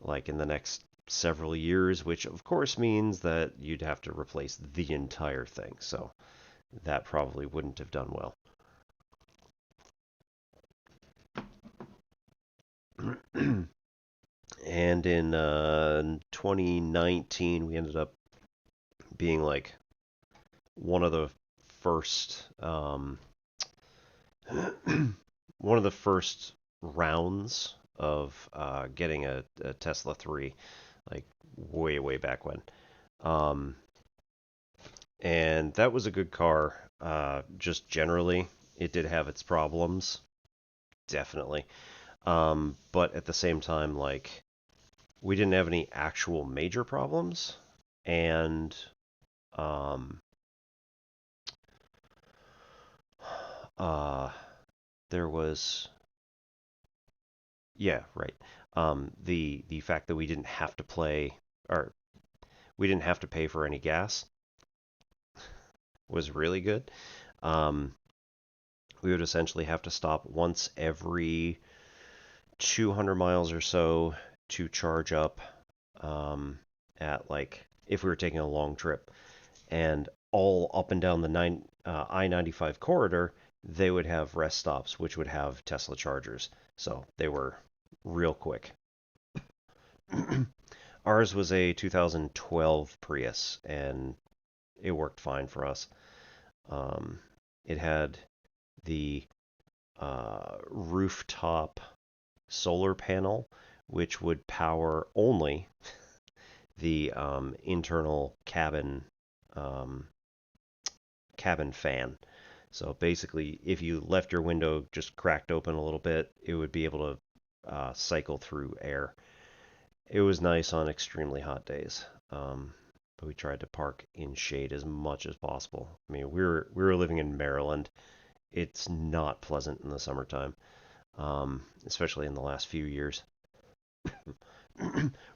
like in the next several years, which of course means that you'd have to replace the entire thing. So that probably wouldn't have done well. And in 2019, we ended up being like one of the first one of the first rounds of getting a Tesla 3, like way back when. And that was a good car. Just generally, it did have its problems, definitely. But at the same time, like, we didn't have any actual major problems, and there was, yeah, right. The fact that we didn't have to we didn't have to pay for any gas was really good. We would essentially have to stop once every 200 miles or so to charge up, at, like, if we were taking a long trip. And all up and down the I-95 corridor, they would have rest stops, which would have Tesla chargers. So they were real quick. Ours was a 2012 Prius, and it worked fine for us. It had the rooftop solar panel, which would power only the internal cabin fan. So basically, if you left your window just cracked open a little bit, it would be able to cycle through air. It was nice on extremely hot days, but we tried to park in shade as much as possible. I mean, we were living in Maryland. It's not pleasant in the summertime, especially in the last few years.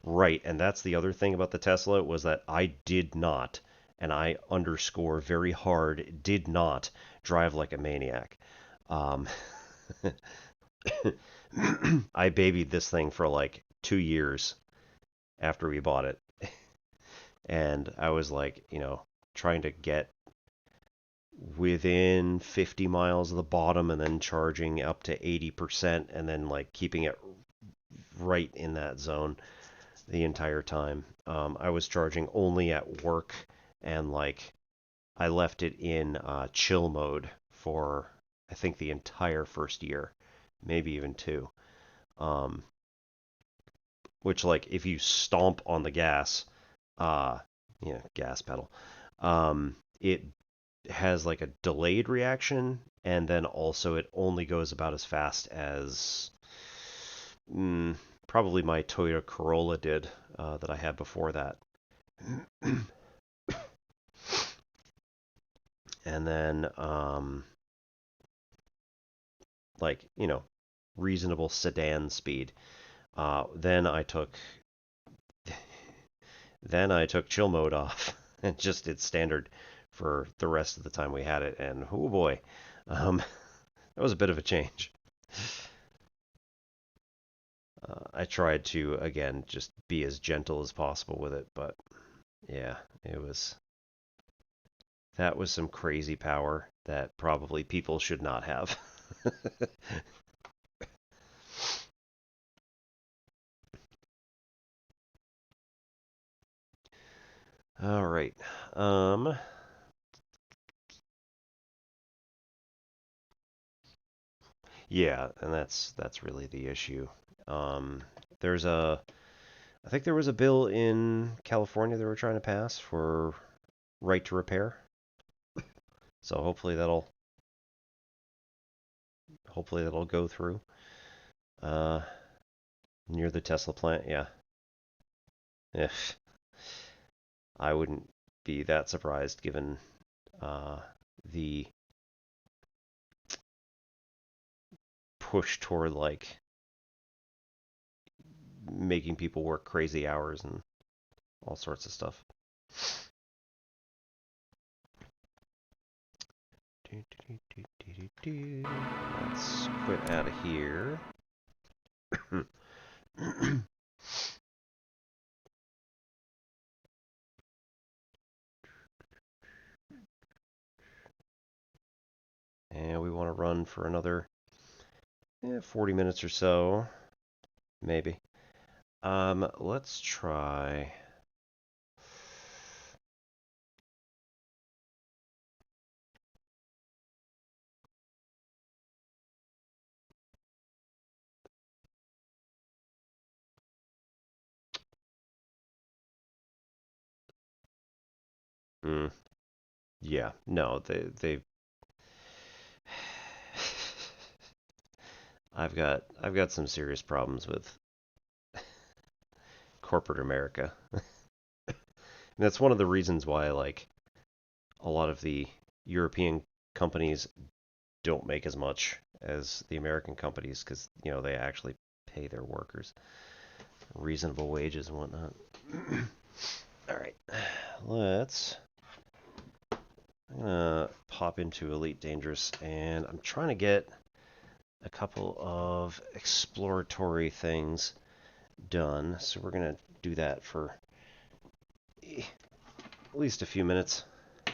Right, and that's the other thing about the Tesla, was that I did not, and I underscore very hard, did not drive like a maniac. I babied this thing for like 2 years, after we bought it. And I was like, trying to get within 50 miles of the bottom and then charging up to 80% and then like keeping it right in that zone the entire time. I was charging only at work, and like I left it in chill mode for I think the entire first year, maybe even 2. Which like if you stomp on the gas, gas pedal, it has like a delayed reaction, and then also it only goes about as fast as probably my Toyota Corolla did that I had before that. And then like reasonable sedan speed. Then I took chill mode off and just did standard for the rest of the time we had it, and oh boy, that was a bit of a change. I tried to again just be as gentle as possible with it, but yeah, that was some crazy power that probably people should not have. All right. Yeah, and that's really the issue. I think there was a bill in California they were trying to pass for right to repair. So hopefully that'll go through. Near the Tesla plant, yeah. If I wouldn't be that surprised given the push toward like making people work crazy hours and all sorts of stuff. Let's quit out of here. And we want to run for another 40 minutes or so, maybe. Let's try. Yeah, no, they I've got some serious problems with corporate America. And that's one of the reasons why like a lot of the European companies don't make as much as the American companies because they actually pay their workers reasonable wages and whatnot. All right, I'm gonna pop into Elite Dangerous, and I'm trying to get a couple of exploratory things done. So we're gonna do that for at least a few minutes.